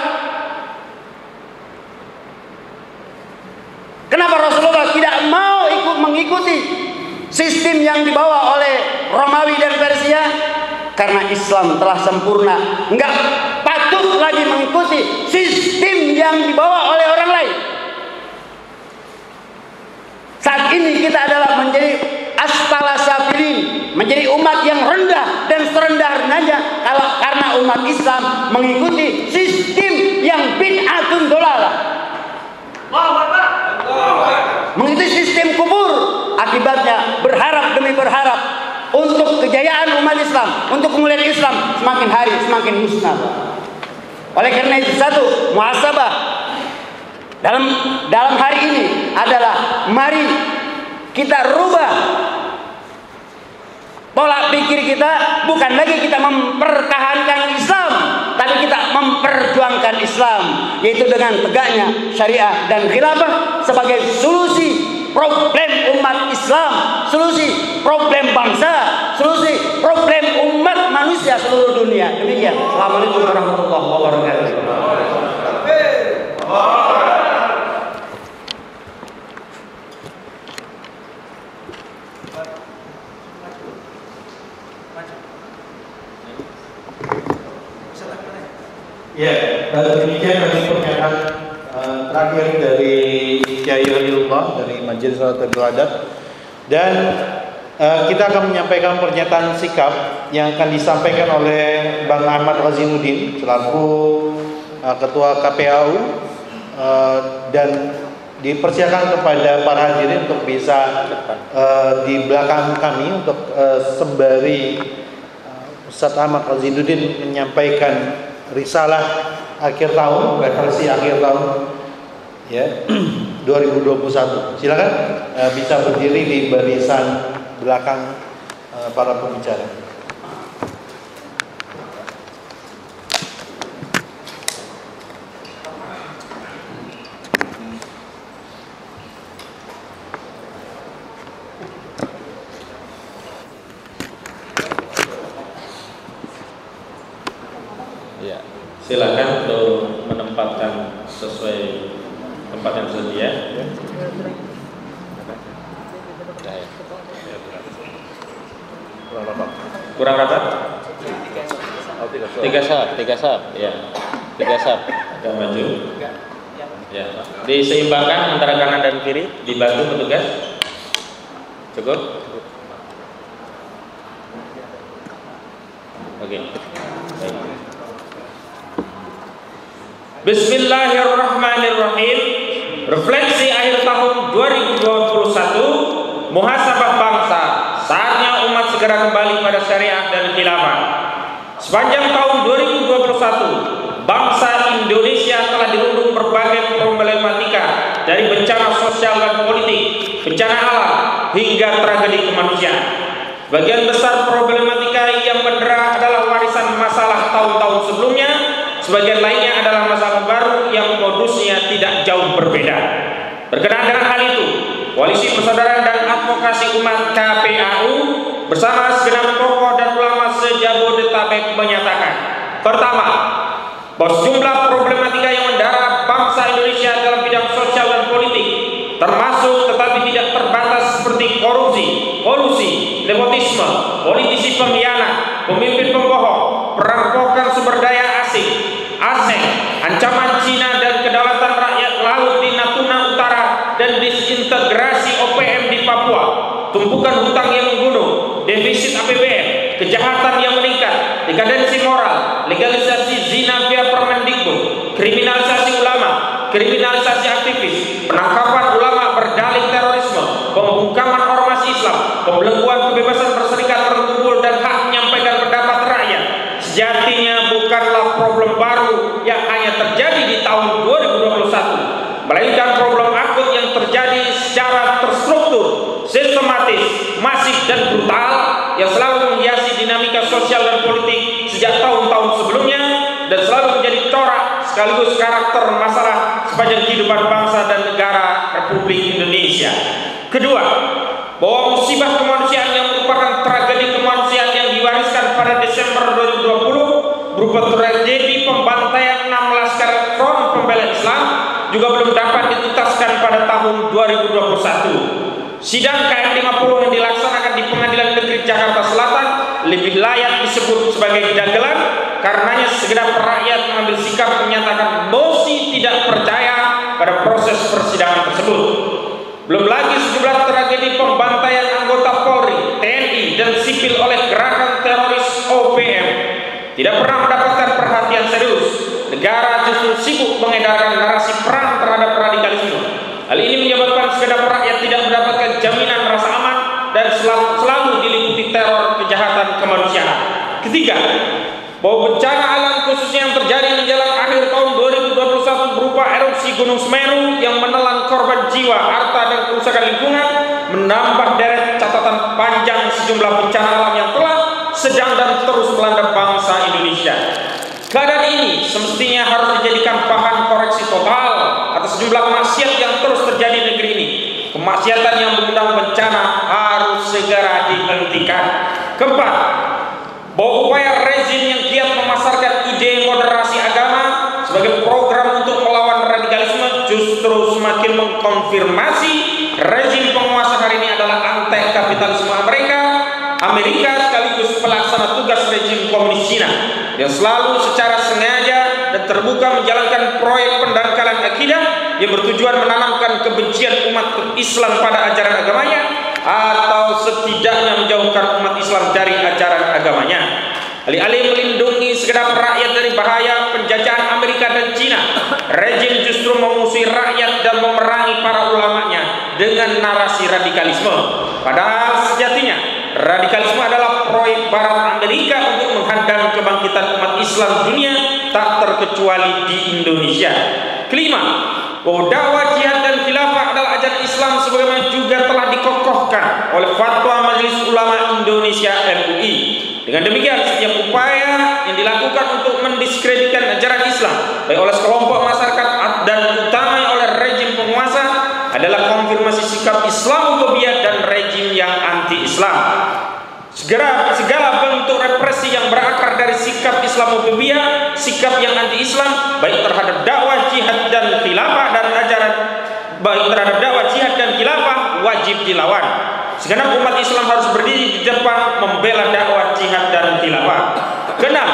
Kenapa Rasulullah tidak mau mengikuti sistem yang dibawa oleh Romawi dan Persia? Karena Islam telah sempurna, enggak patut lagi mengikuti sistem yang dibawa oleh orang lain. Saat ini kita adalah menjadi asfala safilin, menjadi umat yang rendah dan serendah-rendahnya karena umat Islam mengikuti sistem yang bid'atun dolalah. Mengikuti sistem kubur, akibatnya berharap demi berharap untuk kejayaan umat Islam, untuk kemuliaan Islam semakin hari semakin musnah. Oleh karena itu, satu muhasabah dalam hari ini adalah mari kita rubah pola pikir kita, bukan lagi kita mempertahankan Islam, tapi kita memperjuangkan Islam, yaitu dengan tegaknya syariah dan khilafah sebagai solusi problem umat Islam, solusi problem bangsa, solusi problem umat manusia seluruh dunia. Demikian. Assalamualaikum warahmatullahi wabarakatuh. Ya, demikian tadi pernyataan terakhir dari Kiai Waliullah dari Majelis Salatul Adat, dan kita akan menyampaikan pernyataan sikap yang akan disampaikan oleh Bang Ahmad Razinuddin selaku Ketua KPAU, dan dipersilakan kepada para hadirin untuk bisa di belakang kami untuk sembari Ustaz Ahmad Razinuddin menyampaikan risalah akhir tahun, refleksi akhir tahun ya 2021. Silakan bisa berdiri di barisan belakang para pembicara. Ya, silakan untuk menempatkan sesuai tempat yang tersedia. Kurang rapat? Tiga saf, ya. Tiga saf. Agak maju. Ya. Diseimbangkan antara kanan dan kiri, dibantu petugas. Cukup? Oke. Baik. Bismillahirrahmanirrahim. Refleksi akhir tahun 2021, muhasabah bangsa. Saatnya umat segera kembali pada syariat dan khilafah. Sepanjang tahun 2021, bangsa Indonesia telah dirundung berbagai problematika, dari bencana sosial dan politik, bencana alam, hingga tragedi kemanusiaan. Bagian besar problematika yang mendera adalah warisan masalah tahun-tahun sebelumnya. Sebagian lainnya adalah masalah baru yang modusnya tidak jauh berbeda. Berkenaan dengan hal itu, Koalisi Persaudaraan dan Advokasi Umat KPAU bersama segenap tokoh dan ulama se-Jabodetabek menyatakan, pertama, bahwa sejumlah problematika yang mendera bangsa Indonesia dalam bidang sosial dan politik, termasuk tetapi tidak terbatas seperti korupsi, kolusi, nepotisme, politisi pengkhianat, pemimpin pembohong, perampokan sumber daya asing, ancaman Cina dan kedaulatan rakyat laut di Natuna Utara, dan disintegrasi OPM di Papua, tumpukan hutang yang menggunung, defisit APBN, kejahatan yang meningkat, dekadensi moral, legalisasi zina via Permendikbud, kriminalisasi ulama, kriminalisasi aktivis, penangkapan ulama berdalih terorisme, pembungkaman ormas Islam, pembelengguan kebebasan berserikat, berkumpul, dan hak menyampaikan pendapat rakyat. Sejatinya bukanlah problem baru yang hanya terjadi di tahun 2021, melainkan problem akut yang terjadi secara terstruktur, sistematis, masif, dan brutal, yang selalu menghiasi dinamika sosial dan politik sejak tahun-tahun sebelumnya, dan selalu menjadi corak sekaligus karakter masalah sepanjang kehidupan bangsa dan negara Republik Indonesia. Kedua, bahwa musibah kemanusiaan yang merupakan tragedi kemanusiaan yang diwariskan pada Desember 2020 berupa tragedi pembantaian 6 laskar Front Pembela Islam juga belum dapat dituntaskan pada tahun 2021. Sidang KM50 yang dilaksanakan di Pengadilan Negeri Jakarta Selatan lebih layak disebut sebagai dagelan, karenanya segenap rakyat mengambil sikap menyatakan mosi tidak percaya pada proses persidangan tersebut. Belum lagi sejumlah tragedi pembantaian anggota Polri, TNI, dan sipil oleh gerakan teroris OPM tidak pernah mendapatkan perhatian serius. Negara justru sibuk mengedarkan narasi perang terhadap radikalisme. Hal ini menyebabkan segenap rakyat tidak mendapatkan jaminan rasa aman dan selalu diliputi teror kejahatan kemanusiaan. Ketiga, bahwa bencana alam khususnya yang terjadi menjelang akhir tahun 2021 berupa erupsi Gunung Semeru yang menelan korban jiwa, harta, dan kerusakan lingkungan, menambah deret catatan panjang sejumlah bencana alam yang telah, sedang, dan terus melanda bangsa Indonesia. Keadaan ini semestinya harus dijadikan bahan koreksi total atas sejumlah maksiat yang terus terjadi di negeri ini. Kemaksiatan yang mengundang bencana harus segera dihentikan. Keempat, bahwa upaya rezim yang giat memasarkan ide moderasi agama sebagai program untuk melawan radikalisme justru semakin mengkonfirmasi rezim penguasa hari ini adalah anti-kapitalisme Amerika sekaligus pelaksana tugas rezim komunis Cina yang selalu secara sengaja dan terbuka menjalankan proyek pendangkalan akidah yang bertujuan menanamkan kebencian umat Islam pada ajaran agamanya, atau setidaknya menjauhkan umat Islam dari ajaran agamanya. Alih-alih melindungi segenap rakyat dari bahaya penjajahan Amerika dan Cina, rejim justru memusuhi rakyat dan memerangi para ulamanya dengan narasi radikalisme. Padahal sejatinya radikalisme adalah proyek Barat Amerika untuk menghadang kebangkitan umat Islam dunia, tak terkecuali di Indonesia. Kelima, bahwa dakwah jihad dan khilafah adalah ajaran Islam sebagaimana juga telah dikokohkan oleh Fatwa Majelis Ulama Indonesia MUI. Dengan demikian, setiap upaya yang dilakukan untuk mendiskreditkan ajaran Islam baik oleh sekelompok masyarakat dan utamanya oleh rejim penguasa adalah konfirmasi sikap Islamofobia dan rejim yang anti-Islam. Segala bentuk represi yang berakar dari sikap Islamofobia, sikap yang anti-Islam, baik terhadap dakwah jihad dan khilafah wajib dilawan. Segenap umat Islam harus berdiri di depan membela dakwah jihad dan khilafah. Keenam,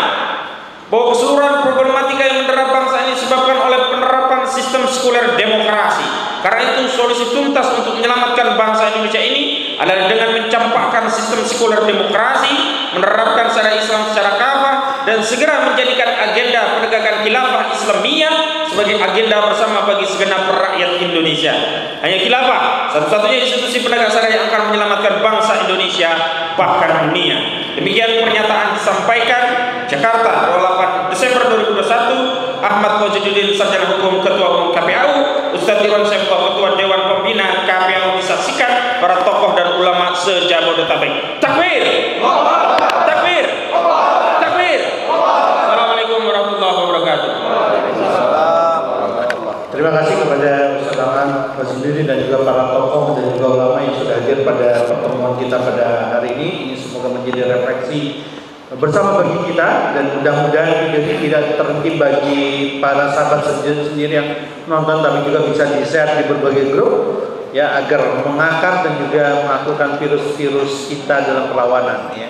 bahwa keseluruhan problematika yang menerap bangsa ini disebabkan oleh penerapan sistem sekuler demokrasi. Karena itu solusi tuntas untuk menyelamatkan bangsa Indonesia ini adalah dengan mencampakkan sistem sekuler demokrasi, menerapkan syariat Islam secara kafah, dan segera menjadikan agenda penegakan khilafah Islamiyah sebagai agenda bersama bagi segenap rakyat Indonesia. Hanya khilafah satu-satunya institusi penegak syariat yang akan menyelamatkan bangsa Indonesia bahkan dunia. Demikian pernyataan disampaikan Jakarta 8 Desember 2021 Ahmad Wajiduddin Sarjana Hukum Ketua Umum KPAU, Ustadz Irwan Syemko Ketua Dewan Pembina KPAU, disaksikan para tokoh dan ulama se-Jabodetabek. Takbir! Takbir! Takbir! Assalamualaikum warahmatullahi wabarakatuh. Terima kasih kepada Ustaz Aman sendiri dan juga para tokoh dan juga ulama yang sudah hadir pada pertemuan kita pada hari ini. Ini semoga menjadi refleksi bersama bagi kita, dan mudah-mudahan ini tidak terhenti bagi para sahabat sendiri yang nonton, tapi juga bisa di-share di berbagai grup ya, agar mengakar dan juga melakukan virus-virus kita dalam perlawanan ya.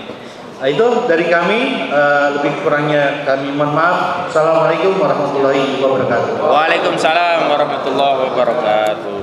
Nah, itu dari kami, lebih kurangnya kami mohon maaf. Assalamualaikum warahmatullahi wabarakatuh. Waalaikumsalam warahmatullahi wabarakatuh.